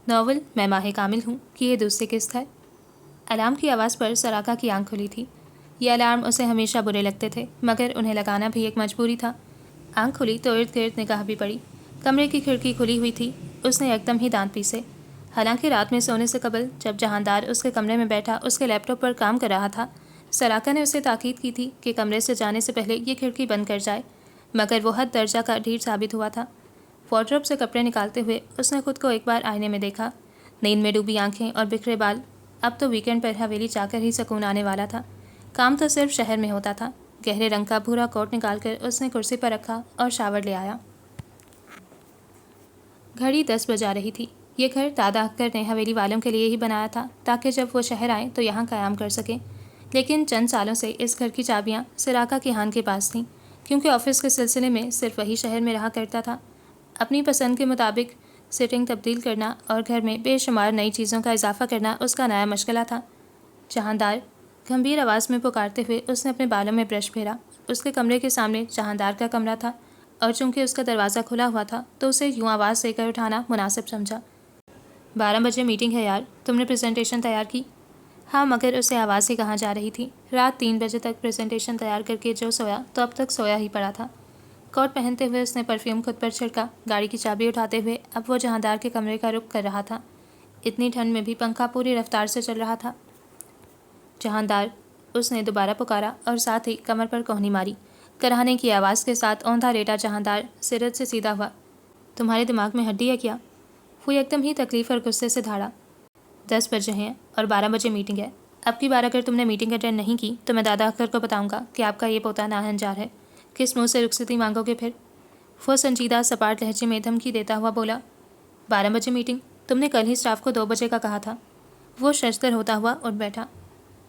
Novel میں ماہ کامل ہوں کہ یہ دوسری قسط ہے۔ الارم کی آواز پر سراقہ کی آنکھ کھلی تھی۔ یہ الارم اسے ہمیشہ برے لگتے تھے، مگر انہیں لگانا بھی ایک مجبوری تھا۔ آنکھ کھلی تو ارد گرد نگاہ بھی پڑی۔ کمرے کی کھڑکی کھلی ہوئی تھی۔ اس نے یکدم ہی دانت پیسے۔ حالانکہ رات میں سونے سے قبل جب جہاندار اس کے کمرے میں بیٹھا اس کے لیپ ٹاپ پر کام کر رہا تھا، سراقہ نے اسے تاکید کی تھی کہ کمرے سے جانے سے پہلے یہ کھڑکی بند کر جائے، مگر وہ حد درجہ کا ڈھیٹ ثابت ہوا تھا۔ وارڈروب سے کپڑے نکالتے ہوئے اس نے خود کو ایک بار آئینے میں دیکھا۔ نیند میں ڈوبی آنکھیں اور بکھرے بال۔ اب تو ویکینڈ پر حویلی جا کر ہی سکون آنے والا تھا۔ کام تو صرف شہر میں ہوتا تھا۔ گہرے رنگ کا بھورا کوٹ نکال کر اس نے کرسی پر رکھا اور شاور لے آیا۔ گھڑی 10 بجا رہی تھی۔ یہ گھر دادا اکر نے حویلی والوں کے لیے ہی بنایا تھا تاکہ جب وہ شہر آئیں تو یہاں قیام کر سکیں، لیکن چند سالوں سے اس گھر کی چابیاں سراقہ کی ہان کے پاس تھیں، کیونکہ آفس کے سلسلے میں صرف وہی شہر میں رہا کرتا تھا۔ اپنی پسند کے مطابق سیٹنگ تبدیل کرنا اور گھر میں بے شمار نئی چیزوں کا اضافہ کرنا اس کا نیا مشغلہ تھا۔ جہاندار، گمبھیر آواز میں پکارتے ہوئے اس نے اپنے بالوں میں برش پھیرا۔ اس کے کمرے کے سامنے جہاندار کا کمرہ تھا، اور چونکہ اس کا دروازہ کھلا ہوا تھا تو اسے یوں آواز دے کر اٹھانا مناسب سمجھا۔ 12 بجے میٹنگ ہے یار، تم نے پریزنٹیشن تیار کی؟ ہاں، مگر اسے آواز ہی کہاں جا رہی تھی۔ رات 3 بجے تک پریزنٹیشن تیار کر کے جو سویا تو اب تک سویا ہی پڑا تھا۔ کوٹ پہنتے ہوئے اس نے پرفیوم خود پر چھڑکا۔ گاڑی کی چابی اٹھاتے ہوئے اب وہ جہاندار کے کمرے کا رخ کر رہا تھا۔ اتنی ٹھنڈ میں بھی پنکھا پوری رفتار سے چل رہا تھا۔ جہاندار، اس نے دوبارہ پکارا اور ساتھ ہی کمر پر کوہنی ماری۔ کراہنے کی آواز کے ساتھ اوندھا لیٹا جہاندار سرت سے سیدھا ہوا۔ تمہارے دماغ میں ہڈی ہے کیا؟ وہ یکدم ہی تکلیف اور غصے سے دھاڑا۔ 10 بجے ہیں اور 12 بجے میٹنگ ہے۔ اب کی بار اگر تم نے میٹنگ اٹینڈ نہیں کی تو میں دادا اکر کو بتاؤں گا کہ آپ کا یہ پوتا ناہنجار ہے۔ کس منہ سے رخصتی مانگو گے پھر؟ وہ سنجیدہ سپاٹ لہجے میں دھمکی دیتا ہوا بولا۔ 12 بجے میٹنگ؟ تم نے کل ہی اسٹاف کو 2 بجے کا کہا تھا۔ وہ ششدر ہوتا ہوا اٹھ بیٹھا۔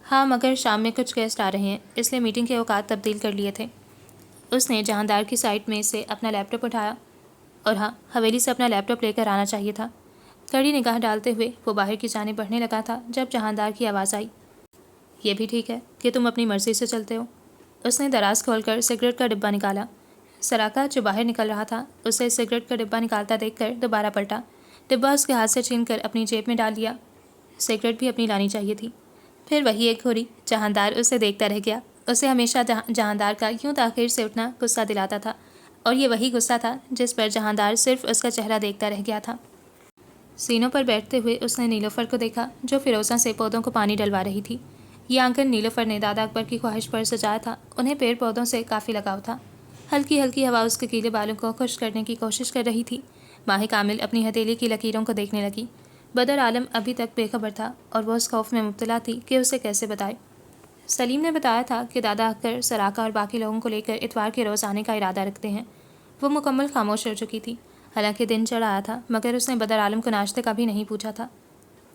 ہاں، مگر شام میں کچھ گیسٹ آ رہے ہیں، اس لیے میٹنگ کے اوقات تبدیل کر لیے تھے۔ اس نے جہاندار کی سائٹ میں سے اپنا لیپ ٹاپ اٹھایا۔ اور ہاں، حویلی سے اپنا لیپ ٹاپ لے کر آنا چاہیے تھا۔ کڑی نگاہ ڈالتے ہوئے وہ باہر کی جانب بڑھنے لگا تھا جب جہاندار کی آواز آئی۔ یہ بھی ٹھیک ہے کہ تم اپنی مرضی سے چلتے ہو۔ اس نے دراز کھول کر سگریٹ کا ڈبہ نکالا۔ سراقہ جو باہر نکل رہا تھا اسے سگریٹ کا ڈبہ نکالتا دیکھ کر دوبارہ پلٹا۔ ڈبہ اس کے ہاتھ سے چھین کر اپنی جیب میں ڈال لیا۔ سگریٹ بھی اپنی لانی چاہیے تھی۔ پھر وہی ایک گھوری۔ جہاندار اسے دیکھتا رہ گیا۔ اسے ہمیشہ جہاندار کا یوں تاخیر سے اٹھنا غصہ دلاتا تھا، اور یہ وہی غصہ تھا جس پر جہاندار صرف اس کا چہرہ دیکھتا رہ گیا تھا۔ سینوں پر بیٹھتے ہوئے اس نے نیلوفر کو دیکھا جو فیروزہ سے پودوں کو پانی ڈلوا رہی تھی۔ یہ آنگن نیلوفر نے دادا اکبر کی خواہش پر سجایا تھا۔ انہیں پیڑ پودوں سے کافی لگاؤ تھا۔ ہلکی ہلکی ہوا اس کے گیلے بالوں کو خشک کرنے کی کوشش کر رہی تھی۔ ماہ کامل اپنی ہتھیلی کی لکیروں کو دیکھنے لگی۔ بدر عالم ابھی تک بے خبر تھا اور وہ اس خوف میں مبتلا تھی کہ اسے کیسے بتائے۔ سلیم نے بتایا تھا کہ دادا اکر سراقہ اور باقی لوگوں کو لے کر اتوار کے روز آنے کا ارادہ رکھتے ہیں۔ وہ مکمل خاموش ہو چکی تھی۔ حالانکہ دن چڑھ آیا تھا مگر اس نے بدر عالم کو ناشتے کا بھی نہیں پوچھا تھا۔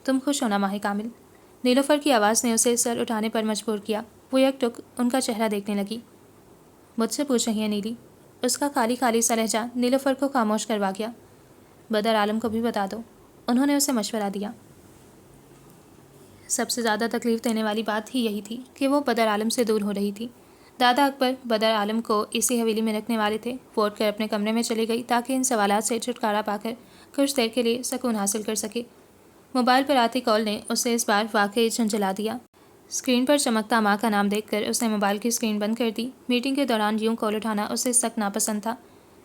تم خوش ہونا ماہ کامل؟ نیلوفر کی آواز نے اسے سر اٹھانے پر مجبور کیا۔ وہ یک ٹک ان کا چہرہ دیکھنے لگی۔ مجھ سے پوچھ رہی ہیں نیلی؟ اس کا خالی خالی سا لہجہ نیلوفر کو خاموش کروا گیا۔ بدر عالم کو بھی بتا دو، انہوں نے اسے مشورہ دیا۔ سب سے زیادہ تکلیف دینے والی بات ہی یہی تھی کہ وہ بدر عالم سے دور ہو رہی تھی۔ دادا اکبر بدر عالم کو اسی حویلی میں رکھنے والے تھے۔ وہ اٹھ کر اپنے کمرے میں چلی گئی تاکہ ان سوالات سے چھٹکارا پا کر کچھ دیر کے لیے سکون حاصل کر سکے۔ موبائل پر آتی کال نے اسے اس بار واقعی جھنجھلا دیا۔ اسکرین پر چمکتا ماں کا نام دیکھ کر اس نے موبائل کی اسکرین بند کر دی۔ میٹنگ کے دوران یوں کال اٹھانا اسے سخت ناپسند تھا۔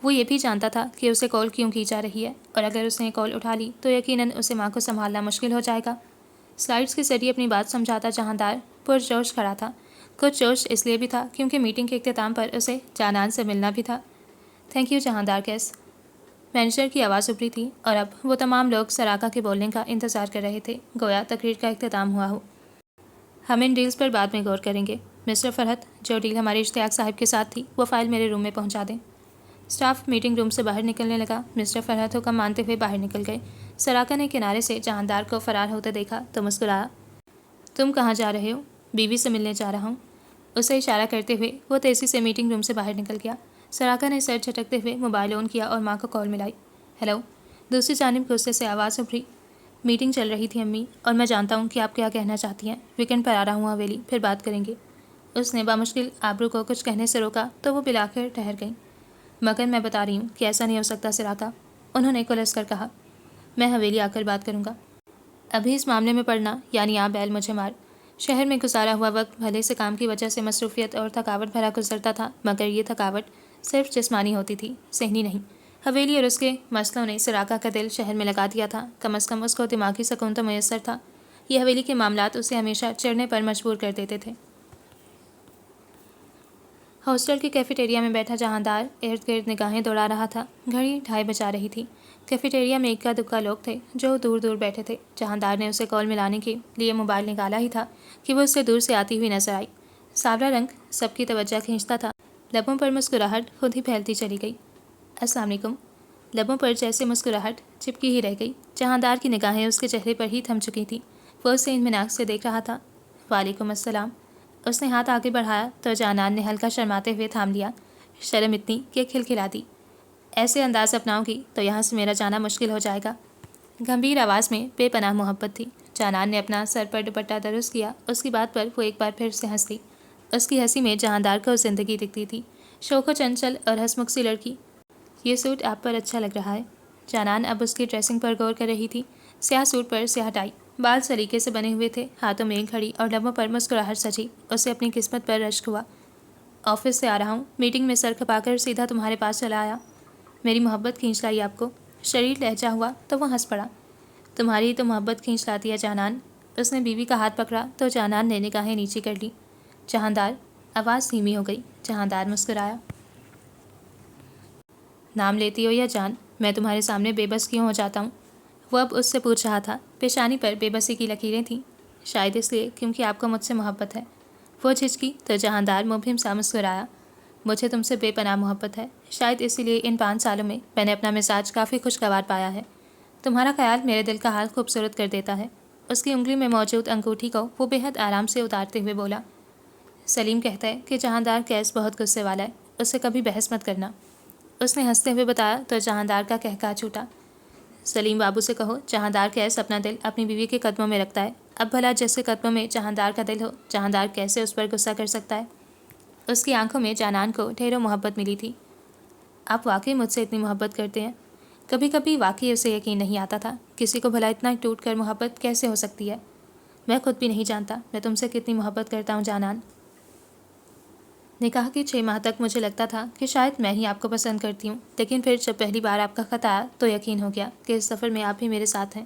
وہ یہ بھی جانتا تھا کہ اسے کال کیوں کی جا رہی ہے، اور اگر اس نے کال اٹھا لی تو یقیناً اسے ماں کو سنبھالنا مشکل ہو جائے گا۔ سلائڈز کے ذریعے اپنی بات سمجھاتا جہاندار پرجوش کھڑا تھا۔ کچھ جوش اس لیے بھی تھا کیونکہ میٹنگ کے اختتام پر اسے جانان سے ملنا بھی تھا۔ Thank you Jahandar case? Manager کی آواز ابھری تھی، اور اب وہ تمام لوگ سراقہ کے بولنے کا انتظار کر رہے تھے، گویا تقریر کا اختتام ہوا ہو۔ ہم ان ڈیلز پر بعد میں غور کریں گے۔ مسٹر فرحت، جو ڈیل ہمارے اشتیاق صاحب کے ساتھ تھی وہ فائل میرے روم میں پہنچا دیں۔ اسٹاف میٹنگ روم سے باہر نکلنے لگا۔ مسٹر فرحت حکم مانتے ہوئے باہر نکل گئے۔ سراقہ نے کنارے سے جہاندار کو فرار ہوتے دیکھا تو مسکرایا۔ تم کہاں جا رہے ہو؟ بیوی سے ملنے جا رہا ہوں، اسے اشارہ کرتے ہوئے وہ تیزی سے میٹنگ روم سے باہر نکل گیا۔ سراقہ نے سر جھٹکتے ہوئے موبائل آن کیا اور ماں کو کال ملائی۔ ہیلو؟ دوسری جانب غصے سے آواز ابھری۔ میٹنگ چل رہی تھی امی، اور میں جانتا ہوں کہ آپ کیا کہنا چاہتی ہیں۔ ویکینڈ پر آ رہا ہوں حویلی، پھر بات کریں گے۔ اس نے بامشکل آبرو کو کچھ کہنے سے روکا تو وہ بلاخر ٹھہر گئیں۔ مگر میں بتا رہی ہوں کہ ایسا نہیں ہو سکتا سراقہ، انہوں نے کلس کر کہا۔ میں حویلی آ کر بات کروں گا۔ ابھی اس معاملے میں پڑنا یعنی آپ بیل مجھے مار۔ شہر میں گزارا ہوا وقت بھلے سے کام کی وجہ سے مصروفیت اور تھکاوٹ بھرا گزرتا تھا، مگر یہ تھکاوٹ صرف جسمانی ہوتی تھی، ذہنی نہیں۔ حویلی اور اس کے مسئلوں نے سراقہ کا دل شہر میں لگا دیا تھا، کم از کم اس کو دماغی سکون تو میسر تھا۔ یہ حویلی کے معاملات اسے ہمیشہ چڑھنے پر مجبور کر دیتے تھے۔ ہاسٹل کی کیفیٹیریا میں بیٹھا جہاندار ارد گرد نگاہیں دوڑا رہا تھا۔ گھڑی 2:30 بجا رہی تھی۔ کیفیٹیریا میں اکا دکا لوگ تھے جو دور دور بیٹھے تھے۔ جہاندار نے اسے کال ملانے کے لیے موبائل نکالا ہی تھا کہ وہ اس سے دور سے آتی ہوئی نظر آئی۔ سانولا رنگ سب کی توجہ کھینچتا تھا، لبوں پر مسکراہٹ خود ہی پھیلتی چلی گئی۔ السلام علیکم۔ لبوں پر جیسے مسکراہٹ چپکی ہی رہ گئی۔ جہاندار کی نگاہیں اس کے چہرے پر ہی تھم چکی تھیں۔ وہ اسے اطمینان سے دیکھ رہا تھا۔ وعلیکم السلام۔ اس نے ہاتھ آگے بڑھایا تو جانان نے ہلکا شرماتے ہوئے تھام لیا۔ شرم اتنی کہ کھلکھلا دی۔ ایسے انداز اپناؤں گی تو یہاں سے میرا جانا مشکل ہو جائے گا۔ گمبھیر آواز میں بے پناہ محبت تھی۔ جانان نے اپنا سر پر دوپٹہ درست کیا۔ اس کی بات پر وہ ایک بار پھر سے ہنس دی۔ اس کی ہنسی میں جہاندار کو زندگی دکھتی تھی، شوخ و چنچل اور ہنسمکھ سی لڑکی۔ یہ سوٹ آپ پر اچھا لگ رہا ہے۔ جانان اب اس کی ڈریسنگ پر غور کر رہی تھی۔ سیاہ سوٹ پر سیاہ ٹائی، بال سلیقے سے بنے ہوئے تھے، ہاتھوں میں ایک گھڑی اور لبوں پر مسکراہٹ سجی۔ اسے اپنی قسمت پر رشک ہوا۔ آفس سے آ رہا ہوں، میٹنگ میں سر کھپا کر سیدھا تمہارے پاس چلا آیا۔ میری محبت کھینچ لائی آپ کو۔ شریر لہجہ ہوا تو وہ ہنس پڑا۔ تمہاری تو محبت کھینچ لاتی ہے جانان۔ اس نے بیوی کا ہاتھ پکڑا تو جانان نے نگاہیں نیچی کر لی۔ جہاندار۔ آواز دھیمی ہو گئی۔ جہاندار مسکرایا۔ نام لیتی ہو یا جان؟ میں تمہارے سامنے بے بس کیوں ہو جاتا ہوں؟ وہ اب اس سے پوچھ رہا تھا۔ پیشانی پر بے بسی کی لکیریں تھیں۔ شاید اس لیے کیونکہ آپ کو مجھ سے محبت ہے۔ وہ جھجکی تو جہاندار مبہم سا مسکرایا۔ مجھے تم سے بے پناہ محبت ہے، شاید اسی لیے ان 5 سالوں میں میں نے اپنا مزاج کافی خوشگوار پایا ہے۔ تمہارا خیال میرے دل کا حال خوبصورت کر دیتا ہے۔ اس کی انگلی میں موجود انگوٹھی کو وہ بے حد آرام سے اتارتے ہوئے بولا۔ سلیم کہتا ہے کہ جہاندار کیس بہت غصے والا ہے، اس سے کبھی بحث مت کرنا۔ اس نے ہنستے ہوئے بتایا تو جہاندار کا قہقہہ چھوٹا۔ سلیم بابو سے کہو جہاندار کیس اپنا دل اپنی بیوی کے قدموں میں رکھتا ہے۔ اب بھلا جس کے قدموں میں جہاندار کا دل ہو، جہاندار کیسے اس پر غصہ کر سکتا ہے؟ اس کی آنکھوں میں جانان کو ڈھیروں محبت ملی تھی۔ آپ واقعی مجھ سے اتنی محبت کرتے ہیں؟ کبھی کبھی واقعی اسے یقین نہیں آتا تھا، کسی کو بھلا اتنا ٹوٹ کر محبت کیسے ہو سکتی ہے۔ میں خود بھی نہیں جانتا میں تم سے کتنی محبت کرتا ہوں جانان۔ نکاح کے 6 ماہ تک مجھے لگتا تھا کہ شاید میں ہی آپ کو پسند کرتی ہوں، لیکن پھر جب پہلی بار آپ کا خط آیا تو یقین ہو گیا کہ اس سفر میں آپ ہی میرے ساتھ ہیں۔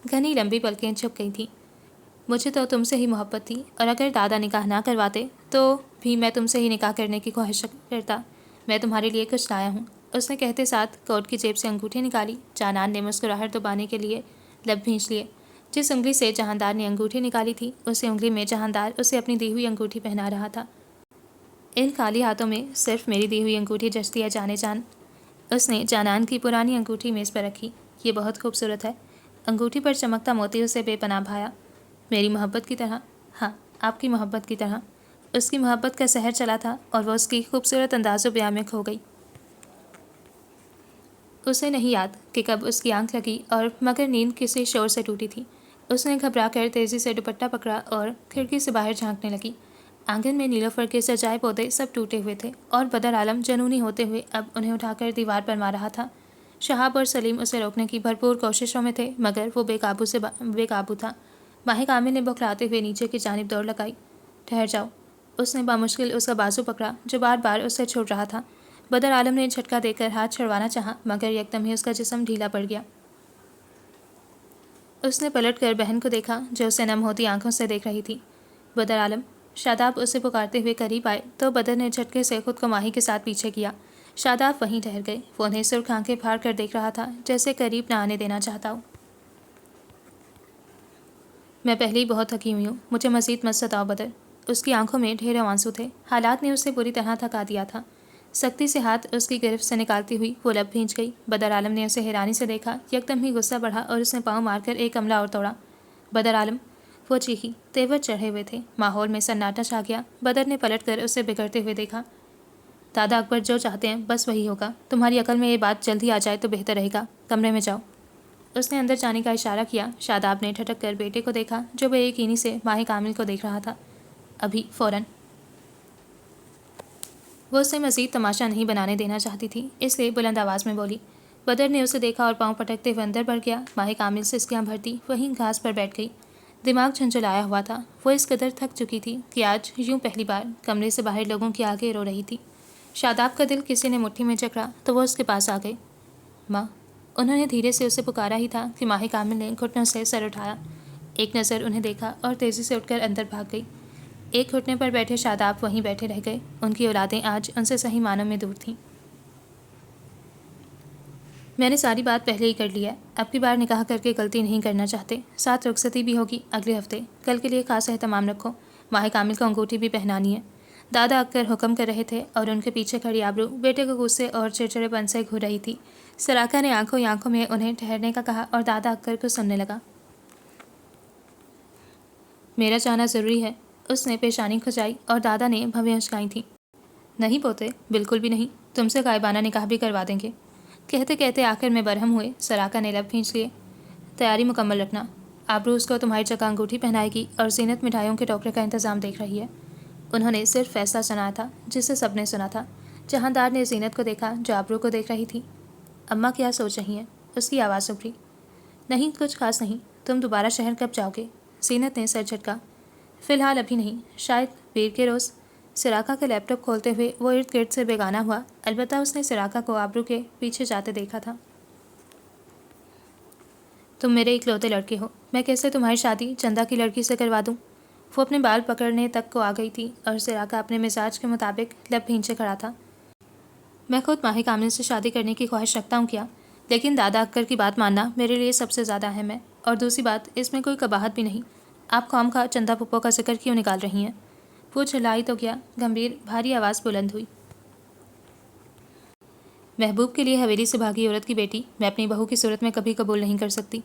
گھنی لمبی پلکیں جھک گئی تھیں۔ مجھے تو تم سے ہی محبت تھی، اور اگر دادا نکاح نہ کرواتے تو بھی میں تم سے ہی نکاح کرنے کی خواہش کرتا۔ میں تمہارے لیے کچھ لایا ہوں۔ اس نے کہتے ساتھ کوٹ کی جیب سے انگوٹھی نکالی۔ جانان نے مسکراہٹ دبانے کے لیے لب بھینچ لیے۔ جس انگلی سے جہاندار نے انگوٹھی نکالی تھی، اسی انگلی میں جہاندار اسے اپنی دی ہوئی انگوٹھی پہنا رہا تھا۔ ان خالی ہاتھوں میں صرف میری دی ہوئی انگوٹھی جچتی ہے جانے جان۔ اس نے جانان کی پرانی انگوٹھی میز پر رکھی۔ یہ بہت خوبصورت ہے۔ انگوٹھی پر چمکتا موتی اسے بے پناہ بھایا۔ میری محبت کی طرح؟ ہاں، آپ کی محبت کی طرح۔ اس کی محبت کا سحر چلا تھا اور وہ اس کی خوبصورت انداز و بیاں میں کھو گئی۔ اسے نہیں یاد کہ کب اس کی آنکھ لگی اور مگر نیند کسی شور سے ٹوٹی تھی۔ اس نے گھبرا کر تیزی سے دوپٹہ پکڑا اور کھڑکی سے باہر جھانکنے لگی۔ آنگن میں نیلوفر کے سجائے پودے سب ٹوٹے ہوئے تھے اور بدر عالم جنونی ہوتے ہوئے اب انہیں اٹھا کر دیوار پر مار رہا تھا۔ شہاب اور سلیم اسے روکنے کی بھرپور کوششوں میں تھے، مگر وہ بے قابو تھا۔ ماہ کامل نے بوکھلاتے ہوئے نیچے کی جانب دوڑ لگائی۔ ٹھہر جاؤ۔ اس نے بامشکل اس کا بازو پکڑا جو بار بار اس سے چھوٹ رہا تھا۔ بدر عالم نے جھٹکا دے کر ہاتھ چھڑوانا چاہا، مگر یکدم ہی اس کا جسم ڈھیلا پڑ گیا۔ اس نے پلٹ کر بہن کو دیکھا جو اسے نم ہوتی آنکھوں سے دیکھ رہی تھی۔ بدر عالم۔ شاداب اسے پکارتے ہوئے قریب آئے تو بدر نے جھٹکے سے خود کو ماہی کے ساتھ پیچھے کیا۔ شاداب وہیں ٹھہر گئے۔ وہ انہیں سرخ آنکھیں پھاڑ کر دیکھ رہا تھا، جیسے قریب نہ آنے دینا چاہتا ہو۔ میں پہلے ہی بہت تھکی ہوئی ہوں، مجھے مزید مت ستاؤ بدر۔ اس کی آنکھوں میں ڈھیروں آنسو تھے۔ حالات نے اسے بری طرح تھکا دیا تھا۔ سختی سے ہاتھ اس کی گرفت سے نکالتی ہوئی وہ لب بھینچ گئی۔ بدر عالم نے اسے حیرانی سے دیکھا۔ یکدم ہی غصہ بڑھا اور اس نے پاؤں مار کر ایک عملہ اور توڑا۔ بدر عالم۔ وہ چیخی۔ تیور چڑھے ہوئے تھے۔ ماحول میں سناٹا چھا گیا۔ بدر نے پلٹ کر اسے بگڑتے ہوئے دیکھا۔ دادا اکبر جو چاہتے ہیں بس وہی ہوگا۔ تمہاری عقل میں یہ بات جلدی آ جائے تو بہتر رہے گا۔ کمرے میں جاؤ۔ اس نے اندر جانے کا اشارہ کیا۔ شاداب نے ٹھٹک کر بیٹے کو دیکھا جو بے یقینی سے ماہ کامل کو دیکھ رہا تھا۔ ابھی فوراً۔ وہ اسے مزید تماشا نہیں بنانے دینا چاہتی تھی، اس لیے بلند آواز میں بولی۔ بدر نے اسے دیکھا اور پاؤں پٹکتے ہوئے اندر بڑھ گیا۔ ماہ کامل سے اس کی آنکھ بھرتی وہیں گھاس پر بیٹھ گئی۔ دماغ جھنجھلایا ہوا تھا۔ وہ اس قدر تھک چکی تھی کہ آج یوں پہلی بار کمرے سے باہر لوگوں کے آگے رو رہی تھی۔ شاداب کا دل کسی نے مٹھی میں جکڑا تو وہ اس کے پاس آ گئے۔ ماں، انہوں نے دھیرے سے اسے پکارا ہی تھا کہ ماہ کامل نے گھٹنوں سے سر اٹھایا، ایک نظر انہیں دیکھا اور تیزی سے اٹھ کر اندر بھاگ گئی۔ ایک گھٹنے پر بیٹھے شاداب وہیں بیٹھے رہ گئے۔ ان کی اولادیں آج ان سے صحیح معنوں میں دور تھیں۔ میں نے ساری بات پہلے ہی کر لی ہے، اب کی بار نکاح کر کے غلطی نہیں کرنا چاہتے۔ ساتھ رخصتی بھی ہوگی اگلے ہفتے، کل کے لیے خاص اہتمام رکھو۔ ماہ کامل کو انگوٹھی بھی پہنانی ہے۔ دادا اکثر حکم کر رہے تھے اور ان کے پیچھے کھڑی آبرو بیٹے کو غصے اور چڑچڑے پن سے گھور رہی تھی۔ سراقہ نے آنکھوں ہی آنکھوں میں انہیں ٹھہرنے کا کہا اور دادا اکثر کو سننے لگا۔ میرا جانا ضروری ہے، اس نے پیشانی کھجائی اور دادا نے بھویں اچکائی تھیں۔ نہیں پوتے، بالکل بھی نہیں، تم سے غائبانہ نکاح بھی کروا دیں گے۔ کہتے کہتے آخر میں برہم ہوئے۔ سراقہ نے لب کھینچ لیے۔ تیاری مکمل رکھنا، آبرو اس کو تمہاری جگہ انگوٹھی پہنائے گی اور زینت مٹھائیوں کے ٹوکرے کا انتظام دیکھ رہی ہے۔ انہوں نے صرف فیصلہ سنایا تھا جسے سب نے سنا تھا۔ جہاندار نے زینت کو دیکھا جو آبرو کو دیکھ رہی تھی۔ اماں کیا سوچ رہی ہیں؟ اس کی آواز ابھری۔ نہیں، کچھ خاص نہیں، تم دوبارہ شہر کب جاؤ گے؟ زینت نے سر جھٹکا۔ فی الحال ابھی نہیں، شاید پیر کے روز۔ سراقہ کا لیپ ٹاپ کھولتے ہوئے وہ ارد گرد سے بیگانہ ہوا، البتہ اس نے سراقہ کو آبرو کے پیچھے جاتے دیکھا تھا۔ تم میرے اکلوتے لڑکے ہو، میں کیسے تمہاری شادی چندہ کی لڑکی سے کروا دوں؟ وہ اپنے بال پکڑنے تک کو آ گئی تھی اور سراقہ اپنے مزاج کے مطابق لب بھینچے کھڑا تھا۔ میں خود ماہ کامل سے شادی کرنے کی خواہش رکھتا ہوں کیا، لیکن دادا اکثر کی بات ماننا میرے لیے سب سے زیادہ اہم ہے، اور دوسری بات اس میں کوئی قباحت بھی نہیں۔ آپ خواہ مخواہ چندہ پھپھو کا ذکر کیوں نکال رہی ہیں؟ وہ چلائی تو گیا، گمبھیر بھاری آواز بلند ہوئی۔ محبوب کے لیے حویلی سے بھاگی عورت کی بیٹی میں اپنی بہو کی صورت میں کبھی قبول نہیں کر سکتی۔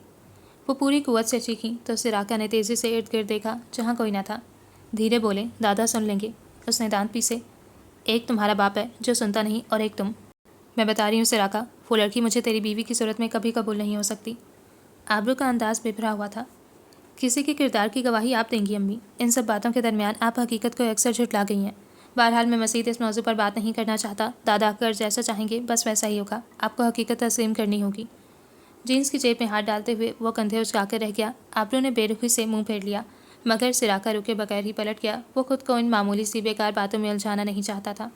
وہ پوری قوت سے چیخیں تو سراقہ نے تیزی سے ارد گرد دیکھا جہاں کوئی نہ تھا۔ دھیرے بولے، دادا سن لیں گے۔ اس نے دانت پیسے۔ ایک تمہارا باپ ہے جو سنتا نہیں اور ایک تم۔ میں بتا رہی ہوں سراقہ، وہ لڑکی مجھے تیری بیوی کی صورت میں کبھی قبول نہیں ہو سکتی۔ آبرو کا انداز بھرا ہوا تھا۔ کسی کے کردار کی گواہی آپ دیں گی امی؟ ان سب باتوں کے درمیان آپ حقیقت کو اکثر جھٹلا گئی ہیں۔ بہرحال میں مزید اس موضوع پر بات نہیں کرنا چاہتا۔ دادا اکثر جیسا چاہیں گے بس ویسا ہی ہوگا، آپ کو حقیقت تسلیم کرنی ہوگی۔ جینس کی جیب میں ہاتھ ڈالتے ہوئے وہ کندھے اچکا کر رہ گیا۔ آبرو نے بے رخی سے منہ پھیر لیا، مگر سراقہ رکے بغیر ہی پلٹ گیا۔ وہ خود کو ان معمولی سی بیکار باتوں میں الجھانا نہیں چاہتا تھا۔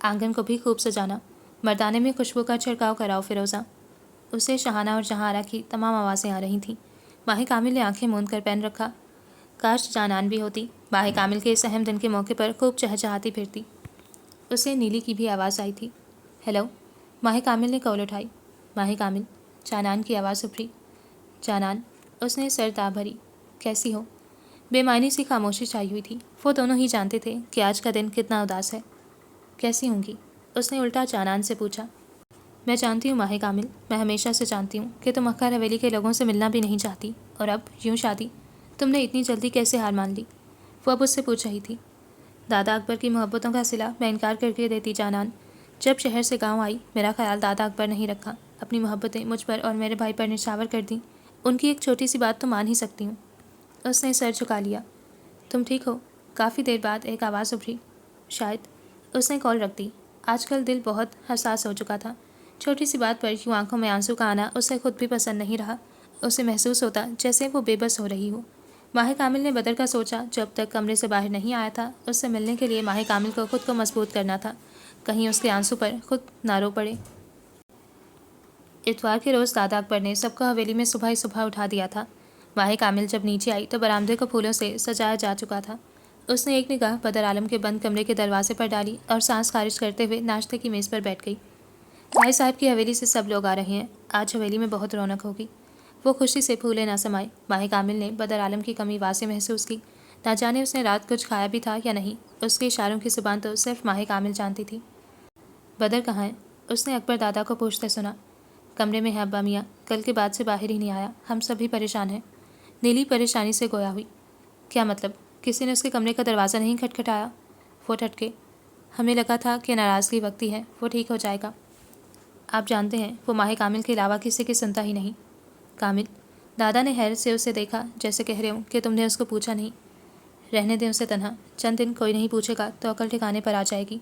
آنگن کو بھی خوب سجانا، مردانے میں خوشبو کا چھڑکاؤ کراؤ فیروزہ۔ اسے شہانہ اور جہاں کی تمام آوازیں آ رہی تھیں۔ ماہ کامل نے آنکھیں موند کر پین رکھا۔ کاش جانان بھی ہوتی، ماہ کامل کے اس اہم دن کے موقع پر خوب چہچہاتی پھرتی۔ اسے نیلی کی بھی آواز آئی تھی۔ ہیلو، ماہ کامل نے کال اٹھائی۔ ماہ کامل، جانان کی آواز ابھری۔ جانان، اس نے سر داب بھری۔ کیسی ہو؟ بے معنی سی خاموشی چھائی ہوئی تھی۔ وہ دونوں ہی جانتے تھے کہ آج کا دن کتنا اداس ہے۔ کیسی ہوں گی؟ اس نے الٹا جانان سے پوچھا۔ میں جانتی ہوں ماہ کامل، میں ہمیشہ سے جانتی ہوں کہ تم اکھر حویلی کے لوگوں سے ملنا بھی نہیں چاہتی، اور اب یوں شادی، تم نے اتنی جلدی کیسے ہار مان لی؟ وہ اب اس سے پوچھ رہی تھی۔ دادا اکبر کی محبتوں کا صلہ میں انکار کر کے دیتی جانان۔ جب شہر سے گاؤں آئی میرا خیال دادا اکبر نہیں رکھا، اپنی محبتیں مجھ پر اور میرے بھائی پر نچھاور کر دیں۔ ان کی ایک چھوٹی سی بات تو مان ہی سکتی ہوں۔ اس نے سر جھکا لیا۔ تم ٹھیک ہو؟ کافی دیر بعد ایک آواز ابھری۔ شاید۔ اس نے کال رکھ دی۔ آج کل دل بہت حساس ہو چکا تھا۔ چھوٹی سی بات پر یوں آنکھوں میں آنسو کا آنا اسے خود بھی پسند نہیں رہا۔ اسے محسوس ہوتا جیسے وہ بے بس ہو رہی ہو۔ ماہ کامل نے بدر کا سوچا جو اب تک کمرے سے باہر نہیں آیا تھا۔ اس سے ملنے کے لیے ماہ کامل کو خود کو مضبوط کرنا تھا، کہیں اس کے آنسو پر خود نہ رو پڑے۔ اتوار کے روز دادا اکبر نے سب کو حویلی میں صبح ہی صبح اٹھا دیا تھا۔ ماہ کامل جب نیچے آئی تو برآمدے کو پھولوں سے سجایا جا چکا تھا۔ اس نے ایک نگاہ بدر عالم کے بند کمرے کے دروازے پر ڈالی اور سانس خارج کرتے ہوئے ناشتے کی میز پر بیٹھ گئی۔ بھائی صاحب کی حویلی سے سب لوگ آ رہے ہیں، آج حویلی میں بہت رونق ہوگی۔ وہ خوشی سے پھولے نہ سمائے۔ ماہ کامل نے بدر عالم کی کمی واضح محسوس کی۔ نہ جانے اس نے رات کچھ کھایا بھی تھا یا نہیں، اس کے اشاروں کی زبان تو صرف ماہ کامل جانتی تھی۔ بدر کہاں ہے؟ اس نے اکبر دادا کو پوچھتے سنا۔ کمرے میں ہے ابا میاں، کل کے بعد سے باہر ہی نہیں آیا، ہم سبھی پریشان ہیں۔ نیلی پریشانی سے گویا ہوئی۔ کیا مطلب؟ کسی نے اس کے کمرے کا دروازہ نہیں کھٹکھٹایا؟ وہ ٹھٹکے۔ ہمیں لگا تھا کہ ناراضگی وقتی ہے، وہ ٹھیک ہو جائے گا۔ آپ جانتے ہیں وہ ماہ کامل کے علاوہ کسی کی سنتا ہی نہیں۔ کامل، دادا نے حیرت سے اسے دیکھا جیسے کہہ رہے ہوں کہ تم نے اس کو پوچھا نہیں۔ رہنے دیں اسے تنہا، چند دن کوئی نہیں پوچھے گا تو عقل ٹھکانے پر آ جائے گی۔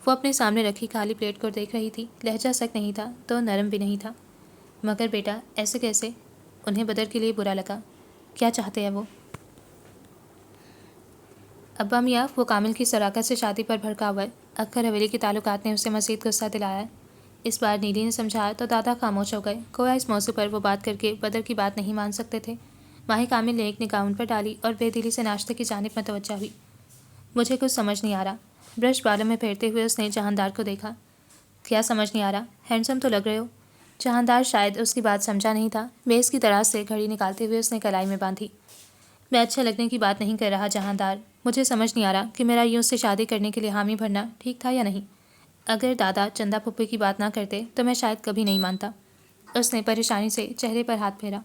وہ اپنے سامنے رکھی خالی پلیٹ کو دیکھ رہی تھی. لہجہ سخت نہیں تھا تو نرم بھی نہیں تھا. مگر بیٹا ایسے کیسے؟ انہیں بدر کے لیے برا لگا. کیا چاہتے ہیں وہ؟ ابا میاں وہ کامل کی سراکت سے شادی پر بھڑکا ہوا ہے. اکثر حویلی کے تعلقات نے اسے مزید غصہ دلایا ہے. اس بار نیلی نے سمجھایا تو دادا خاموش ہو گئے. گویا اس موضوع پر وہ بات کر کے بدر کی بات نہیں مان سکتے تھے. ماہی کامل نے ایک نگاہ ان پر ڈالی اور بے دلی سے ناشتے کی جانب متوجہ ہوئی. مجھے کچھ سمجھ نہیں آ رہا. برش بالوں میں پھیرتے ہوئے اس نے جہاندار کو دیکھا. کیا سمجھ نہیں آ رہا؟ ہینڈسم تو لگ رہے ہو. جہاندار شاید اس کی بات سمجھا نہیں تھا. میز کی دراز سے گھڑی نکالتے ہوئے اس نے کلائی میں باندھی. میں اچھا لگنے کی بات نہیں کر رہا جہاندار. مجھے سمجھ نہیں آ رہا کہ میرا یوں سے شادی کرنے کے لیے حامی بھرنا ٹھیک تھا یا نہیں. اگر دادا چندا پھپھی کی بات نہ کرتے تو میں شاید کبھی نہیں مانتا. اس نے پریشانی سے چہرے پر ہاتھ پھیرا.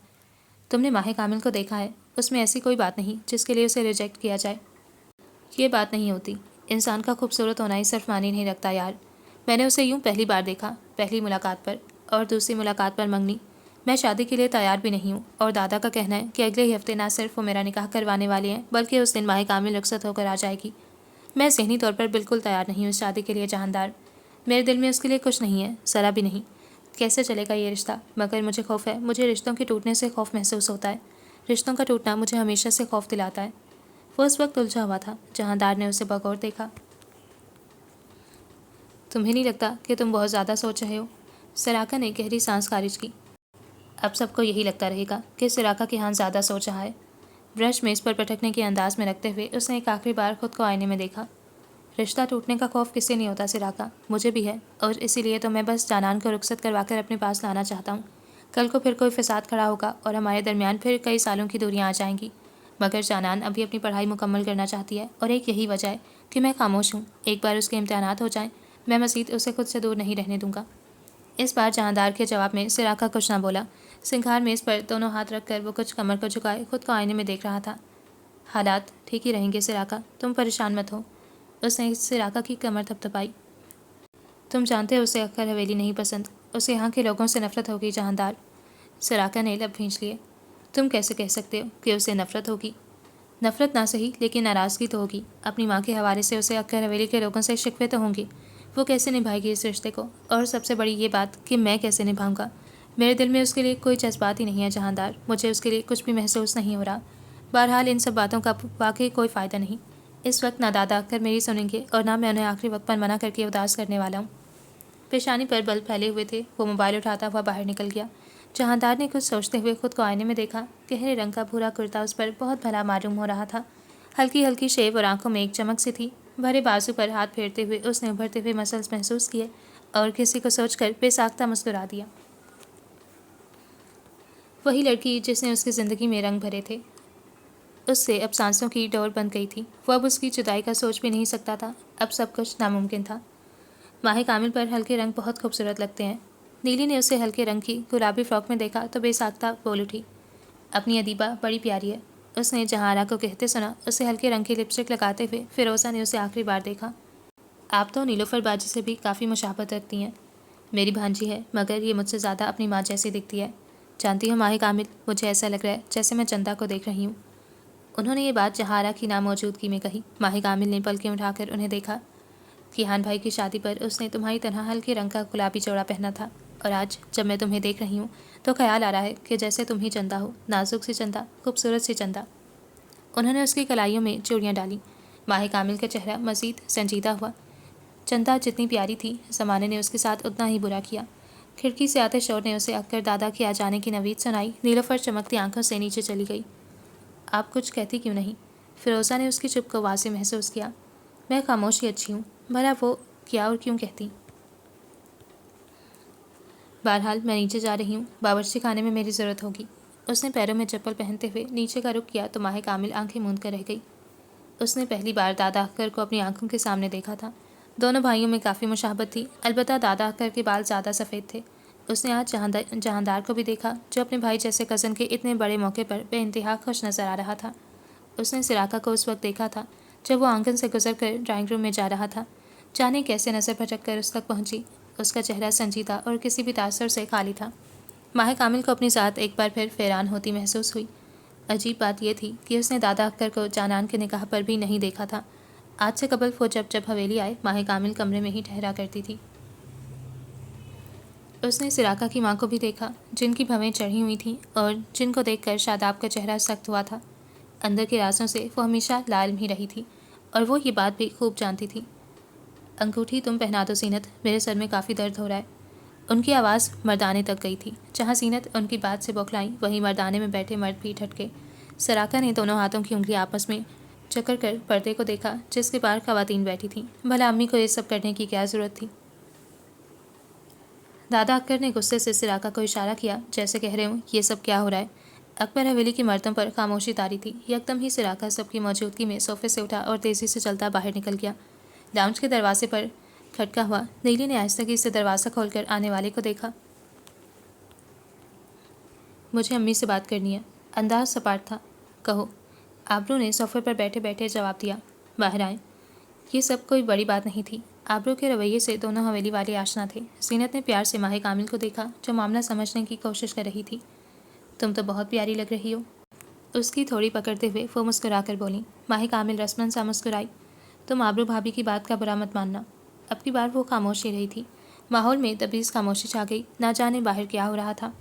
تم نے ماہ کامل کو دیکھا ہے. اس میں ایسی کوئی بات نہیں جس کے لیے اسے ریجیکٹ کیا جائے. یہ بات نہیں ہوتی. انسان کا خوبصورت ہونا ہی صرف معنی نہیں رکھتا یار. میں نے اسے یوں پہلی بار دیکھا، پہلی ملاقات پر، اور دوسری ملاقات پر منگنی. میں شادی کے لیے تیار بھی نہیں ہوں. اور دادا کا کہنا ہے کہ اگلے ہی ہفتے نہ صرف وہ میرا نکاح کروانے والے ہیں بلکہ اس دن ماہ کامل رخصت ہو کر آ جائے گی. میں ذہنی طور پر بالکل تیار نہیں ہوں اس شادی کے لیے جہاندار. میرے دل میں اس کے لیے کچھ نہیں ہے، ذرا بھی نہیں. کیسے چلے گا یہ رشتہ؟ مگر مجھے خوف ہے. مجھے رشتوں کے ٹوٹنے سے خوف محسوس ہوتا ہے. رشتوں کا ٹوٹنا مجھے ہمیشہ سے خوف دلاتا ہے. وہ اس وقت الجھا ہوا تھا. جہاندار نے اسے بغور دیکھا. تمہیں نہیں لگتا کہ تم بہت زیادہ سوچ رہے ہو؟ سراقہ نے گہری سانس خارج کی. اب سب کو یہی لگتا رہے گا کہ سراقہ کی ہاں زیادہ سوچ رہا ہے. برش میز پر پٹکنے کے انداز میں رکھتے ہوئے اس نے ایک آخری بار خود کو آئینے میں دیکھا. رشتہ ٹوٹنے کا خوف کسے نہیں ہوتا سراقہ؟ مجھے بھی ہے. اور اسی لیے تو میں بس جانان کو رخصت کروا کر اپنے پاس لانا چاہتا ہوں. کل کو پھر کوئی فساد کھڑا ہوگا اور ہمارے درمیان پھر کئی سالوں کی دوریاں آ جائیں گی. مگر جانان ابھی اپنی پڑھائی مکمل کرنا چاہتی ہے اور ایک یہی وجہ ہے کہ میں خاموش ہوں. ایک بار اس کے امتحانات ہو جائیں میں مزید اسے خود سے دور نہیں رہنے دوں گا. اس بار جہاندار کے جواب میں سراقہ کچھ نہ بولا. سنگھار میز پر دونوں ہاتھ رکھ کر وہ کچھ کمر کو جھکائے خود کو آئینے میں دیکھ رہا تھا. حالات ٹھیک ہی رہیں گے سراقہ، تم پریشان مت ہو. اس نے سراقہ کی کمر تھپتھپائی. تم جانتے ہو اسے اکثر حویلی نہیں پسند. اسے یہاں کے لوگوں سے نفرت ہوگی جہاندار. سراقہ نے لب بھینچ لیے. تم کیسے کہہ سکتے ہو کہ اسے نفرت ہوگی؟ نفرت نہ صحیح لیکن ناراضگی تو ہوگی. اپنی ماں کے حوالے سے اسے اکثر حویلی کے لوگوں سے شکوے تو ہوں گے. وہ کیسے نبھائے گی اس رشتے کو؟ اور سب سے بڑی یہ بات کہ میں کیسے نبھاؤں گا؟ میرے دل میں اس کے لیے کوئی جذبات ہی نہیں ہے جہاندار. مجھے اس کے لیے کچھ بھی محسوس نہیں ہو رہا. بہرحال ان سب باتوں کا واقعی کوئی فائدہ نہیں. اس وقت نہ دادا اکثر میری سنیں گے اور نہ میں انہیں آخری وقت پر منع کر کے اداس کرنے والا ہوں. پیشانی پر بل پھیلے ہوئے تھے. وہ موبائل اٹھاتا ہوا باہر نکل گیا. جہاندار نے کچھ سوچتے ہوئے خود کو آئینے میں دیکھا. گہرے رنگ کا بھورا کرتا اس پر بہت بھلا معلوم ہو رہا تھا. ہلکی ہلکی شیو اور آنکھوں میں ایک چمک سی تھی. بھرے بازو پر ہاتھ پھیرتے ہوئے اس نے ابھرتے ہوئے مسلس محسوس کیے اور کسی کو سوچ کر بے ساختہ مسکرا دیا. وہی لڑکی جس نے اس کی زندگی میں رنگ بھرے تھے. اس سے اب سانسوں کی ڈور بند گئی تھی. وہ اب اس کی جدائی کا سوچ بھی نہیں سکتا تھا. اب سب کچھ ناممکن تھا. ماہ کامل پر ہلکے رنگ بہت خوبصورت لگتے ہیں. نیلی نے اسے ہلکے رنگ کی گلابی فراک میں دیکھا تو بے ساختہ بول اٹھی. اپنی ادیبہ بڑی پیاری ہے. اس نے جہاں کو کہتے سنا. اسے ہلکے رنگ کی لپسٹک لگاتے ہوئے فیروزہ نے اسے آخری بار دیکھا. آپ تو نیلوفر باجی سے بھی کافی مشابہت رکھتی ہیں. میری بھانجی ہے مگر یہ مجھ سے زیادہ اپنی ماں جیسی دکھتی ہے. جانتی ہو ماہ کامل مجھے ایسا لگ رہا ہے جیسے میں چندا کو دیکھ رہی ہوں. انہوں نے یہ بات جہارا کی ناموجودگی میں کہی. ماہ کامل نے پلکیں اٹھا کر انہیں دیکھا. کیہان بھائی کی شادی پر اس نے تمہاری طرح ہلکے رنگ کا گلابی جوڑا پہنا تھا اور آج جب میں تمہیں دیکھ رہی ہوں تو خیال آ رہا ہے کہ جیسے تم ہی چندا ہو. نازک سی چندا، خوبصورت سی چندا. انہوں نے اس کی کلائیوں میں چوڑیاں ڈالیں. ماہ کامل کا چہرہ مزید سنجیدہ ہوا. چندا جتنی پیاری تھی زمانے نے اس کے ساتھ اتنا ہی برا کیا. کھڑکی سے آتے شور نے اسے اکثر دادا کے آ جانے کی نوید سنائی. نیلوفر چمکتی آنکھوں سے نیچے چلی گئی. آپ کچھ کہتی کیوں نہیں؟ فیروزہ نے اس کی چپ کو واضح محسوس کیا. میں خاموشی اچھی ہوں. بھلا وہ کیا اور کیوں کہتی؟ بہرحال میں نیچے جا رہی ہوں. باورچی خانے میں میری ضرورت ہوگی. اس نے پیروں میں چپل پہنتے ہوئے نیچے کا رخ کیا تو ماہ کامل آنکھیں موند کر رہ گئی. اس نے پہلی بار دادا اختر کو اپنی آنکھوں کے سامنے دیکھا تھا. دونوں بھائیوں میں کافی مشابہت تھی. البتہ دادا اختر کے بال زیادہ سفید تھے. اس نے آج جہاندار کو بھی دیکھا جو اپنے بھائی جیسے کزن کے اتنے بڑے موقع پر بے انتہا خوش نظر آ رہا تھا. اس نے سراقہ کو اس وقت دیکھا تھا جب وہ آنگن سے گزر کر ڈرائنگ روم میں جا رہا تھا. جانے کیسے نظر بھٹک کر اس تک پہنچی. اس کا چہرہ سنجیدہ اور کسی بھی تاثر سے خالی تھا. ماہ کامل کو اپنی ذات ایک بار پھر حیران ہوتی محسوس ہوئی. عجیب بات یہ تھی کہ اس نے دادا اختر کو جانان کے نکاح پر بھی نہیں دیکھا تھا. آج سے قبل وہ جب حویلی آئے ماہ کامل کمرے میں ہی ٹھہرا کرتی تھی۔ اس نے سراقہ کی ماں کو بھی دیکھا، جن کی بھویں چڑھی ہوئی تھیں اور جن کو دیکھ کر شاداب کا چہرہ سخت ہوا تھا۔ اندر کے رازوں سے وہ ہمیشہ لالم ہی رہی تھی اور وہ یہ بات بھی خوب جانتی تھی۔ انگوٹھی تم پہنا دو زینت، میرے سر میں کافی درد ہو رہا ہے۔ ان کی آواز مردانے تک گئی تھی۔ جہاں زینت ان کی بات سے بوکھلائیں، وہیں مردانے میں بیٹھے مرد بھی ٹھٹکے۔ سراقہ نے دونوں ہاتھوں کی انگلی آپس میں چکر کر پردے کو دیکھا جس کے پار خواتین بیٹھی تھیں۔ بھلا امی کو یہ سب کرنے کی کیا ضرورت تھی؟ دادا اکبر نے غصے سے سراقہ کو اشارہ کیا، جیسے کہہ رہے ہوں یہ سب کیا ہو رہا ہے۔ اکبر حویلی کی مردوں پر خاموشی طاری تھی۔ یکدم ہی سراقہ سب کی موجودگی میں صوفے سے اٹھا اور تیزی سے چلتا باہر نکل گیا۔ لاؤنج کے دروازے پر کھٹکا ہوا۔ نیلی نے آہستگی سے دروازہ کھول کر آنے والے کو دیکھا۔ مجھے امی سے بات کرنی ہے۔ انداز سپاٹ تھا۔ کہو۔ آبرو نے صوفے پر بیٹھے بیٹھے جواب دیا۔ باہر آئیں۔ یہ سب کوئی بڑی بات نہیں تھی۔ آبرو کے رویے سے دونوں حویلی والے آشنا تھے۔ زینت نے پیار سے ماہ کامل کو دیکھا جو معاملہ سمجھنے کی کوشش کر رہی تھی۔ تم تو بہت پیاری لگ رہی ہو۔ اس کی تھوڑی پکڑتے ہوئے وہ مسکرا کر بولیں۔ ماہ کامل رسماً سا مسکرائی۔ تم آبرو بھابھی کی بات کا برا مت ماننا۔ اب کی بار وہ خاموش ہی رہی تھی۔ ماحول میں تبریز خاموشی چھا گئی۔ نہ جانے باہر کیا ہو رہا تھا۔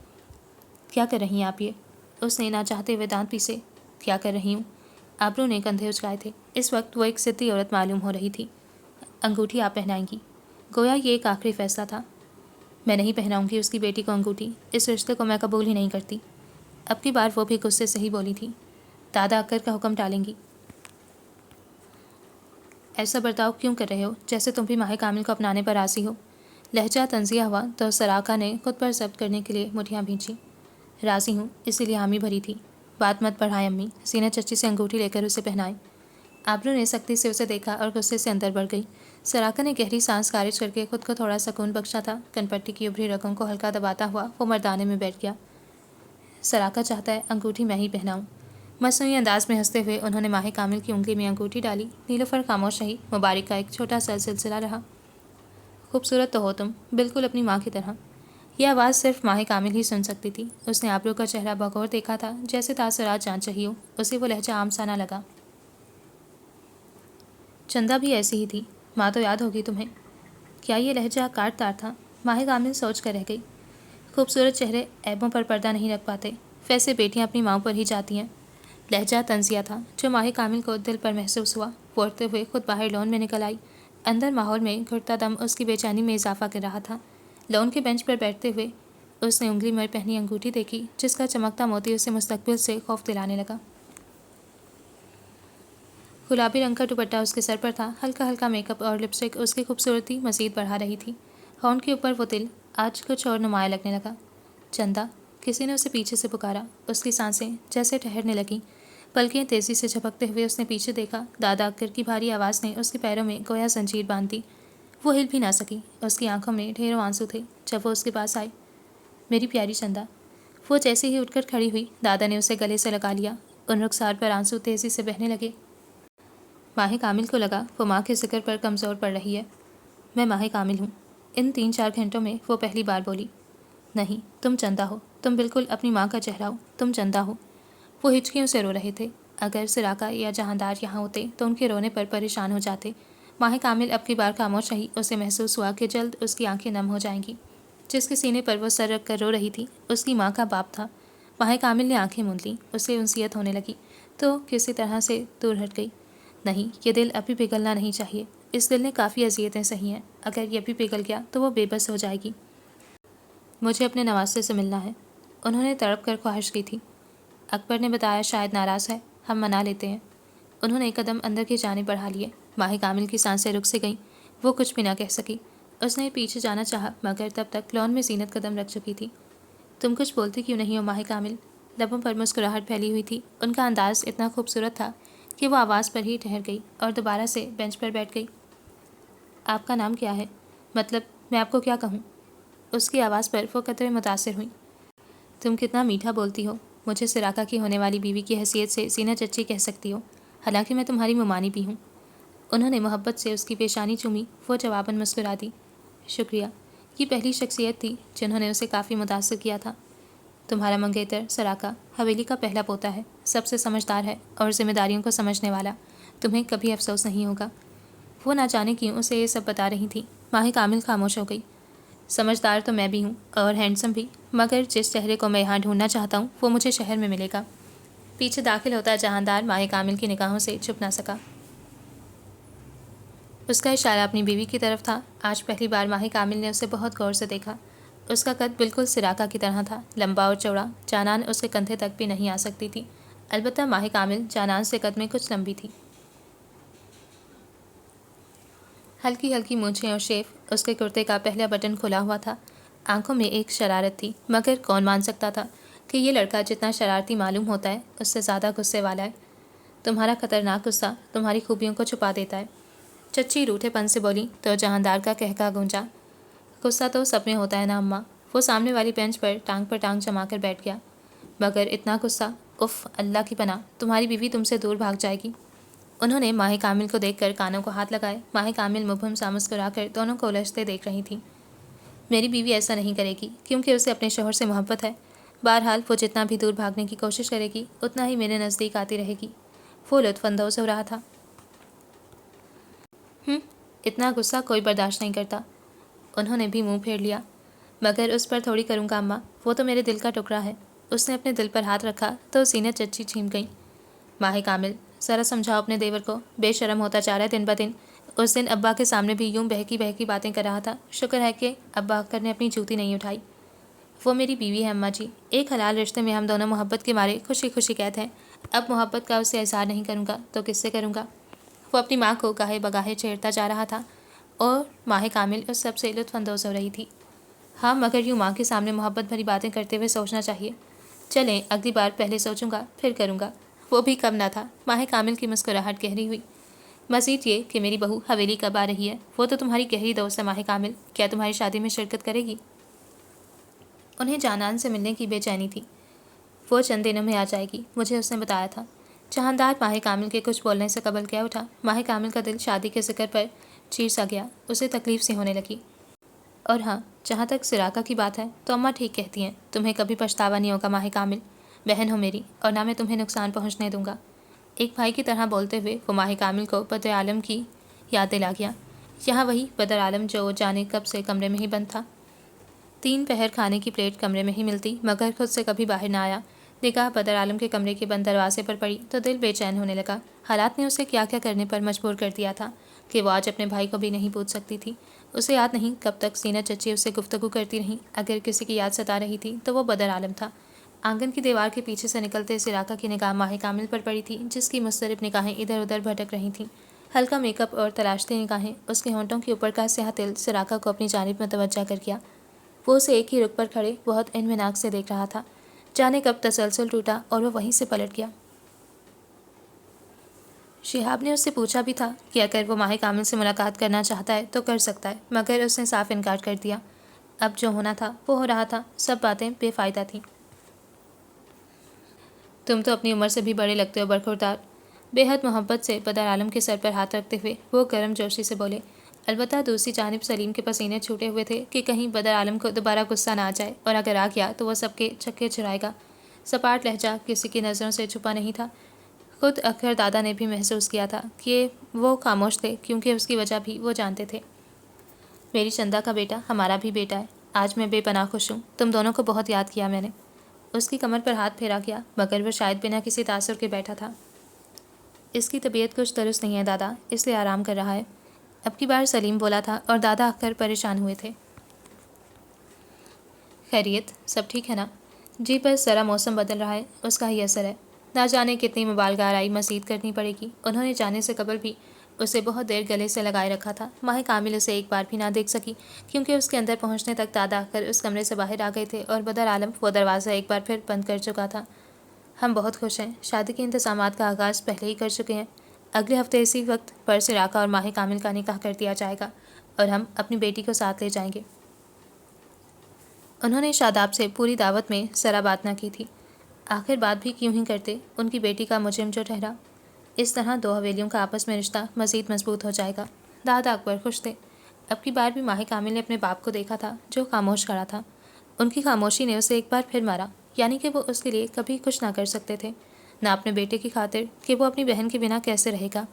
کیا کر رہی ہیں آپ یہ؟ اس نے نہ چاہتے ہوئے دانت پیسے۔ کیا کر رہی ہوں؟ آبرو نے کندھے اچکائے تھے۔ اس وقت وہ ایک ضدی عورت معلوم ہو رہی تھی۔ انگوٹھی آپ پہنائیں گی؟ گویا یہ ایک آخری فیصلہ تھا۔ میں نہیں پہناؤں گی اس کی بیٹی کو انگوٹھی۔ اس رشتے کو میں قبول ہی نہیں کرتی۔ اب کی بار وہ بھی غصے سے ہی بولی تھی۔ دادا اکبر کا حکم ٹالیں گی؟ ایسا برتاؤ کیوں کر رہے ہو جیسے تم بھی ماہ کامل کو اپنانے پر راضی ہو؟ لہجہ تنزیہ ہوا تو سراقہ نے خود پر ضبط کرنے کے لیے مٹھیاں بھینچیں۔ راضی ہوں، اسی لیے حامی بھری تھی۔ بات مت بڑھائیں امی، زینت چچی سے انگوٹھی لے کر اسے پہنائیں۔ آبرو نے سختی سے اسے دیکھا اور غصے سے اندر بڑھ گئی۔ سراقہ نے گہری سانس خارج کر کے خود کو تھوڑا سکون بخشا تھا۔ کن پٹی کی ابھری رگوں کو ہلکا دباتا ہوا وہ مردانے میں بیٹھ گیا۔ سراقہ چاہتا ہے انگوٹھی میں ہی پہناؤں۔ مصنوعی انداز میں ہنستے ہوئے انہوں نے ماہ کامل کی انگلی میں انگوٹھی ڈالی۔ نیلوفر خاموش رہی۔ مبارک کا ایک چھوٹا سا سلسلہ رہا۔ خوبصورت تو ہو تم، بالکل اپنی ماں کی طرح۔ یہ آواز صرف ماہ کامل ہی سن سکتی تھی۔ اس نے آبرو کا چہرہ بغور دیکھا تھا جیسے تاثرات جان چاہی ہو۔ اسے وہ لہجہ عام سا نہ لگا۔ چندہ بھی ایسی ہی تھی، ماں تو یاد ہوگی تمہیں۔ کیا یہ لہجہ کاٹ تار تھا؟ ماہ کامل سوچ کر رہ گئی۔ خوبصورت چہرے عیبوں پر پردہ نہیں رکھ پاتے، ویسے بیٹیاں اپنی ماؤں پر ہی جاتی ہیں۔ لہجہ طنزیہ تھا جو ماہ کامل کو دل پر محسوس ہوا۔ پھورتے ہوئے خود باہر لون میں نکل آئی۔ اندر ماحول میں گھٹتا دم اس کی بے چینی میں اضافہ کر رہا تھا۔ لون کے بینچ پر بیٹھتے ہوئے اس نے انگلی میں پہنی انگوٹھی دیکھی جس کا چمکتا موتی اسے مستقبل سے خوف دلانے لگا۔ گلابی رنگ کا دوپٹہ اس کے سر پر تھا۔ ہلکا ہلکا میک اپ اور لپسٹک اس کی خوبصورتی مزید بڑھا رہی تھی۔ ہونٹ کے اوپر وہ تل آج کچھ اور نمایاں لگنے لگا۔ چندہ، کسی نے اسے پیچھے سے پکارا۔ اس کی سانسیں جیسے ٹھہرنے لگیں۔ پلکیں تیزی سے جھپکتے ہوئے اس نے پیچھے دیکھا۔ دادا اکبر کی بھاری آواز نے اس کے پیروں میں گویا زنجیر باندھ دی۔ وہ ہل بھی نہ سکی۔ اس کی آنکھوں میں ڈھیروں آنسو تھے جب وہ اس کے پاس آئی۔ میری پیاری چندہ۔ وہ جیسے ہی اٹھ کر کھڑی ہوئی دادا نے اسے گلے سے لگا لیا۔ ان رخسار پر آنسو تیزی سے بہنے لگے۔ ماہ کامل کو لگا وہ ماں کے ذکر پر کمزور پڑ رہی ہے۔ میں ماہ کامل ہوں۔ ان 3-4 گھنٹوں میں وہ پہلی بار بولی۔ نہیں، تم چندہ ہو، تم بالکل اپنی ماں کا چہرہ ہو، تم چندہ ہو۔ وہ ہچکیوں سے رو رہے تھے۔ اگر سراقہ یا جہاندار یہاں ہوتے تو ان کے رونے پر پریشان ہو جاتے۔ ماہ کامل اب کی بار خاموش رہی۔ اسے محسوس ہوا کہ جلد اس کی آنکھیں نم ہو جائیں گی۔ جس کے سینے پر وہ سر رکھ کر رو رہی تھی اس کی ماں کا باپ تھا۔ ماہ کامل نے آنکھیں موند لیں۔ اسے انسیت ہونے لگی تو کسی طرح سے دور ہٹ گئی۔ نہیں، یہ دل ابھی پگھلنا نہیں چاہیے۔ اس دل نے کافی اذیتیں سہی ہیں۔ اگر یہ بھی پگھل گیا تو وہ بے بس ہو جائے گی۔ مجھے اپنے نواسے سے ملنا ہے، انہوں نے تڑپ کر خواہش کی تھی۔ اکبر نے بتایا شاید ناراض ہے، ہم منا لیتے ہیں۔ انہوں نے ایک قدم اندر کی جانب بڑھا لیے۔ ماہ کامل کی سانسیں رک سے گئیں۔ وہ کچھ بھی نہ کہہ سکی۔ اس نے پیچھے جانا چاہا مگر تب تک لون میں زینت قدم رکھ چکی تھی۔ تم کچھ بولتی کیوں نہیں ہو ماہ کامل؟ لبوں پر مسکراہٹ پھیلی ہوئی تھی۔ ان کا انداز اتنا خوبصورت تھا کہ وہ آواز پر ہی ٹھہر گئی اور دوبارہ سے بینچ پر بیٹھ گئی۔ آپ کا نام کیا ہے؟ مطلب میں آپ کو کیا کہوں؟ اس کی آواز پر وہ قدرے متاثر ہوئیں۔ تم کتنا میٹھا بولتی ہو۔ مجھے سراقہ کی ہونے والی بیوی کی حیثیت سے زینت چچی کہہ سکتی ہو، حالانکہ میں تمہاری ممانی بھی ہوں۔ انہوں نے محبت سے اس کی پیشانی چومی۔ وہ جواباً مسکرا دی۔ شکریہ۔ یہ پہلی شخصیت تھی جنہوں نے اسے کافی متاثر کیا تھا۔ تمہارا منگیتر سراقہ حویلی کا پہلا پوتا ہے، سب سے سمجھدار ہے اور ذمہ داریوں کو سمجھنے والا۔ تمہیں کبھی افسوس نہیں ہوگا۔ وہ نہ جانے کیوں اسے یہ سب بتا رہی تھی۔ ماہ کامل خاموش ہو گئی۔ سمجھدار تو میں بھی ہوں اور ہینڈسم بھی، مگر جس چہرے کو میں یہاں ڈھونڈنا چاہتا ہوں وہ مجھے شہر میں ملے گا۔ پیچھے داخل ہوتا جہاندار ماہ کامل کی نگاہوں سے چھپ نہ سکا۔ اس کا اشارہ اپنی بیوی کی طرف تھا۔ آج پہلی بار ماہ کامل نے اسے بہت غور سے دیکھا۔ اس کا قد بالکل سراقہ کی طرح تھا، لمبا اور چوڑا۔ جانان اس کے کندھے تک بھی نہیں آ سکتی تھی، البتہ ماہ کامل جانان سے قد میں کچھ لمبی تھی۔ ہلکی ہلکی مونچھیں اور شیف، اس کے کرتے کا پہلا بٹن کھلا ہوا تھا۔ آنکھوں میں ایک شرارت تھی، مگر کون مان سکتا تھا کہ یہ لڑکا جتنا شرارتی معلوم ہوتا ہے اس سے زیادہ غصے والا ہے۔ تمہارا خطرناک غصہ تمہاری خوبیوں کو چھپا دیتا ہے، چچی روٹھے پن سے بولی تو جہاندار کا کہکا گونجا۔ غصہ تو سب میں ہوتا ہے نا اماں۔ وہ سامنے والی بینچ پر ٹانگ جما کر بیٹھ گیا۔ مگر اتنا غصہ، اف، اللہ کی پناہ، تمہاری بیوی تم سے دور بھاگ جائے گی۔ انہوں نے ماہ کامل کو دیکھ کر کانوں کو ہاتھ لگائے۔ ماہ کامل مبہم سا مسکرا کر دونوں کو الجھتے دیکھ رہی تھی۔ میری بیوی ایسا نہیں کرے گی کیونکہ اسے اپنے شوہر سے محبت ہے۔ بہرحال وہ جتنا بھی دور بھاگنے کی کوشش کرے گی اتنا ہی میرے نزدیک آتی رہے گی۔ وہ لطف اندوز ہو رہا تھا۔ اتنا غصہ کوئی برداشت نہیں کرتا۔ انہوں نے بھی منہ پھیر لیا۔ مگر اس پر تھوڑی کروں گا اماں، وہ تو میرے دل کا ٹکڑا ہے۔ اس نے اپنے دل پر ہاتھ رکھا تو سینے چچی چھیم گئیں۔ ماہ کامل، ذرا سمجھاؤ اپنے دیور کو، بے شرم ہوتا جا رہا ہے دن بدن۔ اس دن ابا کے سامنے بھی یوں بہکی بہکی باتیں کر رہا تھا۔ شکر ہے کہ ابا اکر نے اپنی جوتی نہیں اٹھائی۔ وہ میری بیوی ہے اماں جی، ایک حلال رشتے میں ہم دونوں محبت کے مارے خوشی خوشی قید ہیں۔ اب محبت کا اسے اظہار نہیں کروں گا تو کس سے کروں گا؟ وہ اپنی ماں کو گاہے بگاہے چھیڑتا جا رہا تھا اور ماہ کامل اس سب سے لطف اندوز ہو رہی تھی۔ ہاں، مگر یوں ماں کے سامنے محبت بھری باتیں کرتے ہوئے سوچنا چاہیے۔ چلیں، اگلی بار پہلے سوچوں گا پھر کروں گا۔ وہ بھی کم نہ تھا۔ ماہ کامل کی مسکراہٹ گہری ہوئی۔ مزید یہ کہ میری بہو حویلی کب آ رہی ہے؟ وہ تو تمہاری گہری دوست ہے ماہ کامل، کیا تمہاری شادی میں شرکت کرے گی؟ انہیں جانان سے ملنے کی بے چینی تھی۔ وہ چند دنوں میں آ جائے گی، مجھے اس نے بتایا تھا۔ جہاندار ماہ کامل کے کچھ بولنے سے قبل کیا اٹھا۔ ماہ کامل کا دل شادی کے ذکر پر چیر سا گیا، اسے تکلیف سی ہونے لگی۔ اور ہاں، جہاں تک سراقہ کی بات ہے تو اماں ٹھیک کہتی ہیں، تمہیں کبھی پچھتاوا نہیں ہوگا ماہ کامل۔ بہن ہو میری، اور نہ میں تمہیں نقصان پہنچنے دوں گا۔ ایک بھائی کی طرح بولتے ہوئے وہ ماہ کامل کو بدر عالم کی یاد دلا گیا۔ یہاں وہی بدر عالم جو جانے کب سے کمرے میں ہی بند تھا۔ 3 پہر کھانے کی پلیٹ کمرے میں ہی ملتی، مگر خود سے کبھی باہر نہ آیا۔ نگاہ بدر عالم کے کمرے کے بند دروازے پر پڑی تو دل بے چین ہونے لگا۔ حالات نے اسے کیا کیا کرنے پر مجبور کر دیا تھا کہ وہ آج اپنے بھائی کو بھی نہیں پوچھ سکتی تھی۔ اسے یاد نہیں کب تک زینت چچی اس سے گفتگو کرتی رہیں۔ اگر کسی کی یاد ستا رہی تھی تو وہ بدر عالم تھا۔ آنگن کی دیوار کے پیچھے سے نکلتے سراقہ کی نگاہ ماہ کامل پر پڑی تھی، جس کی مضطرب نگاہیں ادھر ادھر بھٹک رہی تھیں۔ ہلکا میک اپ اور تلاشتی نگاہیں اس کے ہونٹوں کے اوپر کا سیاہ تل سراقہ کو اپنی جانب متوجہ کر گیا۔ وہ اسے ایک ہی رخ پر کھڑے بہت انمناک سے دیکھ رہا تھا۔ جانے کب تسلسل ٹوٹا اور وہ وہیں سے پلٹ گیا۔ شہاب نے اس سے پوچھا بھی تھا کہ اگر وہ ماہ کامل سے ملاقات کرنا چاہتا ہے تو کر سکتا ہے، مگر اس نے صاف انکار کر دیا۔ اب جو ہونا تھا وہ ہو رہا تھا، سب باتیں بے فائدہ تھیں۔ تم تو اپنی عمر سے بھی بڑے لگتے ہو برخوردار، بے حد محبت سے بدر عالم کے سر پر ہاتھ رکھتے ہوئے وہ گرم جوشی سے بولے۔ البتہ دوسری جانب سلیم کے پسینے چھوٹے ہوئے تھے کہ کہیں بدر عالم کو دوبارہ غصہ نہ آ جائے، اور اگر آ گیا تو وہ سب کے چکے چھڑائے گا۔ سپاٹ لہجہ کسی کی نظروں سے چھپا نہیں تھا۔ خود اکھر دادا نے بھی محسوس کیا تھا کہ وہ خاموش تھے کیونکہ اس کی وجہ بھی وہ جانتے تھے۔ میری چندہ کا بیٹا ہمارا بھی بیٹا ہے، آج میں بے پناہ خوش ہوں، تم دونوں کو بہت یاد کیا میں نے۔ اس کی کمر پر ہاتھ پھیرا گیا، مگر وہ شاید بنا کسی تاثر کے بیٹھا تھا۔ اس کی طبیعت کچھ درست نہیں ہے دادا، اس لیے آرام کر رہا ہے۔ اب کی بار سلیم بولا تھا اور دادا اکھر پریشان ہوئے تھے۔ خیریت، سب ٹھیک ہے نا؟ جی، بس ذرا موسم بدل رہا ہے، اس کا ہی اثر ہے۔ نہ جانے کتنی مبالغہ آرائی مزید کرنی پڑے گی۔ انہوں نے جانے سے قبل بھی اسے بہت دیر گلے سے لگائے رکھا تھا۔ ماہ کامل اسے ایک بار بھی نہ دیکھ سکی کیونکہ اس کے اندر پہنچنے تک دادا اکھر اس کمرے سے باہر آ گئے تھے اور بدر عالم وہ دروازہ ایک بار پھر بند کر چکا تھا۔ ہم بہت خوش ہیں، شادی کے انتظامات کا آغاز پہلے ہی کر چکے ہیں۔ اگلے ہفتے اسی وقت پر سراقہ اور ماہ کامل کا نکاح کر دیا جائے گا اور ہم اپنی بیٹی کو ساتھ لے جائیں گے۔ انہوں نے شاداب سے پوری دعوت میں ذرا بات نہ کی تھی۔ آخر بات بھی کیوں ہی کرتے، ان کی بیٹی کا مجرم جو ٹھہرا۔ اس طرح 2 حویلیوں کا آپس میں رشتہ مزید مضبوط ہو جائے گا۔ دادا اکبر خوش تھے۔ اب کی بار بھی ماہ کامل نے اپنے باپ کو دیکھا تھا جو خاموش کھڑا تھا۔ ان کی خاموشی نے اسے ایک بار پھر مارا، یعنی کہ وہ اس کے لیے کبھی کچھ نہ کر سکتے تھے، نہ اپنے بیٹے کی خاطر کہ وہ اپنی بہن کے بنا کیسے رہے گا۔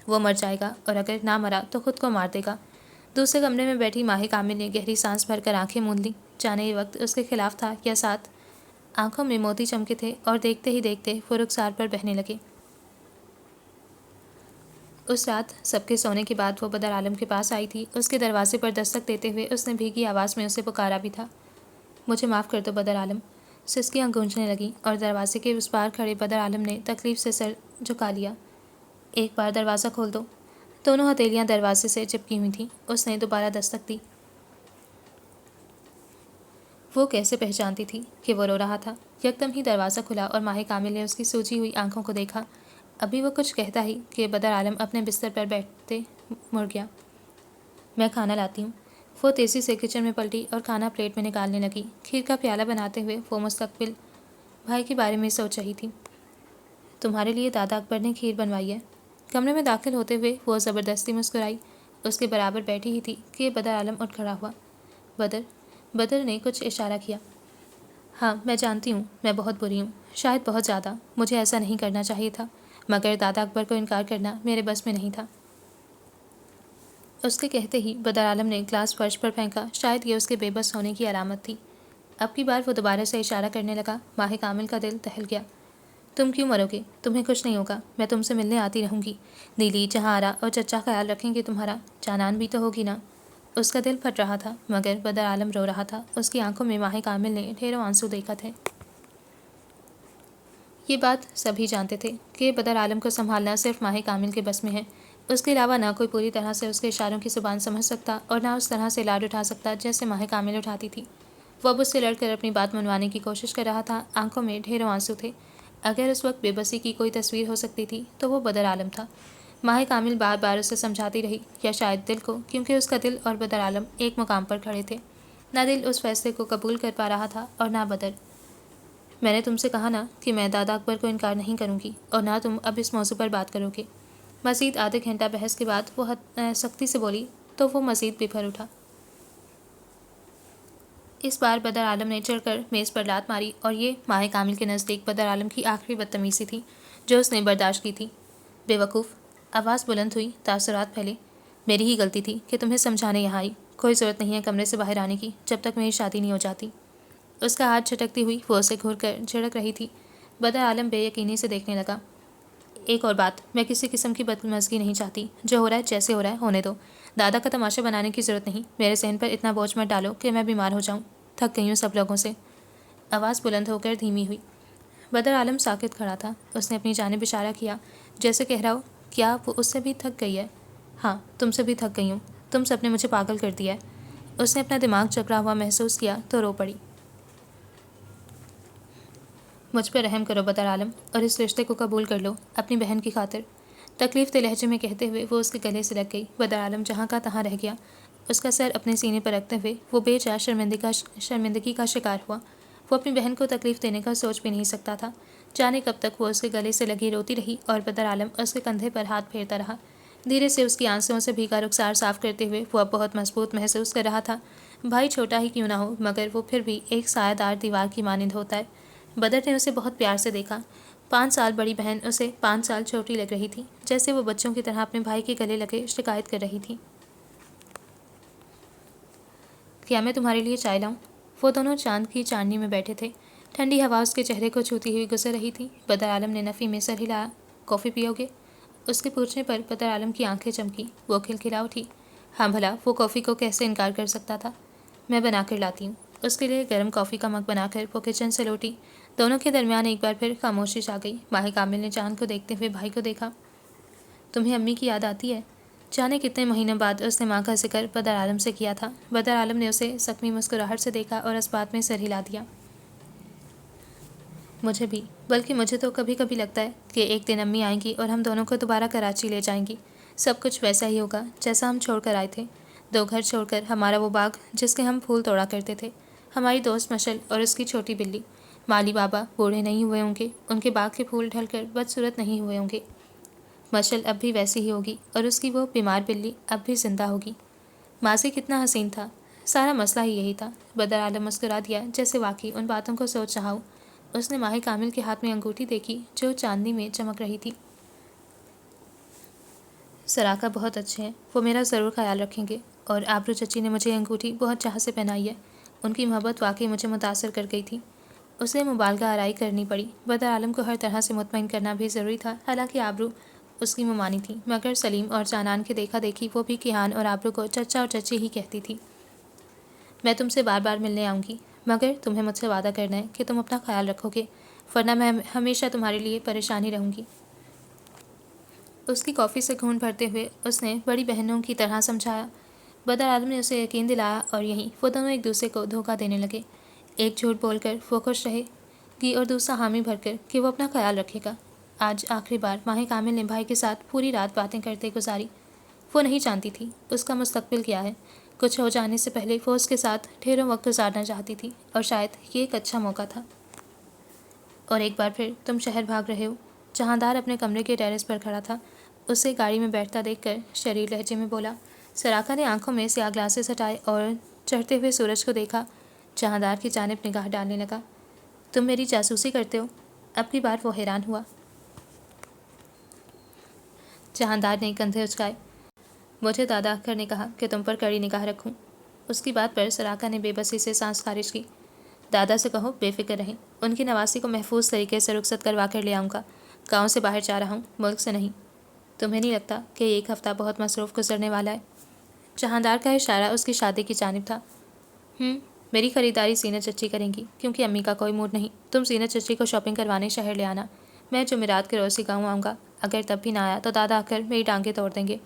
وہ مر جائے گا اور اگر نہ مرا تو خود کو مار دے گا۔ دوسرے کمرے میں بیٹھی ماہی کامل نے گہری سانس بھر کر آنکھیں موند لیں، جانے یہ وقت اس کے خلاف تھا یا ساتھ۔ آنکھوں میں موتی چمکے تھے اور دیکھتے ہی دیکھتے وہ رخسار پر بہنے لگے۔ اس رات سب کے سونے کے بعد وہ بدر عالم کے پاس آئی تھی۔ اس کے دروازے پر دستک دیتے ہوئے اس نے بھیگی آواز میں اسے پکارا بھی تھا۔ مجھے معاف کر دو بدر عالم۔ سسکیاں گونجنے لگیں اور دروازے کے اس پار کھڑے بدر عالم نے تکلیف سے سر جھکا لیا۔ ایک بار دروازہ کھول دو۔ دونوں ہتھیلیاں دروازے سے چپکی ہوئی تھیں۔ اس نے دوبارہ دستک دی۔ وہ کیسے پہچانتی تھی کہ وہ رو رہا تھا؟ یکدم ہی دروازہ کھلا اور ماہی کامل نے اس کی سوجی ہوئی آنکھوں کو دیکھا۔ ابھی وہ کچھ کہتا ہی کہ بدر عالم اپنے بستر پر بیٹھتے مڑ گیا۔ میں کھانا لاتی ہوں۔ وہ تیزی سے کچن میں پلٹی اور کھانا پلیٹ میں نکالنے لگی۔ کھیر کا پیالہ بناتے ہوئے وہ مستقبل بھائی کے بارے میں سوچ رہی تھی۔ تمہارے لیے دادا اکبر نے کھیر بنوائی ہے۔ کمرے میں داخل ہوتے ہوئے وہ زبردستی مسکرائی۔ اس کے برابر بیٹھی ہی تھی کہ بدر عالم اٹھ کھڑا ہوا۔ بدر نے کچھ اشارہ کیا۔ ہاں میں جانتی ہوں، میں بہت بری ہوں، شاید بہت زیادہ۔ مجھے ایسا نہیں کرنا چاہیے تھا، مگر دادا اکبر کو انکار کرنا میرے بس میں نہیں تھا۔ اس کے کہتے ہی بدر عالم نے گلاس فرش پر پھینکا۔ شاید یہ اس کے بے بس ہونے کی علامت تھی۔ اب کی بار وہ دوبارہ سے اشارہ کرنے لگا۔ ماہی کامل کا دل دہل گیا۔ تم کیوں مرو گے؟ تمہیں کچھ نہیں ہوگا، میں تم سے ملنے آتی رہوں گی۔ نیلی، جہارا اور چچا خیال رکھیں گے تمہارا۔ جانان بھی تو ہوگی نا۔ اس کا دل پھٹ رہا تھا مگر بدر عالم رو رہا تھا۔ اس کی آنکھوں میں ماہی کامل نے ڈھیروں آنسو دیکھا تھے۔ یہ بات سبھی جانتے تھے کہ بدر عالم کو سنبھالنا صرف ماہی کامل کے بس میں ہے۔ اس کے علاوہ نہ کوئی پوری طرح سے اس کے اشاروں کی زبان سمجھ سکتا اور نہ اس طرح سے لاڈ اٹھا سکتا جیسے ماہی کامل اٹھاتی تھی۔ وہ اب اس سے لڑ کر اپنی بات منوانے کی کوشش کر رہا تھا۔ آنکھوں میں ڈھیروں آنسو تھے۔ اگر اس وقت بے بسی کی کوئی تصویر ہو سکتی تھی تو وہ بدر عالم تھا۔ ماہی کامل بار بار اسے سمجھاتی رہی، یا شاید دل کو، کیونکہ اس کا دل اور بدر عالم ایک مقام پر کھڑے تھے۔ نہ دل اس فیصلے کو قبول کر پا رہا تھا اور نہ بدر۔ میں نے تم سے کہا نا کہ میں دادا اکبر کو انکار نہیں کروں گی اور نہ تم اب اس موضوع پر بات کرو گے۔ مزید آدھے گھنٹہ بحث کے بعد وہ سختی سے بولی تو وہ مزید بفر اٹھا۔ اس بار بدر عالم نے چڑھ کر میز پر لات ماری اور یہ ماہی کامل کے نزدیک بدر عالم کی آخری بدتمیزی تھی جو اس نے برداشت کی تھی۔ بے وقوف! آواز بلند ہوئی، تاثرات پھیلے۔ میری ہی غلطی تھی کہ تمہیں سمجھانے یہاں آئی۔ کوئی ضرورت نہیں ہے کمرے سے باہر آنے کی جب تک میری شادی نہیں ہو جاتی۔ اس کا ہاتھ جھٹکتی ہوئی وہ اسے گھور کر جھڑک رہی تھی۔ بدر عالم بے یقینی سے دیکھنے لگا۔ ایک اور بات، میں کسی قسم کی بدمزگی نہیں چاہتی۔ جو ہو رہا ہے جیسے ہو رہا ہے ہونے دو۔ دادا کا تماشا بنانے کی ضرورت نہیں۔ میرے ذہن پر اتنا بوجھ مت ڈالو کہ میں بیمار ہو جاؤں۔ تھک گئی ہوں سب لوگوں سے۔ آواز بلند ہو کر دھیمی ہوئی۔ بدر عالم ساکت کھڑا تھا۔ اس نے اپنی جانب اشارہ کیا جیسے کہہ رہا ہو کیا وہ اس سے بھی تھک گئی ہے؟ ہاں تم سے بھی تھک گئی ہوں۔ تم سب نے مجھے پاگل کر دیا ہے۔ اس نے اپنا دماغ چکرا ہوا محسوس کیا تو رو پڑی۔ مجھ پر رحم کرو بدر عالم اور اس رشتے کو قبول کر لو اپنی بہن کی خاطر۔ تکلیف دہ لہجے میں کہتے ہوئے وہ اس کے گلے سے لگ گئی۔ بدر عالم جہاں کا تہاں رہ گیا۔ اس کا سر اپنے سینے پر رکھتے ہوئے وہ بے جا شرمندگی کا شکار ہوا۔ وہ اپنی بہن کو تکلیف دینے کا سوچ بھی نہیں سکتا تھا۔ جانے کب تک وہ اس کے گلے سے لگی روتی رہی اور بدر عالم اس کے کندھے پر ہاتھ پھیرتا رہا۔ دھیرے سے اس کی آنسوؤں سے بھیگا رخسار صاف کرتے ہوئے وہ اب بہت مضبوط محسوس کر رہا تھا۔ بھائی چھوٹا ہی کیوں نہ ہو مگر وہ پھر بھی ایک سایہ دار دیوار کی مانند ہوتا ہے۔ بدر نے اسے بہت پیار سے دیکھا۔ 5 سال بڑی بہن اسے 5 سال چھوٹی لگ رہی تھی، جیسے وہ بچوں کی طرح اپنے بھائی کے گلے لگے شکایت کر رہی تھی۔ کیا میں تمہارے لیے چائے لاؤں؟ وہ دونوں چاند کی چاندنی میں بیٹھے تھے۔ ٹھنڈی ہوا اس کے چہرے کو چھوتی ہوئی گزر رہی تھی۔ بدر عالم نے نفی میں سر ہلایا۔ کافی پیو گے؟ اس کے پوچھنے پر بدر عالم کی آنکھیں چمکی۔ وہ کھلکھلا اٹھی۔ ہاں بھلا وہ کافی کو کیسے انکار کر سکتا تھا؟ میں بنا کر لاتی ہوں۔ اس کے لیے گرم کافی کا مگ بنا کر وہ کچن سے لوٹی۔ دونوں کے درمیان ایک بار پھر خاموشی چھا گئی۔ ماہی کامل نے چاند کو دیکھتے ہوئے بھائی کو دیکھا۔ تمہیں امی کی یاد آتی ہے؟ جانے کتنے مہینوں بعد اس نے ماں کا ذکر بدر عالم سے کیا تھا۔ بدر عالم نے اسے سکمی مسکراہٹ سے دیکھا اور اس بات میں سر ہلا دیا۔ مجھے بھی، بلکہ مجھے تو کبھی کبھی لگتا ہے کہ ایک دن امی آئیں گی اور ہم دونوں کو دوبارہ کراچی لے جائیں گی۔ سب کچھ ویسا ہی ہوگا جیسا ہم چھوڑ کر آئے تھے۔ 2 گھر چھوڑ کر، ہمارا وہ باغ جس کے ہم پھول توڑا کرتے تھے، ہماری دوست مشل اور اس کی چھوٹی بلی۔ مالی بابا بوڑھے نہیں ہوئے ہوں گے، ان کے باغ کے پھول ڈھل کر بدصورت نہیں ہوئے ہوں گے۔ مشل اب بھی ویسی ہی ہوگی اور اس کی وہ بیمار بلی اب بھی زندہ ہوگی۔ ماضی کتنا حسین تھا، سارا مسئلہ ہی یہی تھا۔ بدر عالم مسکرا دیا جیسے واقعی ان باتوں کو سوچ رہا ہو۔ اس نے ماہی کامل کے ہاتھ میں انگوٹھی دیکھی جو چاندنی میں چمک رہی تھی۔ سراقہ بہت اچھے ہیں، وہ میرا ضرور خیال رکھیں گے، اور آبرو چچی نے مجھے انگوٹھی بہت چاہ سے پہنائی ہے۔ ان کی محبت واقعی مجھے متاثر کر گئی تھی۔ اسے مبالغہ آرائی کرنی پڑی۔ بدر عالم کو ہر طرح سے مطمئن کرنا بھی ضروری تھا، حالانکہ آبرو اس کی ممانی تھی، مگر سلیم اور جانان کے دیکھا دیکھی وہ بھی کیہان اور آبرو کو چچا اور چچی ہی کہتی تھی۔ میں تم سے بار بار ملنے آؤں گی، مگر تمہیں مجھ سے وعدہ کرنا ہے کہ تم اپنا خیال رکھو گے، ورنہ میں ہمیشہ تمہارے لیے پریشانی رہوں گی۔ اس کی کافی سے گھونٹ بھرتے ہوئے اس نے بڑی بہنوں کی طرح سمجھایا۔ بدر عالم نے اسے یقین دلایا اور یہیں وہ دونوں ایک دوسرے کو دھوکہ دینے لگے۔ ایک جھوٹ بول کر وہ خوش رہے گی اور دوسرا حامی بھر کر کہ وہ اپنا خیال رکھے گا۔ آج آخری بار ماہ کامل نے بھائی کے ساتھ پوری رات باتیں کرتے گزاری۔ وہ نہیں جانتی تھی اس کا مستقبل کیا ہے، کچھ ہو جانے سے پہلے وہ اس کے ساتھ ڈھیروں وقت گزارنا چاہتی تھی، اور شاید یہ ایک اچھا موقع تھا۔ اور ایک بار پھر تم شہر بھاگ رہے ہو۔ جہاندار اپنے کمرے کے ٹیرس پر کھڑا تھا، اسے گاڑی میں بیٹھتا دیکھ کر شریر لہجے میں بولا۔ سراقہ نے آنکھوں میں سیاہ گلاسز ہٹائے اور چڑھتے ہوئے سورج کو دیکھا۔ جہاندار کی جانب نگاہ ڈالنے لگا۔ تم میری جاسوسی کرتے ہو؟ اب کی بار وہ حیران ہوا۔ جہاندار نے کندھے اچکائے۔ مجھے دادا اکھر نے کہا کہ تم پر کڑی نگاہ رکھوں۔ اس کی بات پر سراقہ نے بے بسی سے سانس خارج کی۔ دادا سے کہو بے فکر رہیں، ان کی نواسی کو محفوظ طریقے سے رخصت کروا کر لے آؤں گا۔ گاؤں سے باہر جا رہا ہوں، ملک سے نہیں۔ تمہیں نہیں لگتا کہ ایک ہفتہ بہت مصروف گزرنے والا ہے؟ جہاندار کا اشارہ اس کی شادی کی جانب تھا۔ میری خریداری زینت چچی کریں گی، کیونکہ امی کا کوئی موڈ نہیں۔ تم زینت چچی کو شاپنگ کروانے شہر لے آنا، میں جمعرات کے روز ہی گاؤں آؤں گا۔ اگر تب بھی نہ آیا تو دادا اکھر میری ٹانگیں توڑ دیں گے۔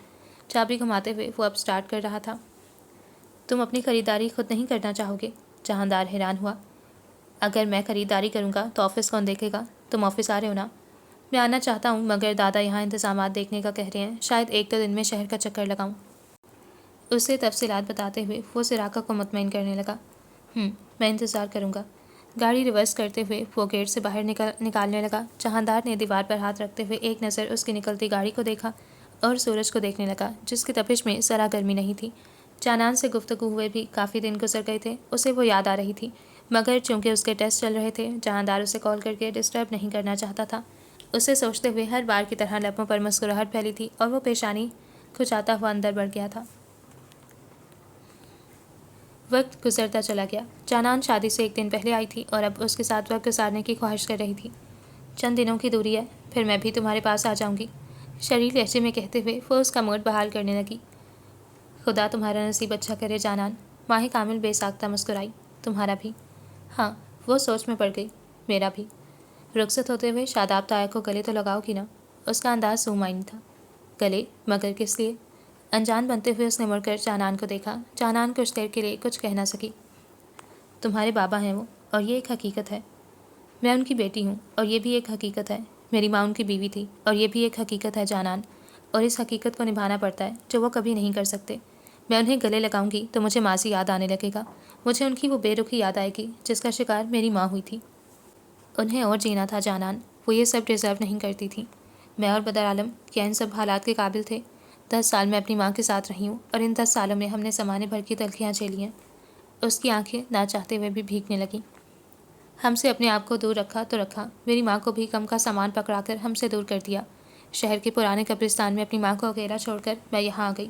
چابی گھماتے ہوئے وہ اب سٹارٹ کر رہا تھا۔ تم اپنی خریداری خود نہیں کرنا چاہو گے؟ جہاندار حیران ہوا۔ اگر میں خریداری کروں گا تو آفس کون دیکھے گا؟ تم آفس آ رہے ہو نا؟ میں آنا چاہتا ہوں، مگر دادا یہاں انتظامات دیکھنے کا کہہ رہے ہیں، شاید ایک دو دن میں شہر کا چکر لگاؤں۔ اسے تفصیلات بتاتے ہوئے وہ سراقہ کو مطمئن کرنے لگا۔ میں انتظار کروں گا۔ گاڑی ریورس کرتے ہوئے وہ گیٹ سے باہر نکالنے لگا۔ جہاندار نے دیوار پر ہاتھ رکھتے ہوئے ایک نظر اس کی نکلتی گاڑی کو دیکھا اور سورج کو دیکھنے لگا، جس کی تپش میں ذرا گرمی نہیں تھی۔ جانان سے گفتگو ہوئے بھی کافی دن گزر گئے تھے، اسے وہ یاد آ رہی تھی، مگر چونکہ اس کے ٹیسٹ چل رہے تھے، جہاندار اسے کال کر کے ڈسٹرب نہیں کرنا چاہتا تھا۔ اسے سوچتے ہوئے ہر بار کی طرح لبوں پر مسکراہٹ پھیلی تھی اور وہ پیشانی کھچاتا ہوا اندر بڑھ گیا تھا۔ وقت گزرتا چلا گیا۔ جانان شادی سے ایک دن پہلے آئی تھی اور اب اس کے ساتھ وقت گزارنے کی خواہش کر رہی تھی۔ چند دنوں کی دوری ہے، پھر میں بھی تمہارے پاس آ جاؤں گی، شریف لہجے میں کہتے ہوئے وہ اس کا موڈ بحال کرنے لگی۔ خدا تمہارا نصیب اچھا کرے جانان۔ ماہ کامل بے ساختہ مسکرائی۔ تمہارا بھی؟ ہاں، وہ سوچ میں پڑ گئی۔ میرا بھی۔ رخصت ہوتے ہوئے شاداب تایا کو گلے تو لگاؤ گی نا؟ اس کا انداز سومائن تھا۔ گلے؟ مگر کس لیے؟ انجان بنتے ہوئے اس نے مڑ کر جانان کو دیکھا۔ جانان کچھ دیر کے لیے کچھ کہہ نہ سکی۔ تمہارے بابا ہیں وہ، اور یہ ایک حقیقت ہے۔ میں ان کی بیٹی ہوں، اور یہ بھی ایک حقیقت ہے۔ میری ماں ان کی بیوی تھی، اور یہ بھی ایک حقیقت ہے جانان، اور اس حقیقت کو نبھانا پڑتا ہے جو وہ کبھی نہیں کر سکتے۔ میں انہیں گلے لگاؤں گی تو مجھے ماضی یاد آنے لگے گا، مجھے ان کی وہ بے رخی یاد آئے گی جس کا شکار میری ماں ہوئی تھی۔ انہیں اور جینا تھا جانان، وہ یہ سب ڈیزرو نہیں کرتی تھی۔ میں اور بدر عالم کیا ان سب حالات کے قابل تھے؟ 10 سال میں اپنی ماں کے ساتھ رہی ہوں، اور ان 10 سالوں میں ہم نے زمانے بھر کی تلخیاں جھیلی ہیں۔ اس کی آنکھیں نہ چاہتے ہوئے بھی بھیگنے لگیں۔ ہم سے اپنے آپ کو دور رکھا تو رکھا، میری ماں کو بھی کم کا سامان پکڑا کر ہم سے دور کر دیا۔ شہر کے پرانے قبرستان میں اپنی ماں کو اکیلا چھوڑ کر میں یہاں آ گئی۔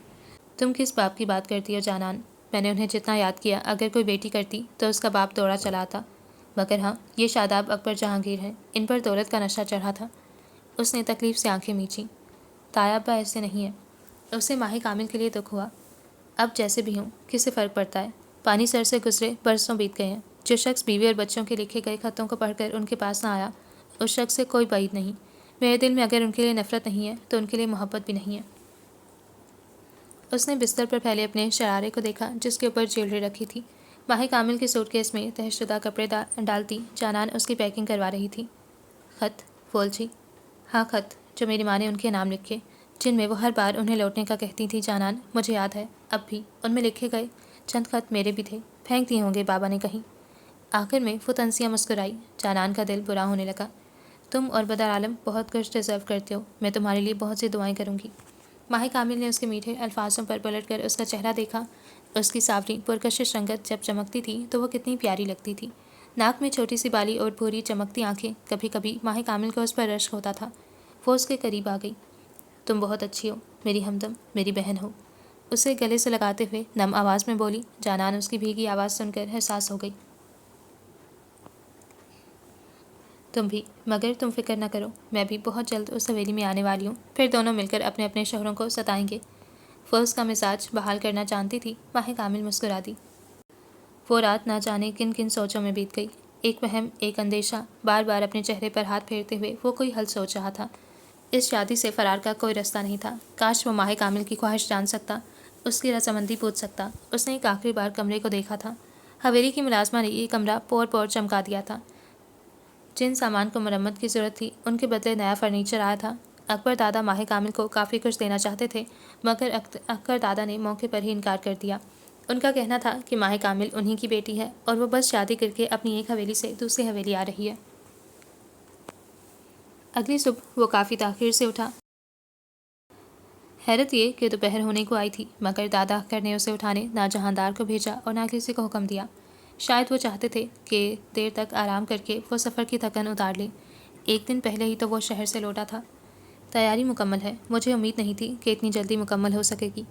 تم کس باپ کی بات کرتی ہو جانان؟ میں نے انہیں جتنا یاد کیا، اگر کوئی بیٹی کرتی تو اس کا باپ دوڑا چلا آتا، مگر ہاں، یہ شاداب اکبر جہانگیر ہیں، ان پر دولت کا نشہ چڑھا تھا۔ اس نے تکلیف سے آنکھیں میچیں۔ تایا ابا ایسے نہیں ہیں۔ اسے ماہ کامل کے لیے دکھ ہوا۔ اب جیسے بھی ہوں، کس سے فرق پڑتا ہے؟ پانی سر سے گزرے برسوں بیت گئے ہیں۔ جو شخص بیوی اور بچوں کے لکھے گئے خطوں کو پڑھ کر ان کے پاس نہ آیا، اس شخص سے کوئی بعید نہیں۔ میرے دل میں اگر ان کے لیے نفرت نہیں ہے تو ان کے لیے محبت بھی نہیں ہے۔ اس نے بستر پر پھیلے اپنے شرارے کو دیکھا جس کے اوپر جیولری رکھی تھی۔ ماہ کامل کے سوٹ کیس میں تہہ شدہ کپڑے ڈالتی جانان اس کی پیکنگ کروا رہی تھی۔ خط؟ بول جی۔ ہاں، خط جو میری ماں نے ان کے نام لکھے، جن میں وہ ہر بار انہیں لوٹنے کا کہتی تھی جانان، مجھے یاد ہے اب بھی ان میں لکھے گئے چند خط میرے بھی تھے، پھینک دیے ہوں گے بابا نے کہیں۔ آخر میں وہ تنسیاں مسکرائی۔ جانان کا دل برا ہونے لگا۔ تم اور بدر عالم بہت کچھ ڈیزرو کرتے ہو، میں تمہارے لیے بہت سی دعائیں کروں گی۔ ماہ کامل نے اس کے میٹھے الفاظوں پر پلٹ کر اس کا چہرہ دیکھا۔ اس کی سانوری پرکشش رنگت جب چمکتی تھی تو وہ کتنی پیاری لگتی تھی۔ ناک میں چھوٹی سی بالی اور بھوری چمکتی آنکھیں، کبھی کبھی ماہ کامل کو اس پر رشک ہوتا تھا۔ وہ اس کے قریب آ گئی۔ تم بہت اچھی ہو۔ میری ہمدم، میری بہن ہو، اسے گلے سے لگاتے ہوئے نم آواز میں بولی۔ جانان اس کی بھیگی آواز سن کر حساس ہو گئی۔ تم بھی، مگر تم فکر نہ کرو، میں بھی بہت جلد اس حویلی میں آنے والی ہوں، پھر دونوں مل کر اپنے اپنے شوہروں کو ستائیں گے۔ وہ اس کا مزاج بحال کرنا جانتی تھی۔ ماہ کامل مسکرا دی۔ وہ رات نہ جانے کن کن سوچوں میں بیت گئی۔ ایک وہم، ایک اندیشہ، بار بار اپنے چہرے پر ہاتھ پھیرتے ہوئے وہ کوئی حل سوچ رہا تھا۔ اس شادی سے فرار کا کوئی رستہ نہیں تھا۔ کاش وہ ماہ کامل کی خواہش جان سکتا، اس کی رضامندی پوچھ سکتا۔ اس نے ایک آخری بار کمرے کو دیکھا تھا۔ حویلی کی ملازمہ نے یہ کمرہ پور پور چمکا دیا تھا۔ جن سامان کو مرمت کی ضرورت تھی ان کے بدلے نیا فرنیچر آیا تھا۔ اکبر دادا ماہ کامل کو کافی کچھ دینا چاہتے تھے، مگر اکبر دادا نے موقع پر ہی انکار کر دیا۔ ان کا کہنا تھا کہ ماہ کامل انہی کی بیٹی ہے اور وہ بس شادی کر کے اپنی ایک حویلی سے دوسری حویلی آ رہی ہے۔ اگلی صبح وہ کافی تاخیر سے اٹھا۔ حیرت یہ کہ دوپہر ہونے کو آئی تھی، مگر دادا اکبر نے اسے اٹھانے نہ جہاندار کو بھیجا اور نہ کسی کو حکم دیا۔ شاید وہ چاہتے تھے کہ دیر تک آرام کر کے وہ سفر کی تھکن اتار لیں۔ ایک دن پہلے ہی تو وہ شہر سے لوٹا تھا۔ تیاری مکمل ہے، مجھے امید نہیں تھی کہ اتنی جلدی مکمل ہو سکے گی۔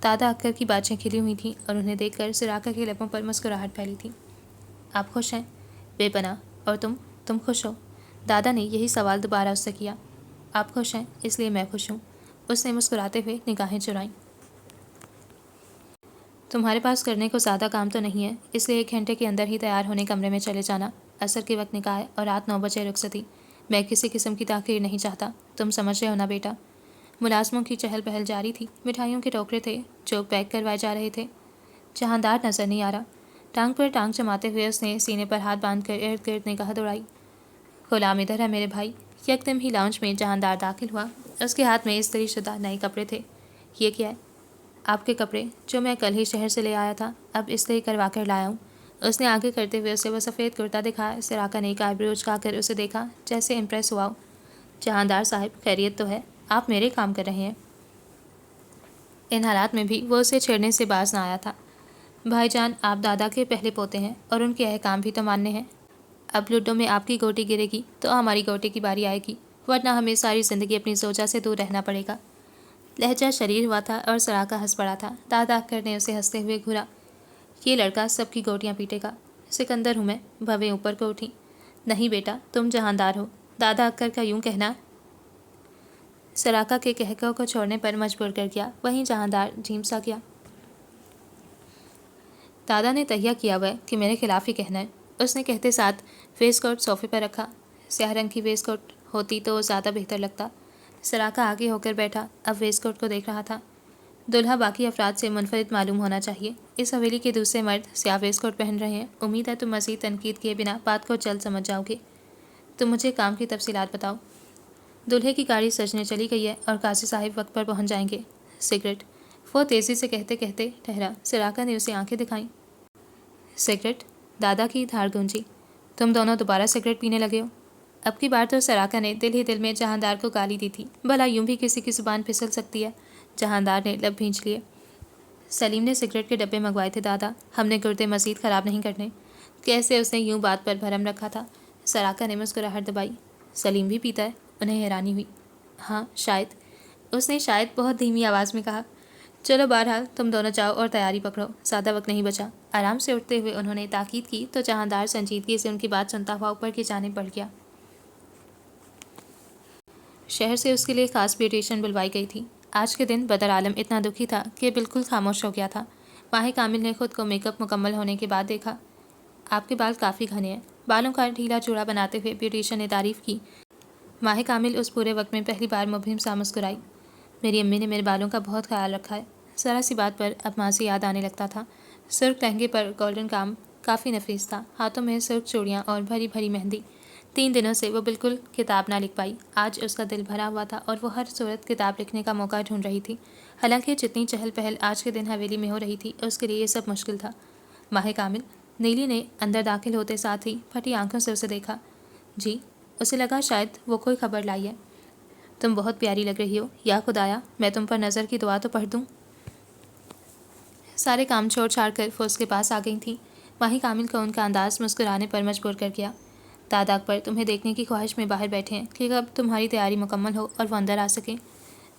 دادا اکبر کی باتیں کھلی ہوئی تھیں اور انہیں دیکھ کر سراقہ کے لبوں پر مسکراہٹ پھیلی تھی۔ آپ خوش ہیں؟ بے پناہ۔ اور تم خوش ہو؟ دادا نے یہی سوال دوبارہ اس سے کیا۔ آپ خوش ہیں، اس لیے میں خوش ہوں۔ اس نے مسکراتے ہوئے نگاہیں چرائیں۔ تمہارے پاس کرنے کو زیادہ کام تو نہیں ہے، اس لیے 1 گھنٹے کے اندر ہی تیار ہونے کمرے میں چلے جانا۔ عصر کے وقت نکاح ہے اور رات 9 بجے رخصتی۔ میں کسی قسم کی تاخیر نہیں چاہتا، تم سمجھ رہے ہو نا بیٹا؟ ملازموں کی چہل پہل جاری تھی۔ مٹھائیوں کے ٹوکرے تھے جو پیک کروائے جا رہے تھے۔ جہاندار نظر نہیں آ رہا۔ ٹانگ پر ٹانگ جماتے ہوئے اس نے سینے پر ہاتھ باندھ کر ارد گرد نگاہ دوڑائی۔ غلام ادھر ہے میرے بھائی۔ یکدم ہی لاؤنج میں جہاندار داخل ہوا۔ اس کے ہاتھ میں استری شدہ نئے کپڑے تھے۔ یہ کیا ہے؟ آپ کے کپڑے جو میں کل ہی شہر سے لے آیا تھا، اب استری کروا کر لایا ہوں۔ اس نے آگے کرتے ہوئے اسے وہ سفید کرتا دکھایا۔ سراقہ نے ایک آئیبرو اچکا کر اسے دیکھا، جیسے امپریس ہوا ہو۔ جہاندار صاحب، خیریت تو ہے؟ آپ میرے کام کر رہے ہیں؟ ان حالات میں بھی وہ اسے چھیڑنے سے باز نہ آیا تھا۔ بھائی جان، آپ دادا کے پہلے پوتے ہیں اور ان کے احکام بھی تو ماننے ہیں۔ اب لوڈو میں آپ کی گوٹی گرے گی تو ہماری گوٹی کی باری آئے گی، ورنہ ہمیں ساری زندگی اپنی زوجہ سے دور رہنا پڑے گا۔ لہجہ شریر ہوا تھا اور سراقہ ہنس پڑا تھا۔ دادا اکبر نے اسے ہنستے ہوئے گھورا۔ یہ لڑکا سب کی گوٹیاں پیٹے گا۔ سکندر ہوں میں، بھویں اوپر کو اٹھی۔ نہیں بیٹا، تم جہاندار ہو۔ دادا اکبر کا یوں کہنا سراقہ کے کہکہوں کو چھوڑنے پر مجبور کر گیا۔ وہیں جہاندار جھیم سا گیا۔ دادا نے تہیہ کیا ہوا ہے کہ میرے خلاف ہی کہنا ہے، اس نے کہتے ساتھ ویسٹ کوٹ صوفے پر رکھا۔ سیاہ رنگ کی ویسٹ کوٹ ہوتی تو زیادہ بہتر لگتا۔ سراقہ آگے ہو کر بیٹھا، اب ویسٹ کوٹ کو دیکھ رہا تھا۔ دلہا باقی افراد سے منفرد معلوم ہونا چاہیے۔ اس حویلی کے دوسرے مرد سیاہ ویسٹ کوٹ پہن رہے ہیں۔ امید ہے تم مزید تنقید کیے بنا بات کو جلد سمجھ جاؤ گے۔ تم مجھے کام کی تفصیلات بتاؤ۔ دلہے کی گاڑی سجنے چلی گئی ہے اور قاضی صاحب وقت پر پہنچ جائیں گے۔ سگریٹ؟ وہ تیزی سے کہتے کہتے ٹھہرا۔ سراقہ نے اسے آنکھیں دکھائیں۔ سگریٹ؟ دادا کی دھار گونجی۔ تم دونوں دوبارہ سگریٹ پینے لگے ہو؟ اب کی بار تو سراقہ نے دل ہی دل میں جہاندار کو گالی دی تھی۔ بھلا یوں بھی کسی کی زبان پھسل سکتی ہے؟ جہاندار نے لب بھینچ لیے۔ سلیم نے سگریٹ کے ڈبے منگوائے تھے دادا، ہم نے گردے مزید خراب نہیں کرنے۔ کیسے اس نے یوں بات پر بھرم رکھا تھا؟ سراقہ نے مسکراہٹ دبائی۔ سلیم بھی پیتا ہے؟ انہیں حیرانی ہوئی۔ ہاں شاید، اس نے شاید بہت دھیمی آواز میں کہا۔ چلو بہرحال تم دونوں جاؤ اور تیاری پکڑو، زیادہ وقت نہیں بچا۔ آرام سے اٹھتے ہوئے انہوں نے تاکید کی تو جہاندار سنجیدگی سے ان کی بات سنتا ہوا اوپر کی جانب بڑھ گیا۔ شہر سے اس کے لیے خاص بیوٹیشین بلوائی گئی تھی۔ آج کے دن بدر عالم اتنا دکھی تھا کہ بالکل خاموش ہو گیا تھا۔ ماہ کامل نے خود کو میک اپ مکمل ہونے کے بعد دیکھا۔ آپ کے بال کافی گھنے ہیں۔ بالوں کا ڈھیلا چوڑا بناتے ہوئے بیوٹیشین نے تعریف کی۔ ماہ کامل اس پورے وقت میں پہلی بار مبہم سا مسکرائی۔ میری امی نے میرے بالوں کا بہت خیال رکھا ہے۔ ذرا سی بات پر اب ماں سے یاد آنے لگتا تھا۔ سرخ لہنگے پر گولڈن کام کافی نفیس تھا، ہاتھوں میں سرخ چوڑیاں اور بھری بھری مہندی۔ 3 دنوں سے وہ بالکل کتاب نہ لکھ پائی۔ آج اس کا دل بھرا ہوا تھا اور وہ ہر صورت کتاب لکھنے کا موقع ڈھونڈ رہی تھی۔ حالانکہ جتنی چہل پہل آج کے دن حویلی میں ہو رہی تھی، اس کے لیے یہ سب مشکل تھا۔ ماہ کامل؟ نیلی نے اندر داخل ہوتے ساتھ ہی پھٹی آنکھوں سے اسے دیکھا۔ جی؟ اسے لگا شاید وہ کوئی خبر لائی ہے۔ تم بہت پیاری لگ رہی ہو، یا خدایا میں تم پر نظر کی دعا تو پڑھ دوں۔ سارے کام چھوڑ چھاڑ کر وہ اس کے پاس آ گئی تھیں۔ ماہ کامل کو ان کا انداز مسکرانے پر مجبور کر گیا۔ دادا اکبر تمہیں دیکھنے کی خواہش میں باہر بیٹھے ہیں کہ کب تمہاری تیاری مکمل ہو اور وہ اندر آ سکیں۔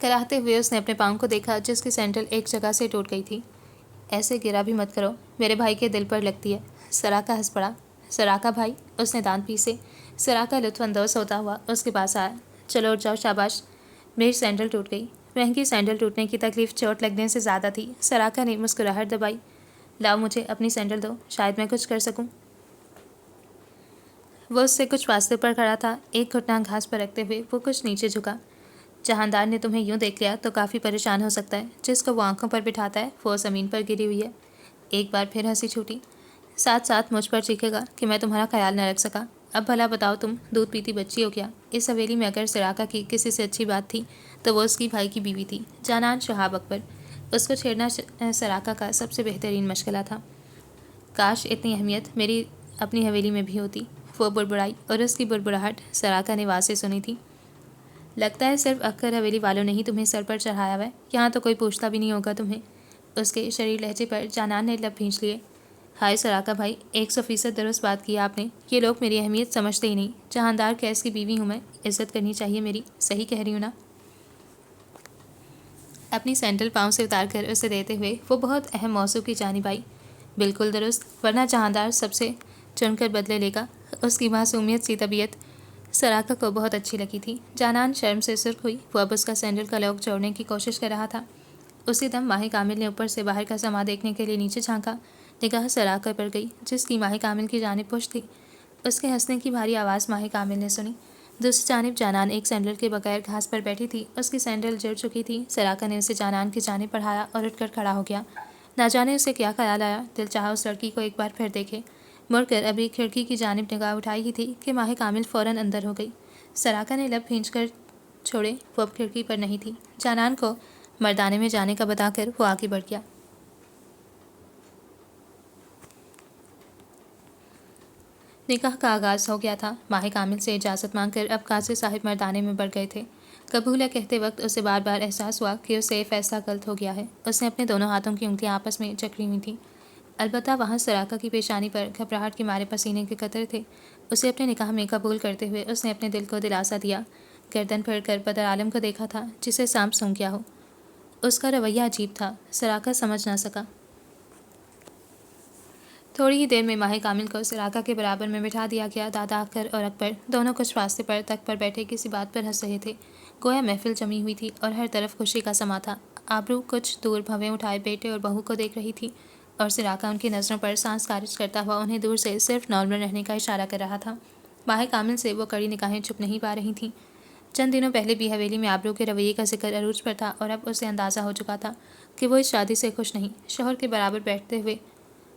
کراہتے ہوئے اس نے اپنے پاؤں کو دیکھا جس کی سینڈل ایک جگہ سے ٹوٹ گئی تھی۔ ایسے گرا بھی مت کرو، میرے بھائی کے دل پر لگتی ہے۔ سراقہ ہنس پڑا۔ سراقہ بھائی؟ اس نے دانت پیسے۔ سراقہ لطف اندوز ہوتا ہوا اس کے پاس آیا۔ چلو اٹھ جاؤ، شاباش۔ میری سینڈل ٹوٹ گئی۔ مہنگی سینڈل ٹوٹنے کی تکلیف چوٹ لگنے سے زیادہ تھی۔ سراقہ نے مسکراہٹ دبائی۔ لاؤ مجھے اپنی سینڈل دو، شاید میں کچھ کر سکوں۔ وہ اس سے کچھ فاصلے پر کھڑا تھا، ایک گھٹنا گھاس پر رکھتے ہوئے وہ کچھ نیچے جھکا۔ جہاندار نے تمہیں یوں دیکھ لیا تو کافی پریشان ہو سکتا ہے۔ جس کو وہ آنکھوں پر بٹھاتا ہے وہ زمین پر گری ہوئی ہے۔ ایک بار پھر ہنسی چھوٹی۔ ساتھ ساتھ مجھ پر چیخے گا کہ میں تمہارا خیال نہ رکھ سکا۔ اب بھلا بتاؤ، تم دودھ پیتی بچی ہو کیا؟ اس حویلی میں اگر سراقہ کی کسی سے اچھی بات تھی تو وہ اس کی بھائی کی بیوی تھی، جانان شہاب اکبر۔ اس کو چھیڑنا سراقہ کا سب سے بہترین مشغلہ تھا۔ کاش اتنی اہمیت میری اپنی حویلی میں بھی ہوتی، وہ بڑبڑائی، اور اس کی بڑبڑاہٹ سراقہ نے واضح سنی تھی۔ لگتا ہے صرف اکثر حویلی والوں نے ہی تمہیں سر پر چڑھایا ہوا ہے، یہاں تو کوئی پوچھتا بھی نہیں ہوگا تمہیں۔ اس کے شریر لہجے پر جانان نے لب بھینچ لیے۔ ہائے سراقہ بھائی، 100% درست بات کی آپ نے۔ یہ لوگ میری اہمیت سمجھتے ہی نہیں۔ جہاندار کیس کی بیوی ہوں میں، عزت کرنی چاہیے میری، صحیح کہہ رہی ہوں نا؟ اپنی سینڈل پاؤں سے اتار کر اسے دیتے ہوئے وہ بہت اہم موضوع کی جانب آئی۔ بالکل درست، ورنہ جہاندار سب سے چن کر بدلے لے گا۔ اس کی معصومیت سی طبیعت سراقہ کو بہت اچھی لگی تھی۔ جانان شرم سے سرخ ہوئی۔ وہ اب اس کا سینڈل کا لاک جوڑنے کی کوشش کر رہا تھا۔ اسی دم ماہ کامل نے اوپر سے باہر کا سما دیکھنے کے لیے نیچے جھانکا۔ نگاہ سراقہ پر گئی جس کی ماہ کامل کی جانب پشت تھی۔ اس کے ہنسنے کی بھاری آواز ماہ کامل نے سنی۔ دوسری جانب جانان ایک سینڈل کے بغیر گھاس پر بیٹھی تھی۔ اس کی سینڈل جڑ چکی تھی۔ سراقہ نے اسے جانان کی جانب بڑھایا اور اٹھ کر کھڑا ہو گیا۔ نہ جانے اسے کیا خیال آیا، دل چاہا اس لڑکی کو ایک بار پھر دیکھے۔ مڑ کر ابھی کھڑکی کی جانب نگاہ اٹھائی ہی تھی کہ ماہ کامل فوراً اندر ہو گئی۔ سراقہ نے لب بھینچ کر چھوڑے، وہ اب کھڑکی پر نہیں تھی۔ جانان کو مردانے میں جانے کا بتا کر وہ آگے بڑھ گیا۔ نکاح کا آغاز ہو گیا تھا۔ ماہ کامل سے اجازت مانگ کر اب قاضی صاحب مردانے میں بڑھ گئے تھے۔ قبول ہے کہتے وقت اسے بار بار احساس ہوا کہ اسے فیصلہ غلط ہو گیا ہے۔ اس نے اپنے دونوں ہاتھوں کی انگلیاں آپس میں جکڑی ہوئی تھیں۔ البتہ وہاں سراقہ کی پیشانی پر گھبراہٹ کے مارے پسینے کے قطرے تھے۔ اسے اپنے نکاح میں قبول کرتے ہوئے اس نے اپنے دل کو دلاسا دیا۔ گردن پھڑ کر بدر عالم کو دیکھا تھا جسے سانپ سونگھ گیا ہو۔ اس کا رویہ عجیب تھا، سراقہ سمجھ نہ سکا۔ تھوڑی ہی دیر میں ماہ کامل کو سراقہ کے برابر میں بٹھا دیا گیا۔ دادا اکبر اور اکبر دونوں کچھ فاصلے پر تخت پر بیٹھے کسی بات پر ہنس رہے تھے۔ گویا محفل جمی ہوئی تھی اور ہر طرف خوشی کا سما تھا۔ آبرو کچھ دور بھویں اٹھائے بیٹے اور بہو کو دیکھ رہی تھی اور سراقہ ان کی نظروں پر سانس خارج کرتا ہوا انہیں دور سے صرف نارمل رہنے کا اشارہ کر رہا تھا۔ ماہ کامل سے وہ کڑی نگاہیں چھپ نہیں پا رہی تھیں۔ چند دنوں پہلے بھی حویلی میں آبرو کے رویے کا ذکر عروج پر تھا اور اب اسے اندازہ ہو چکا تھا کہ وہ اس شادی سے خوش نہیں۔ شوہر کے برابر بیٹھتے ہوئے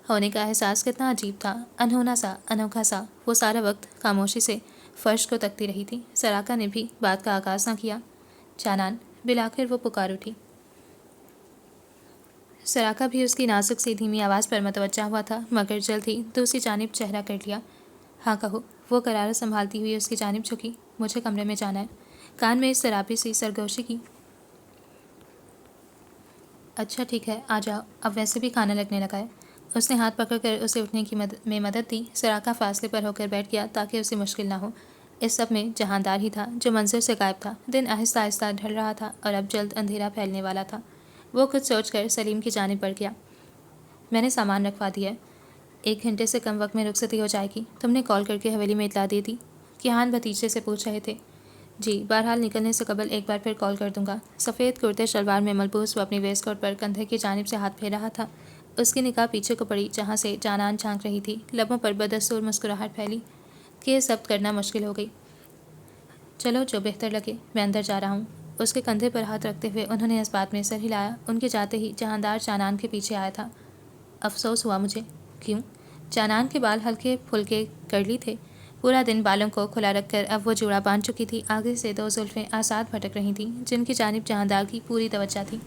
ہونے کا احساس کتنا عجیب تھا، انہونا سا، انوکھا سا۔ وہ سارا وقت خاموشی سے فرش کو تکتی رہی تھی۔ سراقہ نے بھی بات کا آغاز نہ کیا۔ جانان، بالآخر وہ پکار اٹھی۔ سراقہ بھی اس کی نازک سی دھیمی آواز پر متوجہ ہوا تھا، مگر جلد ہی دوسری جانب چہرہ کر لیا۔ ہاں کہو، وہ قرارت سنبھالتی ہوئی اس کی جانب جھکی۔ مجھے کمرے میں جانا ہے۔ کان میں اس سرابی سی سرگوشی کی۔ اچھا ٹھیک ہے، آ جاؤ، اب ویسے بھی کھانا لگنے لگا ہے۔ اس نے ہاتھ پکڑ کر اسے اٹھنے کی میں مدد دی۔ سراقہ فاصلے پر ہو کر بیٹھ گیا تاکہ اسے مشکل نہ ہو۔ اس سب میں جہاندار ہی تھا جو منظر سے غائب تھا۔ دن آہستہ آہستہ ڈھل رہا تھا اور اب جلد اندھیرا پھیلنے والا تھا۔ وہ کچھ سوچ کر سلیم کی جانب بڑھ گیا۔ میں نے سامان رکھوا دیا ہے، 1 گھنٹے سے کم وقت میں رخصتی ہو جائے گی۔ تم نے کال کر کے حویلی میں اطلاع دے دی؟ کیہان بھتیجے سے پوچھ رہے تھے۔ جی، بہرحال نکلنے سے قبل ایک بار پھر کال کر دوں گا۔ سفید کرتے شلوار میں ملبوس وہ اپنی ویسٹ کوٹ پر کندھے کی جانب سے ہاتھ پھیر رہا تھا۔ اس کی نگاہ پیچھے کو پڑی جہاں سے جانان جھانک رہی تھی۔ لبوں پر بدستور مسکراہٹ پھیلی کہ یہ ضبط کرنا مشکل ہو گئی۔ چلو جو بہتر لگے، میں اندر جا رہا ہوں۔ اس کے کندھے پر ہاتھ رکھتے ہوئے انہوں نے اس بات میں سر ہلایا۔ ان کے جاتے ہی جہاندار جانان کے پیچھے آیا تھا۔ افسوس ہوا مجھے۔ کیوں؟ جانان کے بال ہلکے پھلکے کرلی تھے۔ پورا دن بالوں کو کھلا رکھ کر اب وہ جوڑا باندھ چکی تھی۔ آگے سے 2 زلفیں آزاد بھٹک رہی تھیں جن کی جانب جہاندار کی پوری توجہ تھی۔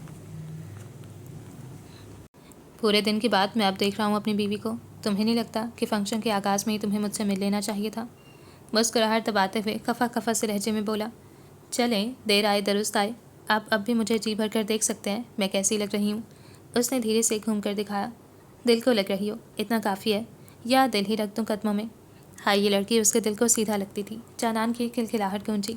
پورے دن کے بعد میں اب دیکھ رہا ہوں اپنی بیوی کو۔ تمہیں نہیں لگتا کہ فنکشن کے آغاز میں ہی تمہیں مجھ سے مل لینا چاہیے تھا؟ مسکراہٹ دباتے ہوئے خفا خفا سے لہجے میں بولا۔ چلیں، دیر آئے درست آئے۔ آپ اب بھی مجھے جی بھر کر دیکھ سکتے ہیں میں کیسی لگ رہی ہوں۔ اس نے دھیرے سے گھوم کر دکھایا۔ دل کو لگ رہی ہو، اتنا کافی ہے۔ یا دل ہی رکھ دوں قدموں میں؟ ہائی، یہ لڑکی اس کے دل کو سیدھا لگتی تھی۔ جانان کی کھلکھلاہٹ گونجی۔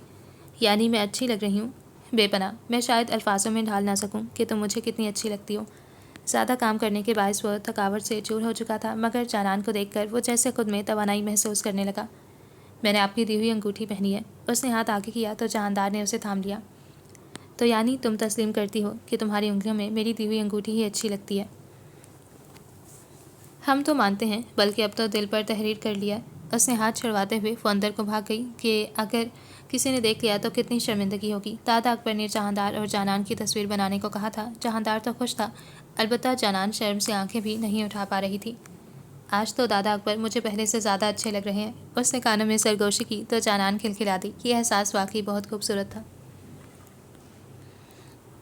یعنی میں اچھی لگ رہی ہوں؟ بے پناہ، میں شاید الفاظوں میں ڈھال نہ سکوں کہ تم مجھے کتنی اچھی لگتی ہو۔ زیادہ کام کرنے کے باعث وہ تھکاوٹ سے چور ہو چکا تھا، مگر جانان کو دیکھ کر وہ جیسے خود میں توانائی محسوس کرنے لگا۔ میں نے آپ کی دی ہوئی انگوٹھی پہنی ہے۔ اس نے ہاتھ آگے کیا تو جہاندار نے اسے تھام لیا۔ تو یعنی تم تسلیم کرتی ہو کہ تمہاری انگلیوں میں میری دی ہوئی انگوٹھی ہی اچھی لگتی ہے؟ ہم تو مانتے ہیں، بلکہ اب تو دل پر تحریر کر لیا۔ اس نے ہاتھ چھڑواتے ہوئے وہ اندر کو بھاگ گئی کہ اگر کسی نے دیکھ لیا تو کتنی شرمندگی ہوگی۔ دادا اکبر نے جہاندار اور جانان کی تصویر بنانے کو کہا تھا۔ جہاندار تو خوش تھا، البتہ جانان شرم سے آنکھیں بھی نہیں اٹھا پا رہی تھی۔ آج تو دادا اکبر مجھے پہلے سے زیادہ اچھے لگ رہے ہیں۔ اس نے کانوں میں سرگوشی کی تو جانان کھلکھلا دی۔ یہ احساس واقعی بہت خوبصورت تھا۔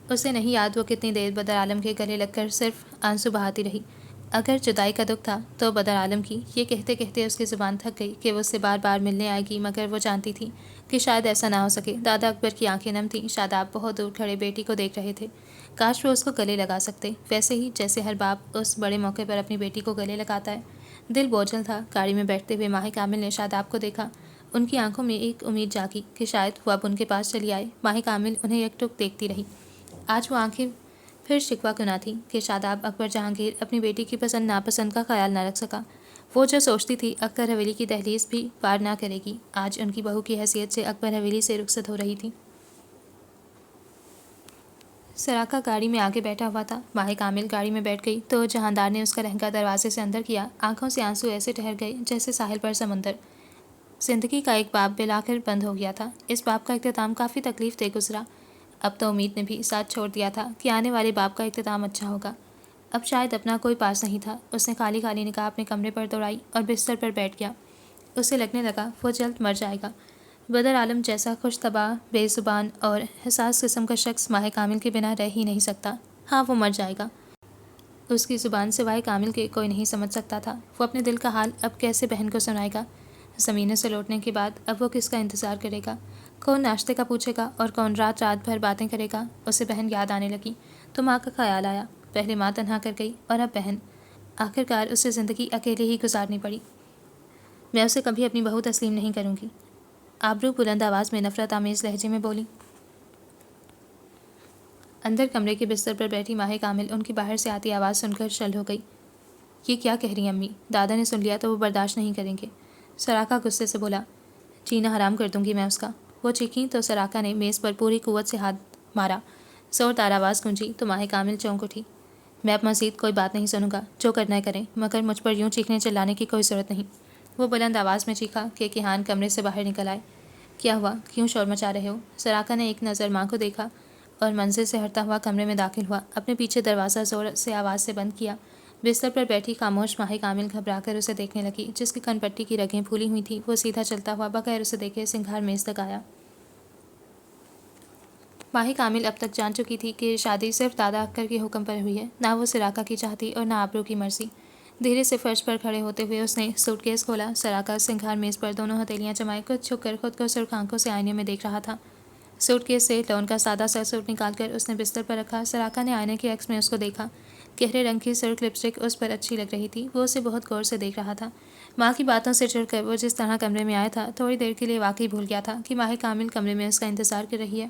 اسے نہیں یاد وہ کتنی دیر بدر عالم کے گلے لگ کر صرف آنسو بہاتی رہی۔ اگر جدائی کا دکھ تھا تو بدر عالم کی، یہ کہتے کہتے اس کی زبان تھک گئی کہ وہ اس سے بار بار ملنے آئے گی، مگر وہ جانتی تھی کہ شاید ایسا نہ ہو سکے۔ دادا اکبر کی آنکھیں نم تھیں۔ شاداب بہت دور کھڑے بیٹی کو دیکھ رہے تھے۔ کاش وہ اس کو گلے لگا سکتے، ویسے ہی جیسے ہر باپ اس بڑے موقع پر اپنی بیٹی کو گلے لگاتا ہے۔ دل بوجھل تھا۔ گاڑی میں بیٹھتے ہوئے ماہ کامل نے شاداب کو دیکھا۔ ان کی آنکھوں میں ایک امید جاگی کہ شاید وہ اب ان کے پاس چلی آئے۔ ماہ کامل انہیں یک ٹک دیکھتی رہی۔ آج وہ آنکھیں پھر شکوہ کیوں نہ تھیں کہ شاداب اکبر جہانگیر اپنی بیٹی کی پسند ناپسند کا خیال نہ رکھ سکا۔ وہ جو سوچتی تھی اکبر حویلی کی دہلیز بھی پار نہ کرے گی، آج ان کی بہو کی حیثیت سے اکبر حویلی سے رخصت ہو رہی تھی۔ سراقہ گاڑی میں آگے بیٹھا ہوا تھا۔ ماہ کامل گاڑی میں بیٹھ گئی تو جہاندار نے اس کا لہنگا دروازے سے اندر کیا۔ آنکھوں سے آنسو ایسے ٹھہر گئے جیسے ساحل پر سمندر۔ زندگی کا ایک باب بالآخر بند ہو گیا تھا۔ اس باب کا اختتام کافی تکلیف دہ گزرا۔ اب تو امید نے بھی ساتھ چھوڑ دیا تھا کہ آنے والے باب کا اختتام اچھا ہوگا۔ اب شاید اپنا کوئی پاس نہیں تھا۔ اس نے خالی خالی نگاہ اپنے کمرے پر دوڑائی اور بستر پر بیٹھ گیا۔ اسے لگنے لگا وہ جلد مر جائے گا۔ بدر عالم جیسا خوش طبع، بے زبان اور حساس قسم کا شخص ماہ کامل کے بنا رہ ہی نہیں سکتا۔ ہاں، وہ مر جائے گا۔ اس کی زبان سوائے کامل کے کوئی نہیں سمجھ سکتا تھا۔ وہ اپنے دل کا حال اب کیسے بہن کو سنائے گا؟ زمینوں سے لوٹنے کے بعد اب وہ کس کا انتظار کرے گا؟ کون ناشتے کا پوچھے گا اور کون رات رات بھر باتیں کرے گا؟ اسے بہن یاد آنے لگی تو ماں کا خیال آیا۔ پہلے ماں تنہا کر گئی اور اب بہن۔ آخرکار اسے زندگی اکیلے ہی گزارنی پڑی۔ میں اسے کبھی اپنی بہو تسلیم نہیں کروں گی، آبرو بلند آواز میں نفرت آمیز لہجے میں بولی۔ اندر کمرے کے بستر پر بیٹھی ماہ کامل ان کی باہر سے آتی آواز سن کر شل ہو گئی۔ یہ کیا کہہ رہی ہیں امی؟ دادا نے سن لیا تو وہ برداشت نہیں کریں گے۔ سراقہ غصے سے بولا۔ جینا حرام کر دوں گی میں اس کا۔ وہ چیخیں تو سراقہ نے میز پر پوری قوت سے ہاتھ مارا۔ زوردار آواز گونجی تو ماہ کامل چونک اٹھی۔ میں اب مزید کوئی بات نہیں سنوں گا، جو کرنا ہے کریں، مگر مجھ پر یوں چیخنے چلانے کی کوئی ضرورت نہیں۔ وہ بلند آواز میں چیخا کہ کیہان کمرے سے باہر نکل آئے۔ کیا ہوا؟ کیوں شور مچا رہے ہو؟ سراقہ نے ایک نظر ماں کو دیکھا اور منزل سے ہٹتا ہوا کمرے میں داخل ہوا۔ اپنے پیچھے دروازہ زور سے آواز سے بند کیا۔ بستر پر بیٹھی خاموش ماہ کامل گھبرا کر اسے دیکھنے لگی۔ جس کی کن پٹی کی رگیں پھولی ہوئی تھیں وہ سیدھا چلتا ہوا بغیر اسے دیکھے سنگھار میز تک آیا۔ ماہ کامل اب تک جان چکی تھی کہ شادی صرف دادا اکبر کے حکم پر ہوئی ہے، نہ وہ سراقہ کی چاہتی اور نہ آبرو کی مرضی۔ دھیرے سے فرش پر کھڑے ہوتے ہوئے اس نے سوٹ کیس کھولا۔ سراقہ سنگھار میز پر دونوں ہتھیلیاں جمائے کچھ جھک کر خود کو سرخ آنکھوں سے آئینے میں دیکھ رہا تھا۔ سوٹ کیس سے لون کا سادہ سا سوٹ نکال کر اس نے بستر پر رکھا۔ سراقہ نے آئینے کے عکس میں اس کو دیکھا۔ گہرے رنگ کی سرخ لپسٹک اس پر اچھی لگ رہی تھی۔ وہ اسے بہت غور سے دیکھ رہا تھا۔ ماں کی باتوں سے چڑھ کر وہ جس طرح کمرے میں آیا تھا، تھوڑی دیر کے لیے واقعی بھول گیا تھا کہ ماہ کامل کمرے میں اس کا انتظار کر رہی ہے۔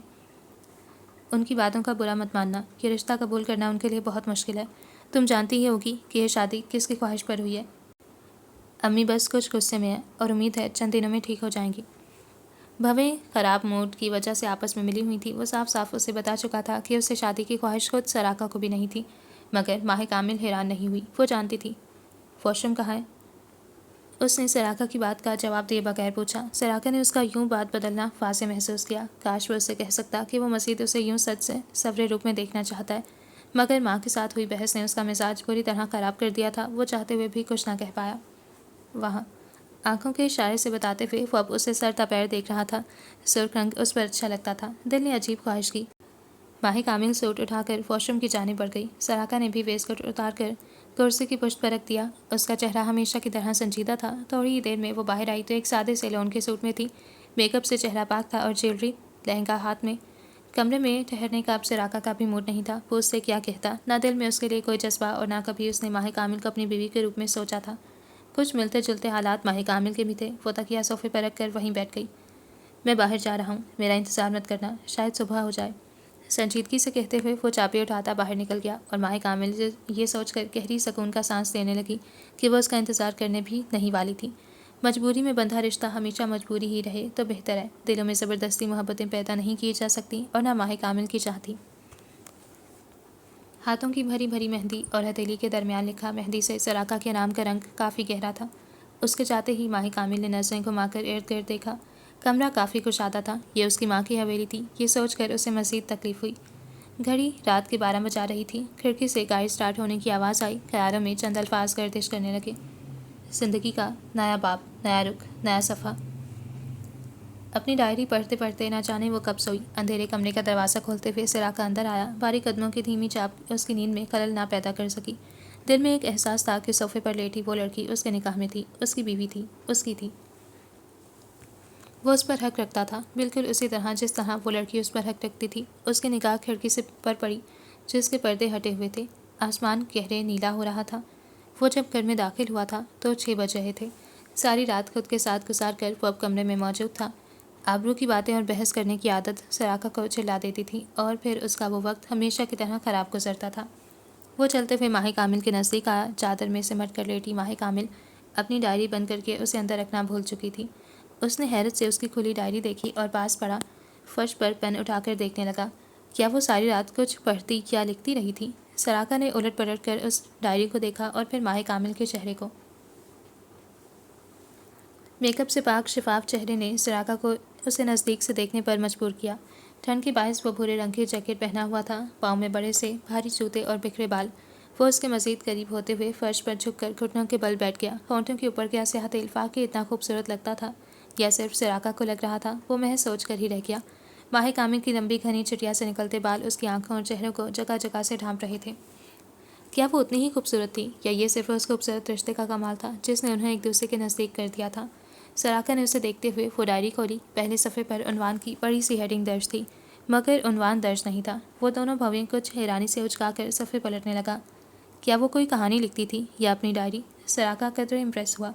ان کی باتوں کا برا مت ماننا، یہ رشتہ قبول کرنا ان کے لیے بہت مشکل ہے۔ تم جانتی ہی ہوگی کہ یہ شادی کس کی خواہش پر ہوئی ہے۔ امی بس کچھ غصے میں ہے اور امید ہے چند دنوں میں ٹھیک ہو جائیں گی۔ بھویں خراب موڈ کی وجہ سے آپس میں ملی ہوئی تھی۔ وہ صاف صاف اسے بتا چکا تھا کہ اسے شادی کی خواہش خود سراقہ کو بھی نہیں تھی، مگر ماہ کامل حیران نہیں ہوئی۔ وہ جانتی تھی۔ واش روم کہاں ہے؟ اس نے سراقہ کی بات کا جواب دیے بغیر پوچھا۔ سراقہ نے اس کا یوں بات بدلنا واضح محسوس کیا۔ کاش وہ اسے کہہ سکتا کہ وہ مزید اسے یوں سچ سے سورے روپ میں دیکھنا چاہتا ہے، مگر ماں کے ساتھ ہوئی بحث نے اس کا مزاج پوری طرح خراب کر دیا تھا۔ وہ چاہتے ہوئے بھی کچھ نہ کہہ پایا۔ وہاں آنکھوں کے اشارے سے بتاتے ہوئے وہ اب اسے سر تپیر دیکھ رہا تھا۔ سرخ رنگ اس پر اچھا لگتا تھا۔ دل نے عجیب خواہش کی۔ ماہ کامل سوٹ اٹھا کر واش روم کی جانب بڑھ گئی۔ سراقہ نے بھی ویسٹ کوٹ اتار کر کرسی کی پشت پر رکھ دیا۔ اس کا چہرہ ہمیشہ کی طرح سنجیدہ تھا۔ تھوڑی ہی دیر میں وہ باہر آئی تو ایک سادے سے لون کے سوٹ میں تھی۔ میک اپ سے چہرہ پاک تھا اور جیولری، لہنگا ہاتھ میں۔ کمرے میں ٹھہرنے کا اب سراقہ کا بھی موڈ نہیں تھا۔ وہ اس سے کیا کہتا؟ نہ دل میں اس کے لیے کوئی جذبہ اور نہ کبھی اس نے ماہ کامل کو اپنی بیوی کے روپ میں سوچا تھا۔ کچھ ملتے جلتے حالات ماہ کامل کے بھی تھے۔ وہ تکیہ صوفے پر رکھ کر وہیں بیٹھ گئی۔ میں باہر جا رہا ہوں، میرا انتظار مت کرنا، شاید صبح ہو جائے۔ سنجیدگی سے کہتے ہوئے وہ چابی اٹھاتا باہر نکل گیا اور ماہ کامل یہ سوچ کر گہری سکون کا سانس لینے لگی کہ وہ اس کا انتظار کرنے بھی نہیں والی تھی۔ مجبوری میں بندھا رشتہ ہمیشہ مجبوری ہی رہے تو بہتر ہے۔ دلوں میں زبردستی محبتیں پیدا نہیں کی جا سکتی اور نہ ماہ کامل کی چاہتی۔ ہاتھوں کی بھری بھری مہندی اور ہتھیلی کے درمیان لکھا مہندی سے سراقہ کے نام کا رنگ کافی گہرا تھا۔ اس کے جاتے ہی ماہ کامل نے نظریں گھما کر ارد گرد دیکھا۔ کمرہ کافی کشادہ تھا، یہ اس کی ماں کی حویلی تھی۔ یہ سوچ کر اسے مزید تکلیف ہوئی۔ گھڑی رات کے 12 بجا رہی تھی۔ کھڑکی سے گاڑی سٹارٹ ہونے کی آواز آئی۔ خیالوں میں چند الفاظ گردش کرنے لگے۔ زندگی کا نیا باب، نیا رخ، نیا صفحہ۔ اپنی ڈائری پڑھتے پڑھتے نہ جانے وہ کب سوئی۔ اندھیرے کمرے کا دروازہ کھولتے ہوئے سراقہ اندر آیا۔ بھاری قدموں کی دھیمی چاپ اس کی نیند میں خلل نہ پیدا کر سکی۔ دل میں ایک احساس تھا کہ صوفے پر لیٹی وہ لڑکی اس کے نکاح میں تھی، اس کی بیوی تھی، اس کی تھی۔ وہ اس پر حق رکھتا تھا، بالکل اسی طرح جس طرح وہ لڑکی اس پر حق رکھتی تھی۔ اس کی نگاہ کھڑکی سے پر پڑی جس کے پردے ہٹے ہوئے تھے۔ آسمان گہرے نیلا ہو رہا تھا۔ وہ جب گھر میں داخل ہوا تھا تو 6 بج رہے تھے۔ ساری رات خود کے ساتھ گزار کر وہ اب کمرے میں موجود تھا۔ آبرو کی باتیں اور بحث کرنے کی عادت سراقہ کو چلا دیتی تھی اور پھر اس کا وہ وقت ہمیشہ کی طرح خراب گزرتا تھا۔ وہ چلتے ہوئے ماہ کامل کے نزدیک آیا۔ چادر میں سمٹ کر لیٹی ماہ کامل اپنی ڈائری بند کر کے اسے اندر رکھنا بھول چکی تھی۔ اس نے حیرت سے اس کی کھلی ڈائری دیکھی اور پاس پڑا فرش پر پین اٹھا کر دیکھنے لگا۔ کیا وہ ساری رات کچھ پڑھتی یا لکھتی رہی تھی؟ سراقہ نے الٹ پلٹ کر اس ڈائری کو دیکھا اور پھر ماہ کامل کے چہرے کو۔ میک اپ سے پاک شفاف چہرے نے سراقہ کو اسے نزدیک سے دیکھنے پر مجبور کیا۔ ٹھنڈ کے باعث وہ بھورے رنگ کی جیکٹ پہنا ہوا تھا، پاؤں میں بڑے سے بھاری جوتے اور بکھرے بال۔ وہ اس کے مزید قریب ہوتے ہوئے فرش پر جھک کر گھٹنوں کے بل بیٹھ گیا۔ ہونٹوں کے اوپر کیا سیاہ تیل واقعی اتنا خوبصورت لگتا تھا یا صرف سراقہ کو لگ رہا تھا؟ وہ محض سوچ کر ہی رہ گیا۔ ماہ کامل کی لمبی گھنی چٹیا سے نکلتے بال اس کی آنکھوں اور چہروں کو جگہ جگہ سے ڈھانپ رہے تھے۔ کیا وہ اتنی ہی خوبصورت تھی یا یہ صرف اس خوبصورت رشتے کا کمال تھا جس نے انہیں ایک دوسرے کے نزدیک کر دیا تھا؟ سراقہ نے اسے دیکھتے ہوئے وہ ڈائری کھولی۔ پہلے صفحے پر عنوان کی بڑی سی ہیڈنگ درج تھی مگر عنوان درج نہیں تھا۔ وہ دونوں بھویں کچھ حیرانی سے اچکا کر صفحے پلٹنے لگا۔ کیا وہ کوئی کہانی لکھتی تھی یا اپنی ڈائری؟ سراقہ قدرے امپریس ہوا،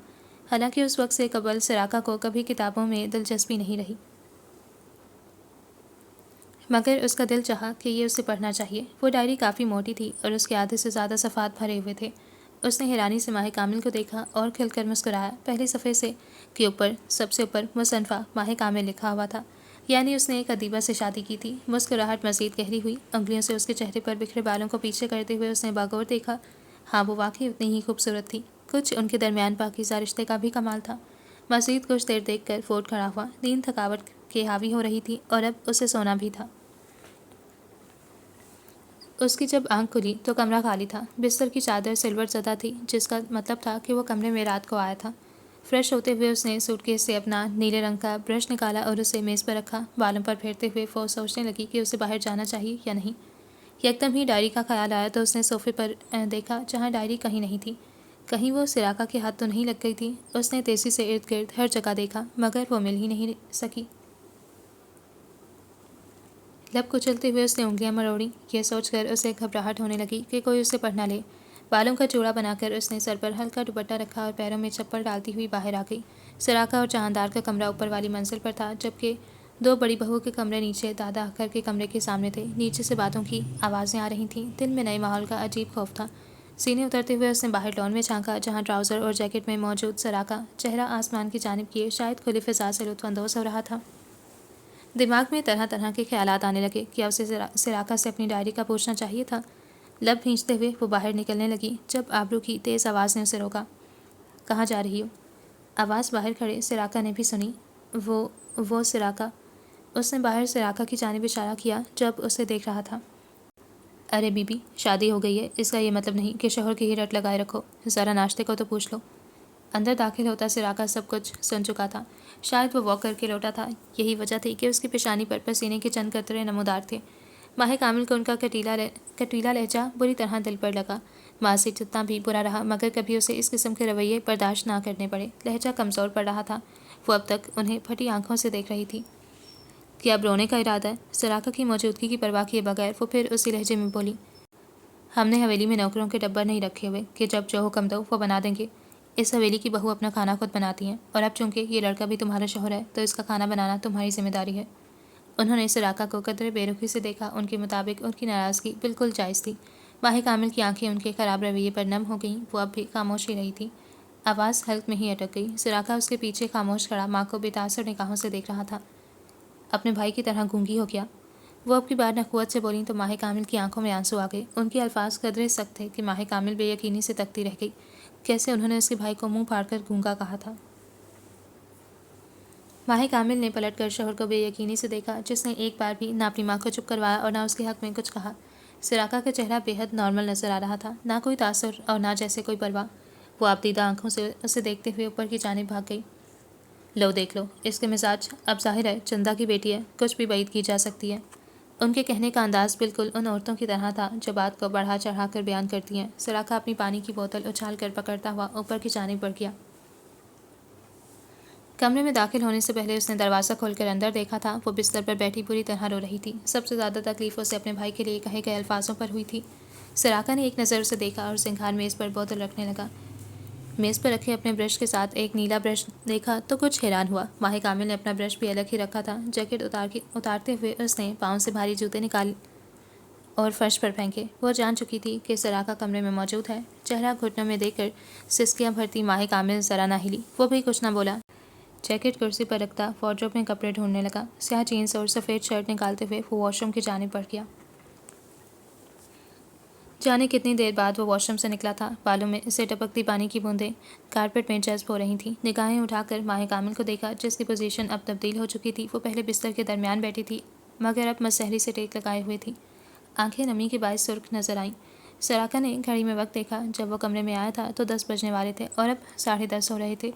حالانکہ اس وقت سے قبل سراقہ کو کبھی کتابوں میں دلچسپی نہیں رہی، مگر اس کا دل چاہا کہ یہ اسے پڑھنا چاہیے۔ وہ ڈائری کافی موٹی تھی اور اس کے آدھے سے زیادہ صفحات بھرے ہوئے تھے۔ اس نے حیرانی سے ماہ کامل کو دیکھا اور کھل کر مسکرایا۔ پہلے صفحے سے کے اوپر سب سے اوپر مصنفہ ماہ کامل لکھا ہوا تھا، یعنی اس نے ایک ادیبہ سے شادی کی تھی۔ مسکراہٹ مزید گہری ہوئی۔ انگلیوں سے اس کے چہرے پر بکھرے بالوں کو پیچھے کرتے ہوئے اس نے باغور دیکھا۔ ہاں، وہ واقعی اتنی ہی خوبصورت تھی۔ کچھ ان کے درمیان پاکیزہ رشتے کا بھی کمال تھا۔ مزید کچھ دیر دیکھ کر فوٹ کھڑا ہوا۔ نیند تھکاوٹ کے حاوی ہو رہی تھی اور اب اسے سونا بھی تھا۔ اس کی جب آنکھ کھلی تو کمرہ خالی تھا۔ بستر کی چادر سلور زدہ تھی، جس کا مطلب تھا کہ وہ کمرے میں رات کو آیا تھا۔ فریش ہوتے ہوئے اس نے سوٹ کیس سے اپنا نیلے رنگ کا برش نکالا اور اسے میز پر رکھا۔ بالوں پر پھیرتے ہوئے وہ سوچنے لگی کہ اسے باہر جانا چاہیے یا نہیں۔ یکدم ہی ڈائری کا خیال آیا تو اس نے صوفے پر دیکھا جہاں ڈائری کہیں نہیں تھی۔ کہیں وہ سراقہ کے ہاتھ تو نہیں لگ گئی تھی؟ اس نے تیزی سے ارد گرد ہر جگہ دیکھا مگر وہ مل ہی نہیں سکی۔ لب کچلتے ہوئے اس نے انگلیاں مروڑیں۔ یہ سوچ کر اسے گھبراہٹ ہونے لگی کہ کوئی اسے پڑھ نہ لے۔ بالوں کا جوڑا بنا کر اس نے سر پر ہلکا دوپٹہ رکھا اور پیروں میں چپل ڈالتی ہوئی باہر آ گئی۔ سراقہ اور جہاندار کا کمرہ اوپر والی منزل پر تھا، جبکہ 2 بڑی بہو کے کمرے نیچے دادا اکھر کے کمرے کے سامنے تھے۔ نیچے سے باتوں کی آوازیں آ رہی تھیں۔ دل میں نئے ماحول کا عجیب خوف تھا۔ سینے اترتے ہوئے اس نے باہر لان میں جھانکا جہاں ٹراؤزر اور جیکٹ میں موجود سراقہ چہرہ آسمان کی جانب کیے شاید کھلی فضا سے لطف اندوز ہو رہا تھا۔ دماغ میں طرح طرح کے خیالات آنے لگے۔ کیا اسے سراقہ سے اپنی ڈائری کا پوچھنا چاہیے تھا؟ لب بھینچتے ہوئے وہ باہر نکلنے لگی جب آبرو کی تیز آواز نے اسے روکا۔ کہاں جا رہی ہو؟ آواز باہر کھڑے سراقہ نے بھی سنی۔ وہ سراقہ۔ اس نے باہر سراقہ کی جانب اشارہ کیا جب اسے دیکھ رہا تھا۔ ارے بی بی، شادی ہو گئی ہے، اس کا یہ مطلب نہیں کہ شوہر کی ہی رٹ لگائے رکھو۔ ذرا ناشتے کو تو پوچھ لو۔ اندر داخل ہوتا سراقہ سب کچھ سن چکا تھا۔ شاید وہ واک کر کے لوٹا تھا، یہی وجہ تھی کہ اس کی پیشانی پر پسینے کے چند قطرے نمودار تھے۔ ماہ کامل کو ان کا کٹیلا لہجہ بری طرح دل پر لگا۔ ماضی جتنا بھی برا رہا مگر کبھی اسے اس قسم کے رویے برداشت نہ کرنے پڑے۔ لہجہ کمزور پڑ رہا تھا۔ وہ اب تک انہیں پھٹی آنکھوں سے دیکھ رہی تھی۔ کیا اب رونے کا ارادہ ہے؟ سراقہ کی موجودگی کی پرواہ کیے بغیر وہ پھر اسی لہجے میں بولی۔ ہم نے حویلی میں نوکروں کے ڈبر نہیں رکھے ہوئے کہ جب جو حکم دو وہ بنا دیں گے۔ اس حویلی کی بہو اپنا کھانا خود بناتی ہیں، اور اب چونکہ یہ لڑکا بھی تمہارا شوہر ہے تو اس کا کھانا بنانا تمہاری ذمہ داری ہے۔ انہوں نے سراقہ کو قدرے بے رخی سے دیکھا۔ ان کے مطابق ان کی ناراضگی بالکل جائز تھی۔ ماہ کامل کی آنکھیں ان کے خراب رویے پر نم ہو گئیں۔ وہ اب بھی خاموش ہی رہی تھی۔ آواز حلق میں ہی اٹک گئی۔ سراقہ اس کے پیچھے خاموش کھڑا ماں کو بے تاثر نگاہوں سے دیکھ رہا تھا۔ اپنے بھائی کی طرح گونگی ہو گیا؟ وہ اب کی بار نخوت سے بولیں تو ماہ کامل کی آنکھوں میں آنسو آ گئے۔ ان کے الفاظ قدرے سخت تھے کہ ماہ کامل بے یقینی سے تکتی رہ گئی۔ کیسے انہوں نے اس کے بھائی کو منہ پھاڑ کر گونگا کہا تھا؟ ماہ کامل نے پلٹ کر شوہر کو بے یقینی سے دیکھا، جس نے ایک بار بھی نہ اپنی ماں کو چپ کروایا اور نہ اس کے حق میں کچھ کہا۔ سراقہ کا چہرہ بے حد نارمل نظر آ رہا تھا، نہ کوئی تاثر اور نہ جیسے کوئی پرواہ۔ وہ آبدیدہ آنکھوں سے اسے دیکھتے ہوئے اوپر کی جانب بھاگ گئی۔ لو دیکھ لو، اس کے مزاج، اب ظاہر ہے چندہ کی بیٹی ہے، کچھ بھی بعید کی جا سکتی ہے۔ ان کے کہنے کا انداز بالکل ان عورتوں کی طرح تھا جو بات کو بڑھا چڑھا کر بیان کرتی ہیں۔ سراقہ اپنی پانی کی بوتل اچھال کر پکڑتا ہوا اوپر کی جانب بڑھ گیا۔ کمرے میں داخل ہونے سے پہلے اس نے دروازہ کھول کر اندر دیکھا تھا۔ وہ بستر پر بیٹھی بری طرح رو رہی تھی۔ سب سے زیادہ تکلیف اسے اپنے بھائی کے لیے کہے گئے الفاظوں پر ہوئی تھی۔ سراقہ نے ایک نظر اسے دیکھا اور سنگھار میز پر بوتل رکھنے لگا۔ میز پر رکھے اپنے برش کے ساتھ ایک نیلا برش دیکھا تو کچھ حیران ہوا۔ ماہ کامل نے اپنا برش بھی الگ ہی رکھا تھا۔ جیکٹ اتارتے ہوئے اس نے پاؤں سے بھاری جوتے نکال اور فرش پر پھینکے۔ وہ جان چکی تھی کہ سراقہ کمرے میں موجود ہے۔ چہرہ گھٹنوں میں دے کر سسکیاں بھرتی ماہ کامل ذرا نہ ہلی۔ وہ بھی کچھ نہ بولا۔ جیکٹ کرسی پر رکھتا وارڈروب میں کپڑے ڈھونڈنے لگا۔ سیاہ جینس اور سفید شرٹ نکالتے ہوئے وہ واش روم کی جانب بڑھ گیا۔ جانے کتنی دیر بعد وہ واش روم سے نکلا تھا۔ بالوں میں اسے ٹپکتی پانی کی بوندیں کارپیٹ میں جذب ہو رہی تھیں۔ نگاہیں اٹھا کر ماہ کامل کو دیکھا، جس کی پوزیشن اب تبدیل ہو چکی تھی۔ وہ پہلے بستر کے درمیان بیٹھی تھی مگر اب مسحری سے ٹیک لگائے ہوئے تھی۔ آنکھیں نمی کے باعث سرخ نظر آئیں۔ سراقہ نے گھڑی میں وقت دیکھا۔ جب وہ کمرے میں آیا تھا تو 10 بجنے والے تھے اور اب 10:30 ہو رہے تھے۔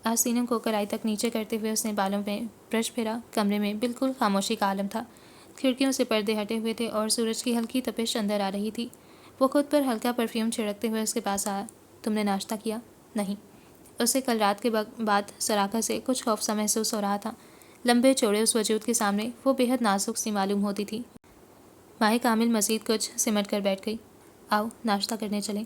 آستینوں کو کلائی تک نیچے کرتے ہوئے اس نے بالوں میں برش پھیرا۔ کمرے میں بالکل خاموشی کا عالم تھا۔ کھڑکیوں سے پردے ہٹے ہوئے تھے اور سورج کی ہلکی تپش اندر آ رہی تھی۔ وہ خود پر ہلکا پرفیوم چھڑکتے ہوئے اس کے پاس آیا۔ تم نے ناشتہ کیا؟ نہیں۔ اسے کل رات کے بعد سراقہ سے کچھ خوف سا محسوس ہو رہا تھا۔ لمبے چوڑے اس وجود کے سامنے وہ بے حد نازک سی معلوم ہوتی تھی۔ ماہ کامل مزید کچھ سمٹ کر بیٹھ گئی۔ آؤ ناشتہ کرنے چلیں۔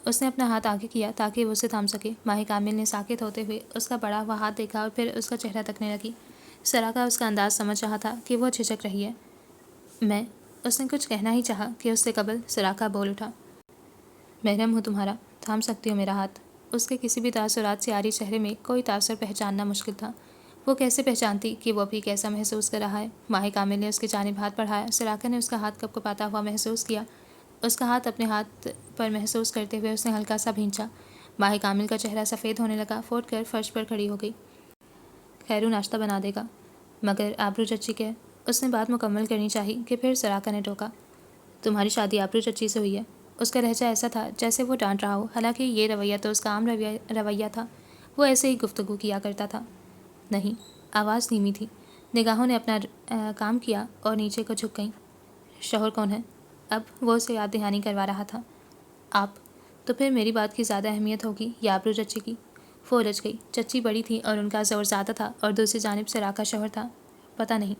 اس نے اپنا ہاتھ آگے کیا تاکہ وہ اسے تھام سکے۔ ماہ کامل نے ساکت ہوتے ہوئے اس کا بڑا ہوا ہاتھ دیکھا اور پھر اس کا چہرہ تکنے لگی۔ سراقہ اس کا انداز سمجھ رہا تھا کہ وہ جھجک رہی ہے۔ میں اس نے کچھ کہنا ہی چاہا کہ اس سے قبل سراقہ بول اٹھا۔ محرم ہوں تمہارا، تھام سکتی ہو میرا ہاتھ؟ اس کے کسی بھی تاثرات سے عاری چہرے میں کوئی تاثر پہچاننا مشکل تھا۔ وہ کیسے پہچانتی کہ وہ ابھی کیسا محسوس کر رہا ہے؟ ماہ کامل نے اس کی جانب ہاتھ بڑھایا۔ سراقہ نے اس کا ہاتھ کپکپاتا ہوا محسوس کیا۔ اس کا ہاتھ اپنے ہاتھ پر محسوس کرتے ہوئے اس نے ہلکا سا بھینچا۔ ماہ کامل کا چہرہ سفید ہونے لگا۔ فوٹ کر فرش پر کھڑی ہو گئی۔ خیرو ناشتہ بنا دے گا، مگر آبرو چچی کے؟ اس نے بات مکمل کرنی چاہی کہ پھر سراقہ نے ٹوکا۔ تمہاری شادی آبرو چچی سے ہوئی ہے؟ اس کا لہجہ ایسا تھا جیسے وہ ڈانٹ رہا ہو، حالانکہ یہ رویہ تو اس کا عام رویہ تھا۔ وہ ایسے ہی گفتگو کیا کرتا تھا۔ نہیں، آواز دھیمی تھی۔ نگاہوں نے اپنا کام کیا اور نیچے کو جھک گئیں۔ شوہر کون ہے؟ اب وہ اسے یاد دہانی کروا رہا تھا۔ آپ؟ تو پھر میری بات کی زیادہ اہمیت ہوگی یا آبرو چچی کی؟ وہ الجھ گئی۔ چچی بڑی تھی اور ان کا زور زیادہ تھا اور دوسری جانب سراقہ شوہر تھا۔ پتہ نہیں۔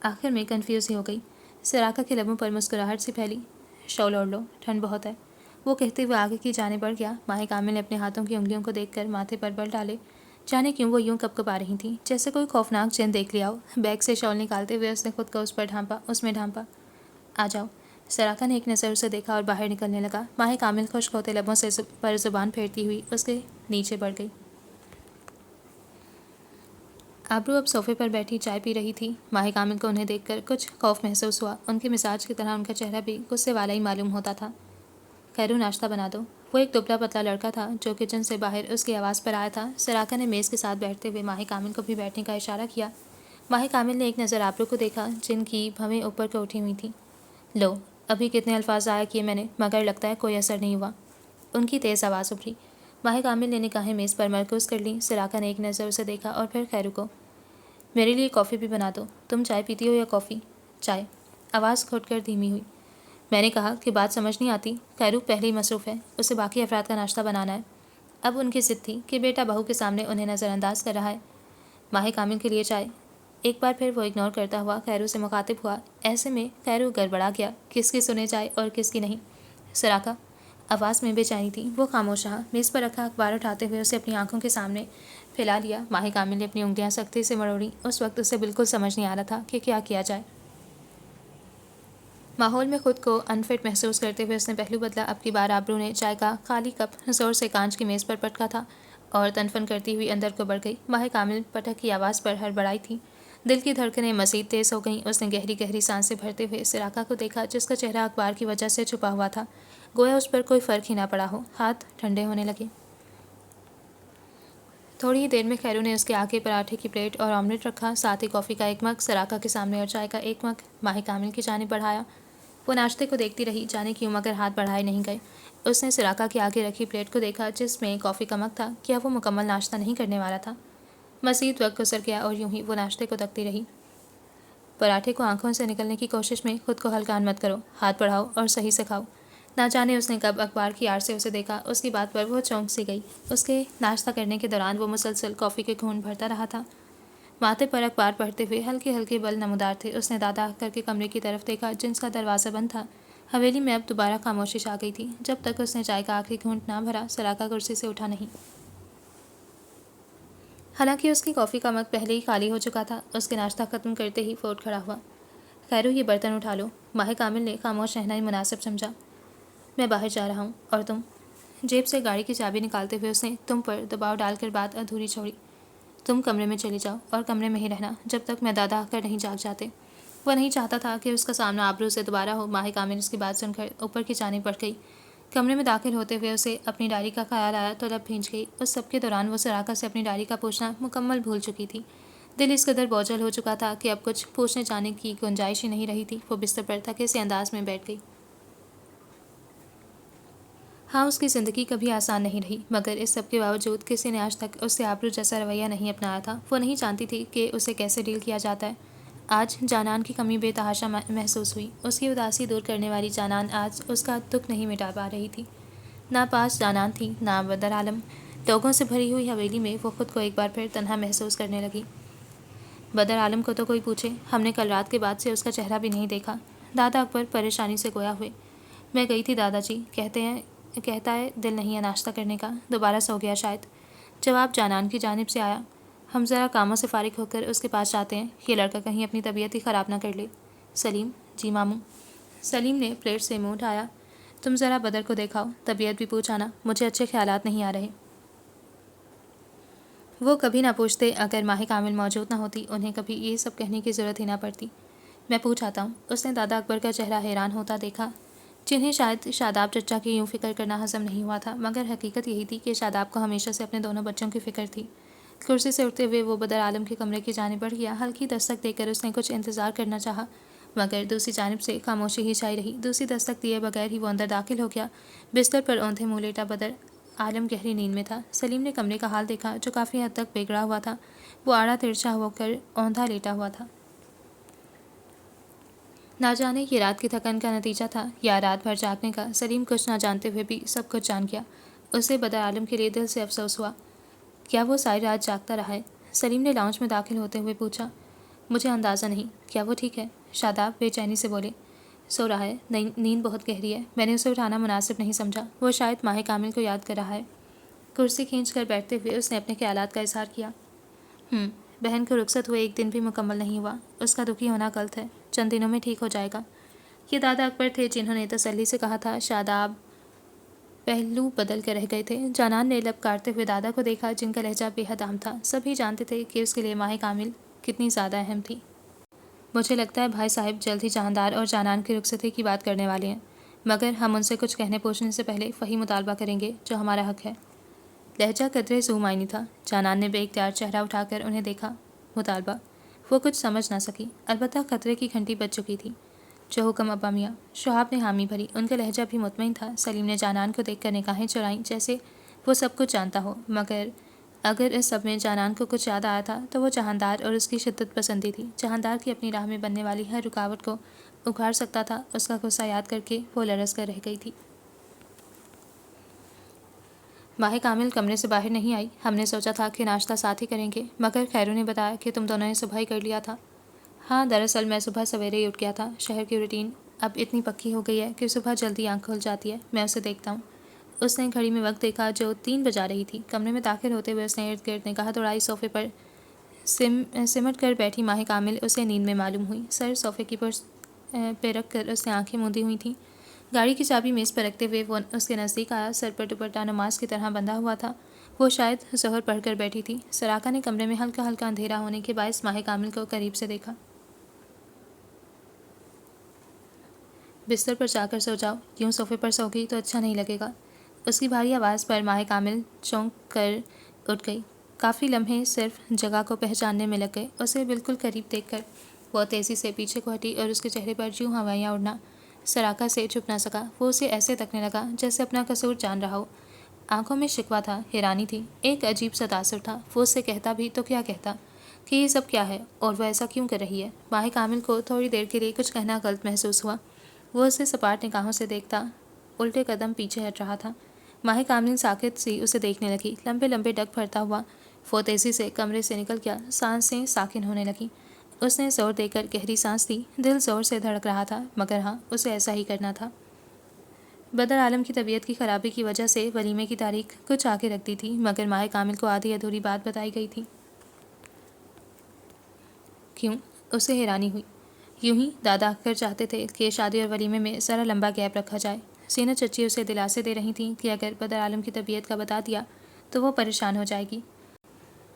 آخر میں کنفیوز ہی ہو گئی۔ سراقہ کے لبوں پر مسکراہٹ سی پھیلی۔ شال اوڑھ لو، ٹھنڈ بہت ہے، وہ کہتے ہوئے آگے کی جانب بڑھ گیا۔ ماہ کامل نے اپنے ہاتھوں کی انگلیوں کو دیکھ کر ماتھے پر بل ڈالے۔ جانے کیوں وہ یوں کپکپا رہی تھیں جیسے کوئی خوفناک جن دیکھ لیا ہو۔ بیگ سے شال نکالتے ہوئے اس نے خود کو اس میں ڈھانپا۔ آ جاؤ۔ سراقہ نے ایک نظر اسے دیکھا اور باہر نکلنے لگا۔ ماہ کامل خشک ہوتے لبوں سے پر زبان پھیرتی ہوئی اس کے نیچے بڑھ گئی۔ آبرو اب صوفے پر بیٹھی چائے پی رہی تھی۔ ماہ کامل کو انہیں دیکھ کر کچھ خوف محسوس ہوا۔ ان کے مزاج کی طرح ان کا چہرہ بھی غصے والا ہی معلوم ہوتا تھا۔ خیرو ناشتہ بنا دو۔ وہ ایک دبلا پتلا لڑکا تھا جو کچن سے باہر اس کی آواز پر آیا تھا۔ سراقہ نے میز کے ساتھ بیٹھتے ہوئے ماہ کامل کو بھی بیٹھنے کا اشارہ کیا۔ ماہ کامل نے ایک نظر آبرو کو دیکھا جن کی بھویں اوپر کو اٹھی ہوئی تھیں۔ لو، ابھی کتنے الفاظ ضائع کیے میں نے، مگر لگتا ہے کوئی اثر نہیں ہوا۔ ان کی تیز آواز ابھری۔ ماہ کامل نے نگاہیں میز پر مرکوز کر لیں۔ سراقہ نے ایک نظر اسے دیکھا اور پھر خیرو کو۔ میرے لیے کافی بھی بنا دو۔ تم چائے پیتی ہو یا کافی؟ چائے۔ آواز گھٹ کر دھیمی ہوئی۔ میں نے کہا کہ بات سمجھ نہیں آتی۔ خیرو پہلے ہی مصروف ہے، اسے باقی افراد کا ناشتہ بنانا ہے۔ اب ان کی ضد تھی کہ بیٹا بہو کے سامنے انہیں نظر انداز کر رہا ہے۔ ماہ کامل کے لیے چائے۔ ایک بار پھر وہ اگنور کرتا ہوا خیرو سے مخاطب ہوا۔ ایسے میں خیرو گڑبڑا گیا، کس کی سنے جائے اور کس کی نہیں۔ سراقہ؟ آواز میں بے چینی تھی۔ وہ خاموش رہا۔ میز پر رکھا اخبار اٹھاتے ہوئے اسے اپنی آنکھوں کے سامنے پھیلا لیا۔ ماہ کامل نے اپنی انگلیاں سختی سے مروڑی۔ اس وقت اسے بالکل سمجھ نہیں آ رہا تھا کہ کیا کیا جائے۔ ماحول میں خود کو انفٹ محسوس کرتے ہوئے اس نے پہلو بدلا۔ اب کی بار آبرو نے چائے کا خالی کپ زور سے کانچ کی میز پر پٹکا تھا اور تنفن کرتی ہوئی اندر کو بڑھ گئی۔ ماہ کامل پٹک کی آواز پر ہڑبڑائی تھی۔ دل کی دھڑکنیں مزید تیز ہو گئیں۔ اس نے گہری گہری سانسیں بھرتے ہوئے سراقہ کو دیکھا، جس کا چہرہ اخبار کی وجہ سے چھپا ہوا تھا، گویا اس پر کوئی فرق ہی نہ پڑا ہو۔ ہاتھ ٹھنڈے ہونے لگے۔ تھوڑی ہی دیر میں خیرو نے اس کے آگے پراٹھے کی پلیٹ اور آملیٹ رکھا، ساتھ ہی کافی کا ایک مگ سراقہ کے سامنے اور چائے کا ایک مگ ماہ کامل کی جانب بڑھایا۔ وہ ناشتے کو دیکھتی رہی، جانے کیوں مگر ہاتھ بڑھائے نہیں گئے۔ اس نے سراقہ کے آگے رکھی پلیٹ کو دیکھا جس میں کافی کا مگ تھا۔ کیا وہ مکمل ناشتہ نہیں کرنے والا تھا؟ مزید وقت گزر گیا اور یوں ہی وہ ناشتے کو تکتی رہی۔ پراٹھے کو آنکھوں سے نکلنے کی کوشش میں خود کو ہلکان مت کرو، ہاتھ بڑھاؤ اور صحیح سے کھاؤ۔ نہ جانے اس نے کب اخبار کی آڑ سے اسے دیکھا۔ اس کی بات پر وہ چونک سی گئی۔ اس کے ناشتہ کرنے کے دوران وہ مسلسل کافی کے گھونٹ بھرتا رہا تھا۔ ماتھے پر اخبار پڑھتے ہوئے ہلکے ہلکے بل نمودار تھے۔ اس نے دادا اختر کے کمرے کی طرف دیکھا جن کا دروازہ بند تھا۔ حویلی میں اب دوبارہ خاموشی چھا گئی تھی۔ جب تک اس نے چائے کا آخری گھونٹ نہ بھرا، سراقہ کرسی سے اٹھا نہیں۔ حالانکہ اس کی کافی کا مگ پہلے ہی خالی ہو چکا تھا۔ اس کے ناشتہ ختم کرتے ہی وہ اٹھ کھڑا ہوا۔ خیرو، یہ برتن اٹھا لو۔ ماہ کامل نے خاموش رہنا ہی مناسب سمجھا۔ میں باہر جا رہا ہوں، اور تم؟ جیب سے گاڑی کی چابی نکالتے ہوئے اس نے تم پر دباؤ ڈال کر بات ادھوری چھوڑی۔ تم کمرے میں چلی جاؤ اور کمرے میں ہی رہنا جب تک میں دادا کر نہیں جاگ جاتے۔ وہ نہیں چاہتا تھا کہ اس کا سامنا آبرو سے دوبارہ ہو۔ ماہ کامل اس کی بات سن کر اوپر کی جانب بڑھ گئی۔ کمرے میں داخل ہوتے ہوئے اسے اپنی ڈائری کا خیال آیا تو لب بھیج گئی۔ اس سب کے دوران وہ سراقہ سے اپنی ڈائری کا پوچھنا مکمل بھول چکی تھی۔ دل اس قدر بوجھل ہو چکا تھا کہ اب کچھ پوچھنے جانے کی گنجائش ہی نہیں رہی تھی۔ وہ بستر پر تھکے سے انداز میں بیٹھ گئی۔ ہاں، اس کی زندگی کبھی آسان نہیں رہی، مگر اس سب کے باوجود کسی نے آج تک اس سے آبرو جیسا رویہ نہیں اپنایا تھا۔ وہ نہیں جانتی تھی کہ اسے کیسے ڈیل کیا جاتا ہے۔ آج جانان کی کمی بے تحاشا محسوس ہوئی۔ اس کی اداسی دور کرنے والی جانان آج اس کا دکھ نہیں مٹا پا رہی تھی۔ نہ پاس جانان تھی، نہ بدر عالم۔ لوگوں سے بھری ہوئی حویلی میں وہ خود کو ایک بار پھر تنہا محسوس کرنے لگی۔ بدر عالم کو تو کوئی پوچھے، ہم نے کل رات کے بعد سے اس کا چہرہ بھی نہیں دیکھا۔ دادا اکبر پریشانی سے گویا ہوئے۔ میں گئی تھی دادا جی، کہتا ہے دل نہیں ہے ناشتہ کرنے کا، دوبارہ سو گیا شاید۔ جواب جانان کی جانب سے آیا۔ ہم ذرا کاموں سے فارغ ہو کر اس کے پاس جاتے ہیں، یہ لڑکا کہیں اپنی طبیعت ہی خراب نہ کر لے۔ سلیم؟ جی ماموں۔ سلیم نے پلیٹ سے منہ اٹھایا۔ تم ذرا بدر کو دیکھاؤ، طبیعت بھی پوچھ آنا، مجھے اچھے خیالات نہیں آ رہے۔ وہ کبھی نہ پوچھتے، اگر ماہ کامل موجود نہ ہوتی انہیں کبھی یہ سب کہنے کی ضرورت ہی نہ پڑتی۔ میں پوچھ آتا ہوں۔ اس نے دادا اکبر کا چہرہ حیران ہوتا دیکھا، جنہیں شاید شاداب چچا کی یوں فکر کرنا ہضم نہیں ہوا تھا، مگر حقیقت یہی تھی کہ شاداب کو ہمیشہ سے اپنے دونوں بچوں کی فکر تھی۔ کرسی سے اٹھتے ہوئے وہ بدر عالم کے کمرے کی جانب بڑھ گیا۔ ہلکی دستک دے کر اس نے کچھ انتظار کرنا چاہا، مگر دوسری جانب سے خاموشی ہی چھائی رہی۔ دوسری دستک دیے بغیر ہی وہ اندر داخل ہو گیا۔ بستر پر اوندھے منہ لیٹا بدر عالم گہری نیند میں تھا۔ سلیم نے کمرے کا حال دیکھا جو کافی حد تک بگڑا ہوا تھا۔ وہ آڑا ترچھا ہو کر اوندھا لیٹا ہوا تھا۔ نہ جانے یہ رات کی تھکن کا نتیجہ تھا یا رات بھر جاگنے کا۔ سلیم کچھ نہ جانتے ہوئے بھی سب کچھ جان گیا۔ اسے بدر عالم کے لیے دل سے افسوس ہوا۔ کیا وہ ساری رات جاگتا رہا ہے؟ سلیم نے لاؤنج میں داخل ہوتے ہوئے پوچھا۔ مجھے اندازہ نہیں۔ کیا وہ ٹھیک ہے؟ شاداب بے چینی سے بولے۔ سو رہا ہے، نیند بہت گہری ہے، میں نے اسے اٹھانا مناسب نہیں سمجھا، وہ شاید ماہ کامل کو یاد کر رہا ہے۔ کرسی کھینچ کر بیٹھتے ہوئے اس نے اپنے خیالات کا اظہار کیا۔ بہن کو رخصت ہوئے ایک دن بھی مکمل نہیں ہوا، اس کا دکھی ہونا غلط ہے، چند دنوں میں ٹھیک ہو جائے گا۔ یہ دادا اکبر تھے جنہوں نے تسلی سے کہا تھا۔ شاداب پہلو بدل کر رہ گئے تھے۔ جانان نے لب کاٹتے ہوئے دادا کو دیکھا جن کا لہجہ بے حد عام تھا۔ سبھی جانتے تھے کہ اس کے لیے ماہ کامل کتنی زیادہ اہم تھی۔ مجھے لگتا ہے بھائی صاحب جلد ہی جہاندار اور جانان کی رخصتی کی بات کرنے والے ہیں، مگر ہم ان سے کچھ کہنے پوچھنے سے پہلے وہی مطالبہ کریں گے جو ہمارا حق ہے۔ لہجہ قدرے ذو معنی تھا۔ جانان نے بے اختیار چہرہ اٹھا کر انہیں دیکھا۔ مطالبہ؟ وہ کچھ سمجھ نہ سکی، البتہ خطرے کی گھنٹی بج چکی تھی۔ جو حکم ابا میاں۔ شہاب نے حامی بھری، ان کا لہجہ بھی مطمئن تھا۔ سلیم نے جانان کو دیکھ کر نگاہیں چرائیں جیسے وہ سب کچھ جانتا ہو، مگر اگر اس سب میں جانان کو کچھ یاد آیا تھا تو وہ جہاندار اور اس کی شدت پسندی تھی۔ جہاندار کی اپنی راہ میں بننے والی ہر رکاوٹ کو اکھاڑ سکتا تھا۔ اس کا غصہ یاد کر کے وہ لرز کر رہ گئی تھی۔ ماہ کامل کمرے سے باہر نہیں آئی۔ ہم نے سوچا تھا کہ ناشتہ ساتھ ہی کریں گے، مگر خیرو نے بتایا کہ تم دونوں نے صبح ہی کر لیا تھا۔ ہاں، دراصل میں صبح سویرے ہی اٹھ گیا تھا۔ شہر کی روٹین اب اتنی پکی ہو گئی ہے کہ صبح جلدی آنکھ کھل جاتی ہے، میں اسے دیکھتا ہوں۔ اس نے گھڑی میں وقت دیکھا جو 3 بجا رہی تھی۔ کمرے میں داخل ہوتے ہوئے اس نے ارد گرد نگاہ دوڑائی۔ صوفے پر سمٹ کر بیٹھی ماہ کامل اسے نیند میں معلوم ہوئی۔ سر صوفے کی پہ رکھ کر اس نے آنکھیں موندی ہوئی تھیں۔ گاڑی کی چابی میز پر رکھتے ہوئے وہ اس کے نزدیک آیا۔ سر پر دوپٹہ نماز کی طرح بندھا ہوا تھا۔ وہ شاید ظہر پڑھ کر بیٹھی تھی۔ سراقہ نے کمرے میں ہلکا ہلکا اندھیرا ہونے کے باعث ماہ کامل کو قریب سے دیکھا۔ بستر پر جا کر سو جاؤ، یوں صوفے پر سوگی تو اچھا نہیں لگے گا۔ اس کی بھاری آواز پر ماہ کامل چونک کر اٹھ گئی۔ کافی لمحے صرف جگہ کو پہچاننے میں لگ گئے۔ اسے بالکل قریب دیکھ کر وہ تیزی سے پیچھے کو ہٹی اور اس کے چہرے پر یوں ہوائیاں اڑنا سراقہ سے چھپ نہ سکا۔ وہ اسے ایسے تکنے لگا جیسے اپنا قصور جان رہا ہو۔ آنکھوں میں شکوہ تھا، حیرانی تھی، ایک عجیب سا تاثر تھا۔ وہ اس سے کہتا بھی تو کیا کہتا کہ یہ سب کیا ہے اور وہ ایسا کیوں کر رہی ہے۔ ماہ کامل کو تھوڑی دیر کے لیے کچھ کہنا غلط محسوس ہوا۔ وہ اسے سپاٹ نگاہوں سے دیکھتا الٹے قدم پیچھے ہٹ رہا تھا۔ ماہ کامل ساکت سی اسے دیکھنے لگی۔ لمبے لمبے ڈگ بھرتا ہوا وہ تیزی سے کمرے سے نکل گیا۔ سانسیں ساکن ہونے لگیں۔ اس نے زور دے کر گہری سانس لی۔ دل زور سے دھڑک رہا تھا، مگر ہاں اسے ایسا ہی کرنا تھا۔ بدر عالم کی طبیعت کی خرابی کی وجہ سے ولیمے کی تاریخ کچھ آگے رکھ دی تھی، مگر ماہ کامل کو آدھی ادھوری بات بتائی گئی تھی۔ کیوں؟ اسے حیرانی ہوئی۔ یوں ہی دادا اکثر چاہتے تھے کہ شادی اور ولیمے میں ذرا لمبا گیپ رکھا جائے۔ زینت چچی اسے دلاسے دے رہی تھیں کہ اگر بدر عالم کی طبیعت کا بتا دیا تو وہ پریشان ہو جائے گی،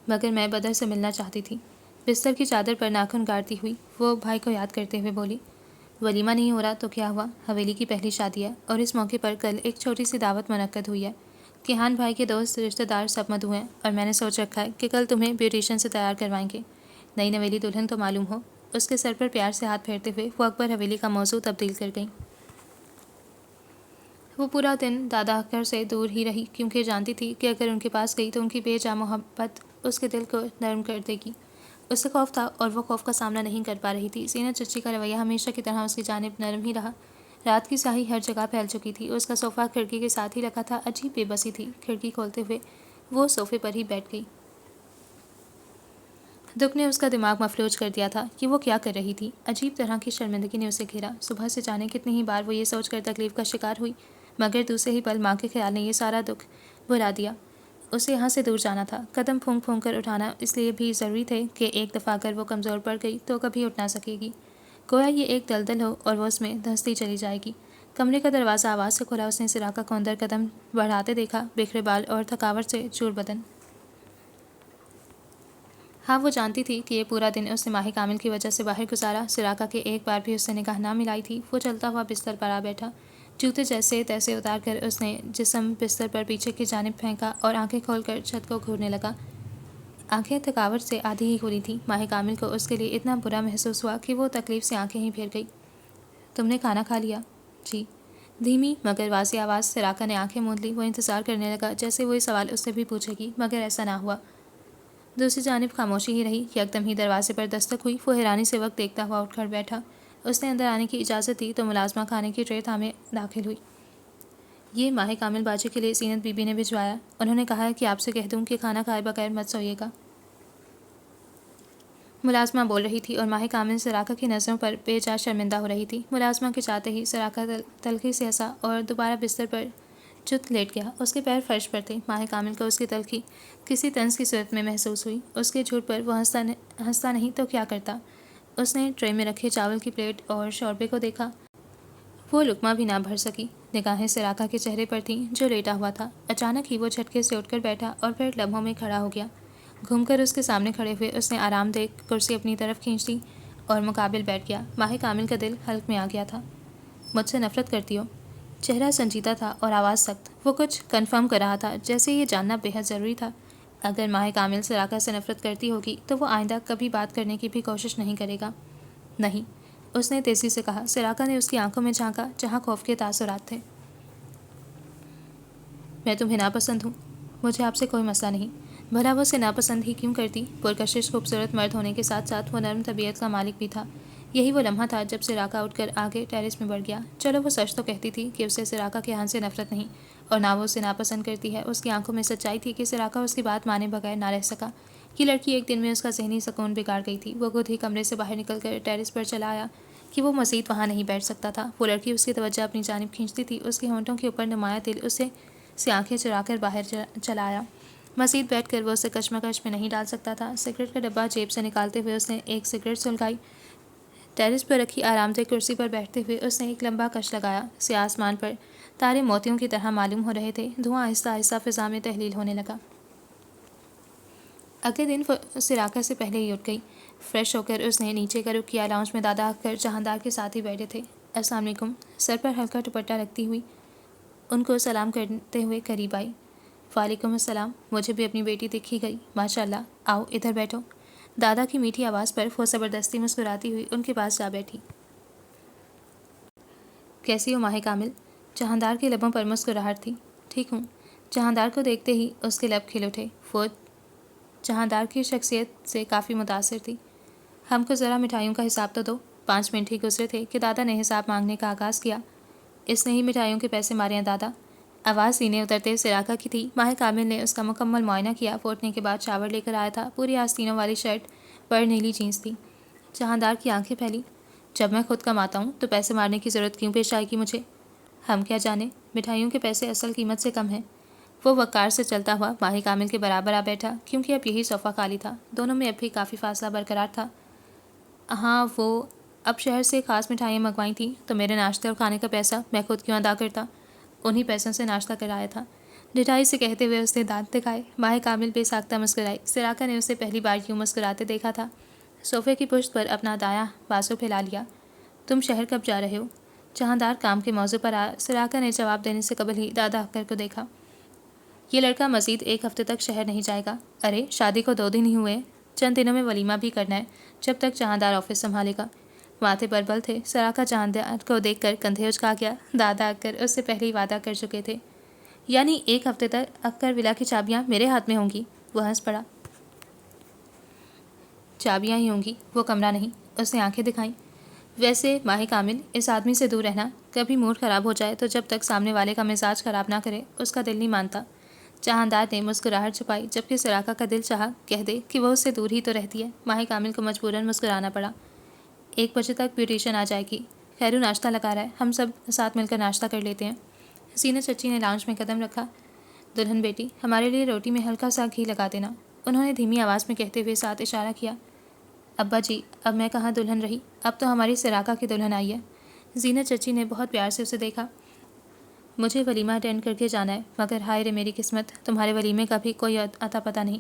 مگر میں بدر سے ملنا چاہتی تھی۔ بستر کی چادر پر ناخن گاڑتی ہوئی وہ بھائی کو یاد کرتے ہوئے بولی، ولیمہ نہیں ہو رہا تو کیا ہوا، حویلی کی پہلی شادی ہے اور اس موقع پر کل ایک چھوٹی سی دعوت منعقد ہوئی ہے۔ کیہان بھائی کے دوست رشتہ دار سب مدعو ہیں اور میں نے سوچ رکھا ہے کہ کل تمہیں بیوٹیشین سے تیار کروائیں گے۔ نئی نویلی دلہن تو معلوم ہو۔ اس کے سر پر پیار سے ہاتھ پھیرتے ہوئے وہ اکبر حویلی کا موضوع تبدیل کر گئیں۔ وہ پورا دن دادا اکثر سے دور ہی رہی، کیونکہ جانتی تھی کہ اگر ان کے پاس گئی تو ان کی بے جا محبت اس کے دل کو نرم کر دے گی۔ اس سے خوف تھا اور وہ خوف کا سامنا نہیں کر پا رہی تھی۔ زینت چچی کا رویہ ہمیشہ کی طرح اس کی جانب نرم ہی رہا۔ رات کی سیاہی ہر جگہ پھیل چکی تھی۔ اس کا صوفہ کھڑکی کے ساتھ ہی رکھا تھا۔ عجیب بے بسی تھی۔ کھڑکی کھولتے ہوئے وہ صوفے پر ہی بیٹھ گئی۔ دکھ نے اس کا دماغ مفلوج کر دیا تھا کہ وہ کیا کر رہی تھی۔ عجیب طرح کی شرمندگی نے اسے گھیرا۔ صبح سے جانے کتنی ہی بار وہ یہ سوچ کر تکلیف کا شکار ہوئی، مگر دوسرے ہی پل ماں کے خیال نے یہ سارا دکھ بھلا دیا۔ اسے یہاں سے دور جانا تھا۔ قدم پھونک پھونک کر اٹھانا اس لیے بھی ضروری تھے کہ ایک دفعہ اگر وہ کمزور پڑ گئی تو کبھی اٹھ نہ سکے گی۔ گویا یہ ایک دلدل ہو اور وہ اس میں دھنستی چلی جائے گی۔ کمرے کا دروازہ آواز سے کھلا۔ اس نے سراقہ کو اندر قدم بڑھاتے دیکھا، بکھرے بال اور تھکاوٹ سے چور بدن۔ ہاں وہ جانتی تھی کہ یہ پورا دن اس نے ماہ کامل کی وجہ سے باہر گزارا۔ سراقہ کے ایک بار بھی اس سے نگاہ نہ ملائی تھی۔ وہ چلتا ہوا بستر پر آ بیٹھا۔ جوتے جیسے تیسے اتار کر اس نے جسم بستر پر پیچھے کی جانب پھینکا اور آنکھیں کھول کر چھت کو گھورنے لگا۔ آنکھیں تھکاوٹ سے آدھی ہی کھلی تھیں۔ ماہ کامل کو اس کے لیے اتنا برا محسوس ہوا کہ وہ تکلیف سے آنکھیں ہی پھیر گئی۔ تم نے کھانا کھا لیا؟ جی۔ دھیمی مگر واضح آواز۔ سراقہ نے آنکھیں موند لی۔ وہ انتظار کرنے لگا جیسے وہ یہ سوال اس سے بھی پوچھے گی، مگر ایسا نہ ہوا۔ دوسری جانب خاموشی ہی رہی۔ یکدم ہی دروازے پر دستک ہوئی۔ وہ حیرانی سے وقت دیکھتا ہوا اٹھ کر بیٹھا۔ اس نے اندر آنے کی اجازت دی تو ملازمہ کھانے کی ٹرے تھامے داخل ہوئی۔ یہ ماہ کامل باجی کے لیے زینت بی بی نے بھجوایا۔ انہوں نے کہا ہے کہ آپ سے کہہ دوں کہ کھانا کھائے بغیر مت سوئیے گا۔ ملازمہ بول رہی تھی اور ماہ کامل سراقہ کی نظروں پر بے جا شرمندہ ہو رہی تھی۔ ملازمہ کے جاتے ہی سراقہ تلخی سے ہنسا اور دوبارہ بستر پر چت لیٹ گیا۔ اس کے پیر فرش پر تھے۔ ماہ کامل کو اس کی تلخی کسی طنز کی صورت میں محسوس ہوئی۔ اس کے جھوٹ پر وہ ہنستا نہیں تو کیا کرتا۔ اس نے ٹرے میں رکھے چاول کی پلیٹ اور شوربے کو دیکھا۔ وہ لقمہ بھی نہ بھر سکی۔ نگاہیں سراقہ کے چہرے پر تھیں جو لیٹا ہوا تھا۔ اچانک ہی وہ جھٹکے سے اٹھ کر بیٹھا اور پھر لمحوں میں کھڑا ہو گیا۔ گھوم کر اس کے سامنے کھڑے ہوئے اس نے آرام دہ کرسی اپنی طرف کھینچ لی اور مقابل بیٹھ گیا۔ ماہ کامل کا دل حلق میں آ گیا تھا۔ مجھ سے نفرت کرتی ہو؟ چہرہ سنجیدہ تھا اور آواز سخت۔ وہ کچھ کنفرم کر رہا تھا، جیسے یہ جاننا بے حد ضروری تھا۔ اگر ماہ کامل سراقہ سے نفرت کرتی ہوگی تو وہ آئندہ کبھی بات کرنے کی بھی کوشش نہیں کرے گا۔ نہیں، اس نے تیزی سے کہا۔ سراقہ نے اس کی آنکھوں میں جھانکا جہاں خوف کے تاثرات تھے۔ میں تمہیں ناپسند ہوں؟ مجھے آپ سے کوئی مسئلہ نہیں۔ بھلا وہ اسے ناپسند ہی کیوں کرتی؟ پرکشش خوبصورت مرد ہونے کے ساتھ ساتھ وہ نرم طبیعت کا مالک بھی تھا۔ یہی وہ لمحہ تھا جب سراقہ اٹھ کر آگے ٹیرس میں بڑھ گیا۔ چلو وہ سچ تو کہتی تھی کہ اسے سراقہ کے ہاں سے نفرت نہیں اور نہ وہ اسے ناپسند کرتی ہے۔ اس کی آنکھوں میں سچائی تھی کہ سراقہ اس کی بات مانے بغیر نہ رہ سکا۔ یہ لڑکی ایک دن میں اس کا ذہنی سکون بگاڑ گئی تھی۔ وہ خود ہی کمرے سے باہر نکل کر ٹیرس پر چلا آیا کہ وہ مزید وہاں نہیں بیٹھ سکتا تھا۔ وہ لڑکی اس کی توجہ اپنی جانب کھینچتی تھی۔ اس کے ہونٹوں کے اوپر نمایاں دل اسے سے آنکھیں چرا کر باہر چلا آیا۔ مزید بیٹھ کر وہ اسے کشمکش میں نہیں ڈال سکتا تھا۔ سگریٹ کا ڈبہ جیب سے نکالتے ہوئے اس نے ایک سگریٹ سلگائی۔ ٹیرس پر رکھی آرام دہ کرسی پر بیٹھتے ہوئے اس نے ایک لمبا کش لگایا۔ سیاہ آسمان پر تارے موتیوں کی طرح معلوم ہو رہے تھے۔ دھواں آہستہ آہستہ فضا میں تحلیل ہونے لگا۔ اگلے دن سراقہ سے پہلے ہی اٹھ گئی۔ فریش ہو کر اس نے نیچے کا رخ کیا۔ لاؤنج میں دادا اکر جہاندار کے ساتھ ہی بیٹھے تھے۔ السلام علیکم، سر پر ہلکا دوپٹہ رکھتی ہوئی ان کو سلام کرتے ہوئے قریب آئی۔ وعلیکم السلام، مجھے بھی اپنی بیٹی دکھی گئی، ماشاء اللہ، آؤ ادھر بیٹھو۔ دادا کی میٹھی آواز پر وہ زبردستی مسکراتی ہوئی ان کے پاس جا بیٹھی۔ کیسی ہو ماہ کامل؟ جہاندار کے لبوں پر مسکراہٹ تھی۔ ٹھیک ہوں۔ جہاندار کو دیکھتے ہی اس کے لب کھل اٹھے۔ وہ جہاندار کی شخصیت سے کافی متاثر تھی۔ ہم کو ذرا مٹھائیوں کا حساب تو دو۔ 5 منٹ ہی گزرے تھے کہ دادا نے حساب مانگنے کا آغاز کیا۔ اس نے ہی مٹھائیوں کے پیسے مارے ہیں دادا۔ آواز سینے اترتے سراقہ کی تھی۔ ماہ کامل نے اس کا مکمل معائنہ کیا۔ پھوٹنے کے بعد شاور لے کر آیا تھا۔ پوری آستینوں والی شرٹ پر نیلی جینس تھی۔ جہاندار کی آنکھیں پھیلی۔ جب میں خود کماتا ہوں تو پیسے مارنے کی ضرورت کیوں پیش آئے گی مجھے؟ ہم کیا جانے، مٹھائیوں کے پیسے اصل قیمت سے کم ہیں۔ وہ وقار سے چلتا ہوا ماہ کامل کے برابر آ بیٹھا، کیونکہ اب یہی صوفہ خالی تھا۔ دونوں میں اب بھی کافی فاصلہ برقرار تھا۔ ہاں، وہ اب شہر سے خاص مٹھائیاں منگوائی تھیں تو میرے ناشتے اور کھانے کا پیسہ میں خود کیوں ادا کرتا؟ انہی پیسوں سے ناشتہ کرایا تھا، ڈٹائی سے کہتے ہوئے اس نے دانت دکھائے۔ ماہ کامل بے ساختہ مسکرائی۔ سراقہ نے اسے پہلی بار یوں مسکراتے دیکھا تھا۔ صوفے کی پشت پر اپنا دایاں بازو پھیلا لیا۔ تم شہر کب جا رہے ہو؟ جہاندار کام کے موضوع پر آیا۔ سراقہ نے جواب دینے سے قبل ہی دادا اکر کو دیکھا۔ یہ لڑکا مزید 1 ہفتے تک شہر نہیں جائے گا۔ ارے شادی کو 2 دن ہی ہوئے، چند دنوں میں ولیمہ بھی کرنا ہے، جب تک جہاندار آفس سنبھالے گا۔ ماتھے پر بل تھے۔ سراقہ جہاندار کو دیکھ کر کندھے اچکا گیا۔ دادا اکر اس سے پہلے ہی وعدہ کر چکے تھے۔ یعنی 1 ہفتے تک اکر ولا کی چابیاں میرے ہاتھ میں ہوں گی؟ وہ ہنس پڑا۔ چابیاں ہی ہوں گی، وہ کمرہ نہیں۔ اس نے آنکھیں دکھائیں۔ ویسے ماہ کامل، اس آدمی سے دور رہنا۔ کبھی موڈ خراب ہو جائے تو جب تک سامنے والے کا مزاج خراب نہ کرے اس کا دل نہیں مانتا۔ جہاندار نے مسکراہٹ چھپائی، جبکہ سراقہ کا دل چاہا کہہ دے کہ وہ اس سے دور ہی تو رہتی ہے۔ ماہ کامل کو مجبوراً مسکرانا پڑا۔ 1 بجے تک بیوٹیشن آ جائے گی۔ خیرو ناشتہ لگا رہا ہے، ہم سب ساتھ مل کر ناشتہ کر لیتے ہیں۔ حسینہ چچی نے لاؤنج میں قدم رکھا۔ دلہن بیٹی، ہمارے لیے روٹی میں ہلکا سا گھی لگا دینا، انہوں نے دھیمی آواز میں کہتے ہوئے ساتھ اشارہ کیا۔ ابا جی، اب میں کہاں دلہن رہی، اب تو ہماری سراقہ کی دلہن آئی ہے۔ زینت چچی نے بہت پیار سے اسے دیکھا۔ مجھے ولیمہ اٹینڈ کر کے جانا ہے، مگر ہائے رے میری قسمت، تمہارے ولیمے کا بھی کوئی اتا پتہ نہیں۔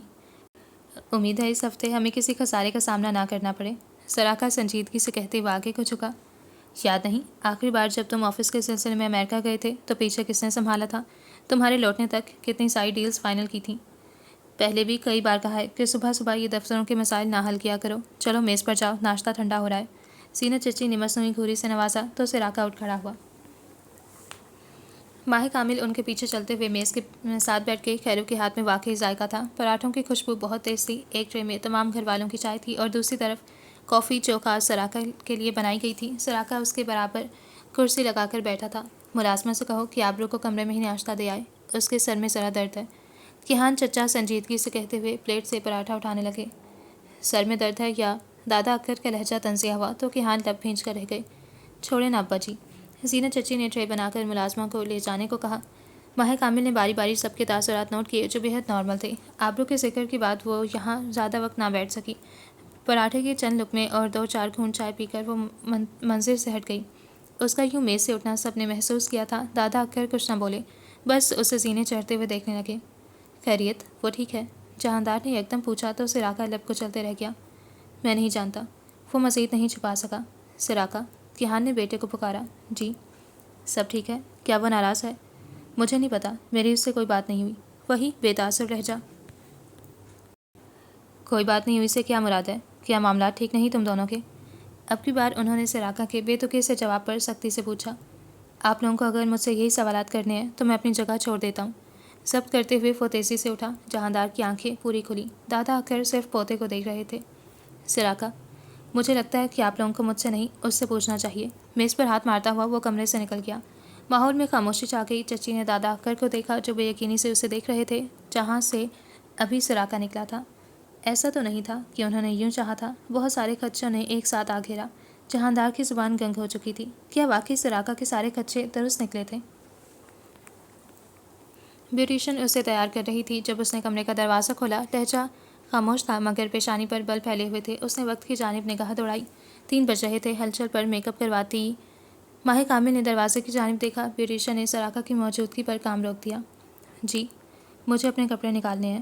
امید ہے اس ہفتے ہمیں کسی خسارے کا سامنا نہ کرنا پڑے۔ سراقہ سنجیدگی سے کہتے ہوئے آگے کو جھکا۔ یاد نہیں، آخری بار جب تم آفس کے سلسلے میں امریکہ گئے تھے تو پیچھے کس نے سنبھالا تھا؟ تمہارے لوٹنے تک کتنی ساری ڈیلز فائنل کی تھیں۔ پہلے بھی کئی بار کہا ہے کہ صبح صبح یہ دفتروں کے مسائل نہ حل کیا کرو۔ چلو میز پر جاؤ، ناشتہ ٹھنڈا ہو رہا ہے۔ زینت چچی نے مصنوعی گھوری سے نوازا تو سراقہ اٹھ کھڑا ہوا۔ ماہ کامل ان کے پیچھے چلتے ہوئے میز کے ساتھ بیٹھ کے خیرو کے ہاتھ میں واقعی ذائقہ تھا۔ پراٹھوں کی خوشبو بہت تیز تھی۔ ایک ٹرے میں تمام گھر والوں کی چائے تھی اور دوسری طرف کافی جو خاص سراقہ کے لیے بنائی گئی تھی۔ سراقہ اس کے برابر کرسی لگا کر بیٹھا تھا۔ ملازمہ سے کہو کہ آبرو کو کمرے میں ہی ناشتہ دے آئے، اس کے سر میں ذرا درد ہے۔ کیہان چچا سنجیدگی سے کہتے ہوئے پلیٹ سے پراٹھا اٹھانے لگے۔ سر میں درد ہے یا؟ دادا اکر کا لہجہ تنزیہ ہوا تو کیہان لب بھینچ کر رہ گئے۔ چھوڑے نا ابا جی۔ زینت چچی نے ٹرے بنا کر ملازمہ کو لے جانے کو کہا۔ ماہ کامل نے باری باری سب کے تاثرات نوٹ کیے جو بہت نارمل تھے۔ آبرو کے ذکر کے بعد وہ یہاں زیادہ وقت نہ بیٹھ سکی۔ پراٹھے کے چند لقمے اور 2-4 گھونٹ چائے پی کر وہ منظر سے ہٹ گئی۔ اس کا یوں میز سے اٹھنا سب نے محسوس کیا تھا۔ دادا اکر کچھ نہ بولے، بس اسے سینے چڑھتے ہوئے دیکھنے لگے۔ خیریت، وہ ٹھیک ہے؟ جہاندار نے یکدم پوچھا تو سراقہ لب کو چلتے رہ گیا۔ میں نہیں جانتا۔ وہ مزید نہیں چھپا سکا۔ سراقہ، کیہان نے بیٹے کو پکارا۔ جی؟ سب ٹھیک ہے؟ کیا وہ ناراض ہے؟ مجھے نہیں پتا، میری اس سے کوئی بات نہیں ہوئی۔ وہی بے تاثر لہجہ۔ کوئی بات نہیں ہوئی سے کیا مراد ہے؟ کیا معاملات ٹھیک نہیں تم دونوں کے؟ اب کی بار انہوں نے سراقہ کے بے تکے سے جواب پر سختی سے پوچھا۔ آپ لوگوں کو اگر مجھ سے یہی سوالات کرنے ہیں تو میں اپنی جگہ چھوڑ دیتا ہوں۔ ضبط کرتے ہوئے وہ تیزی سے اٹھا۔ جہاندار کی آنکھیں پوری کھلی۔ دادا اکر صرف پوتے کو دیکھ رہے تھے۔ سراقہ، مجھے لگتا ہے کہ آپ لوگوں کو مجھ سے نہیں اس سے پوچھنا چاہیے۔ میز پر ہاتھ مارتا ہوا وہ کمرے سے نکل گیا۔ ماحول میں خاموشی چھا گئی۔ چچی نے دادا اکر کو دیکھا جو بے یقینی سے اسے دیکھ رہے تھے جہاں سے ابھی سراقہ نکلا تھا۔ ایسا تو نہیں تھا کہ انہوں نے یوں چاہا تھا۔ بہت سارے خدشوں نے ایک ساتھ آ گھیرا۔ جہاندار کی زبان گنگ ہو چکی تھی۔ کیا واقعی سراقہ کے سارے خدشے درست نکلے تھے؟ بیوٹیشین اسے تیار کر رہی تھی جب اس نے کمرے کا دروازہ کھولا۔ لہجہ خاموش تھا مگر پیشانی پر بل پھیلے ہوئے تھے۔ اس نے وقت کی جانب نگاہ دوڑائی۔ 3 بج رہے تھے۔ ہلچل پر میک اپ کرواتی ماہر کامل نے دروازے کی جانب دیکھا۔ بیوٹیشین نے سراقہ کی موجودگی پر کام روک دیا۔ جی، مجھے اپنے کپڑے نکالنے ہیں۔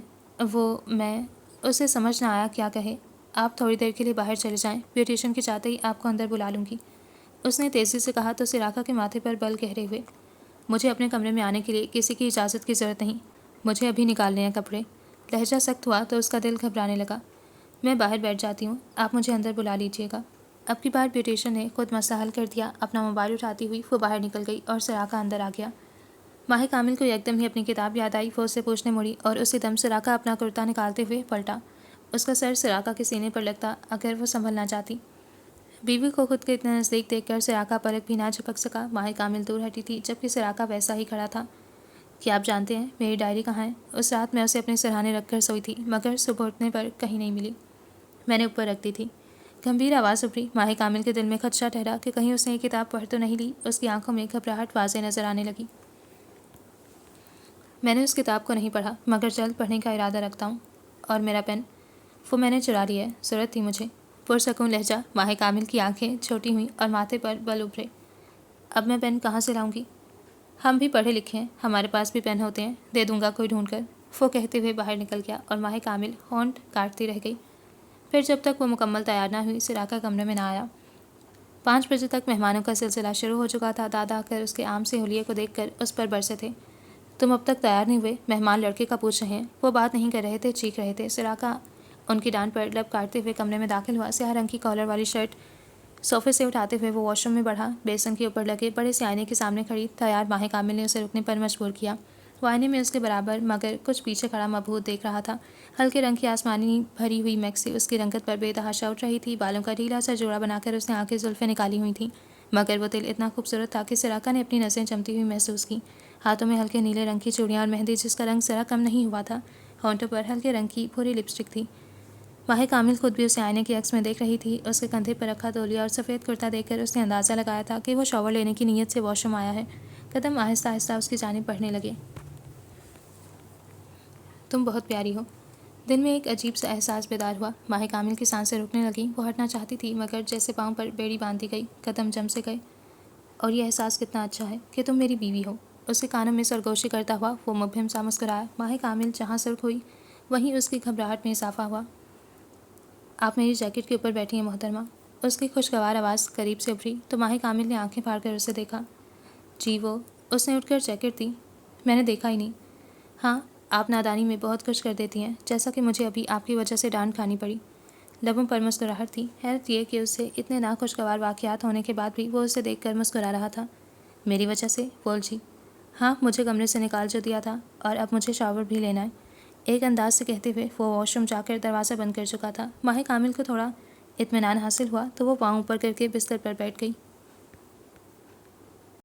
میں اسے سمجھ نہ آیا کیا کہے۔ آپ تھوڑی دیر کے لیے باہر چلے جائیں، بیوٹیشین کے چاہتے ہی آپ کو اندر بلا لوں گی، اس نے تیزی سے کہا تو سراقہ کے ماتھے پر بل گہرے ہوئے۔ مجھے اپنے کمرے میں آنے کے لیے کسی کی اجازت کی ضرورت نہیں، مجھے ابھی نکالنے ہیں کپڑے۔ لہجہ سخت ہوا تو اس کا دل گھبرانے لگا۔ میں باہر بیٹھ جاتی ہوں، آپ مجھے اندر بلا لیجیے گا۔ اب کی بار بیوٹیشین نے خود مسئلہ حل کر دیا۔ اپنا موبائل اٹھاتی ہوئی وہ باہر نکل گئی اور سراقہ اندر آ گیا۔ ماہر کامل کو یکدم ہی اپنی کتاب یاد آئی۔ وہ اسے پوچھنے مڑی اور اسی دم سراقہ اپنا کرتا نکالتے ہوئے پلٹا۔ اس کا سر سراقہ کے سینے پر لگتا اگر وہ سنبھلنا چاہتی۔ بیوی کو خود کے اتنے نزدیک دیکھ کر سراقہ پلک بھی نہ جھپک سکا۔ ماہر کامل دور ہٹی تھی جبکہ سراقہ ویسا ہی کھڑا تھا۔ کیا آپ جانتے ہیں میری ڈائری کہاں ہے؟ اس رات میں اسے اپنے سرہانے رکھ کر سوئی تھی مگر صبح اٹھنے پر کہیں نہیں ملی۔ میں نے اوپر رکھ دی تھی۔ گمبھیر آواز ابھری۔ ماہر کامل کے دل میں خدشہ ٹھہرا کہ کہیں اس نے یہ کتاب پڑھ تو نہیں لی۔ اس کی آنکھوں میں گھبراہٹ واضح نظر آنے لگی۔ میں نے اس کتاب کو نہیں پڑھا مگر جلد پڑھنے کا ارادہ رکھتا ہوں۔ اور میرا پین؟ وہ میں نے چرا لیا ہے، ضرورت تھی مجھے۔ پرسکون لہجہ۔ ماہر کامل کی آنکھیں چھوٹی ہوئیں اور ماتھے پر بل ابھرے۔ اب میں پین کہاں سے لاؤں گی؟ ہم بھی پڑھے لکھے ہیں، ہمارے پاس بھی پین ہوتے ہیں، دے دوں گا کوئی ڈھونڈ کر، وہ کہتے ہوئے باہر نکل گیا اور ماہر کامل ہونٹ کاٹتی رہ گئی۔ پھر جب تک وہ مکمل تیار نہ ہوئی سراقہ کمرے میں نہ آیا۔ 5 بجے تک مہمانوں کا سلسلہ شروع ہو چکا تھا۔ دادا آ کر اس کے عام سے حلیے کو دیکھ کر اس پر برسے تھے۔ تم اب تک تیار نہیں ہوئے؟ مہمان لڑکے کا پوچھ رہے ہیں۔ وہ بات نہیں کر رہے تھے، چیخ رہے تھے۔ سراقہ ان کی ڈانٹ پر لب کاٹتے ہوئے کمرے میں داخل ہوا۔ سیاہ رنگ کی کالر والی شرٹ صوفے سے اٹھاتے ہوئے وہ واش روم میں بڑھا۔ بیسن کے اوپر لگے بڑے سے آئینے کے سامنے کھڑی تیار ماہر کامل نے اسے رکنے پر مجبور کیا۔ وہ آئینے میں اس کے برابر مگر کچھ پیچھے کھڑا مبہوت دیکھ رہا تھا۔ ہلکے رنگ کی آسمانی بھری ہوئی میکسی اس کی رنگت پر بے تحاشا اٹھ رہی تھی۔ بالوں کا ڈھیلا سا جوڑا بنا کر اس نے آنکھیں زلفیں نکالی ہوئی تھیں مگر وہ دل اتنا خوبصورت تھا کہ سراقہ نے اپنی نظریں چمتی ہوئی محسوس کی۔ ہاتھوں میں ہلکے نیلے رنگ کی چوڑیاں اور مہندی جس کا رنگ ذرا کم نہیں ہوا تھا۔ ہونٹوں پر ہلکے رنگ کی بھوری لپسٹک تھی۔ ماہر کامل خود بھی اسے آئینے کے عکس میں دیکھ رہی تھی۔ اس کے کندھے پر رکھا تولیہ اور سفید کرتا دیکھ کر اس نے اندازہ لگایا تھا کہ وہ شاور لینے کی نیت سے واش روم آیا ہے۔ قدم آہستہ آہستہ اس کی جانب بڑھنے لگے۔ تم بہت پیاری ہو۔ دل میں ایک عجیب سا احساس بیدار ہوا۔ ماہر کامل کی سانسیں رکنے لگیں۔ وہ ہٹنا چاہتی تھی مگر جیسے پاؤں پر بیڑی باندھ دی گئی، قدم جم سے گئے۔ اور یہ احساس کتنا اچھا ہے کہ تم میری بیوی ہو۔ اس کے کانوں میں سرگوشی کرتا ہوا وہ مبہم سا مسکرایا۔ ماہر کامل جہاں سرخ ہوئی وہیں اس کی گھبراہٹ میں اضافہ ہوا۔ آپ میری جیکٹ کے اوپر بیٹھی ہیں محترمہ، اس کی خوشگوار آواز قریب سے ابھری تو ماہر کامل نے آنکھیں پھاڑ کر اسے دیکھا۔ جی وہ، اس نے اٹھ کر جیکٹ دی۔ میں نے دیکھا ہی نہیں۔ ہاں، آپ نادانی میں بہت کچھ کر دیتی ہیں، جیسا کہ مجھے ابھی آپ کی وجہ سے ڈانٹ کھانی پڑی۔ لبوں پر مسکراہٹ تھی۔ حیرت یہ کہ اسے اتنے ناخوشگوار واقعات ہونے کے بعد بھی وہ اسے دیکھ کر مسکرا رہا تھا۔ میری وجہ سے؟ بول جی۔ ہاں، مجھے کمرے سے نکال جو دیا تھا اور اب مجھے شاور بھی لینا ہے، ایک انداز سے کہتے ہوئے وہ واش روم جا کر دروازہ بند کر چکا تھا۔ ماہر کامل کو تھوڑا اطمینان حاصل ہوا تو وہ پاؤں اوپر کر کے بستر پر بیٹھ گئی۔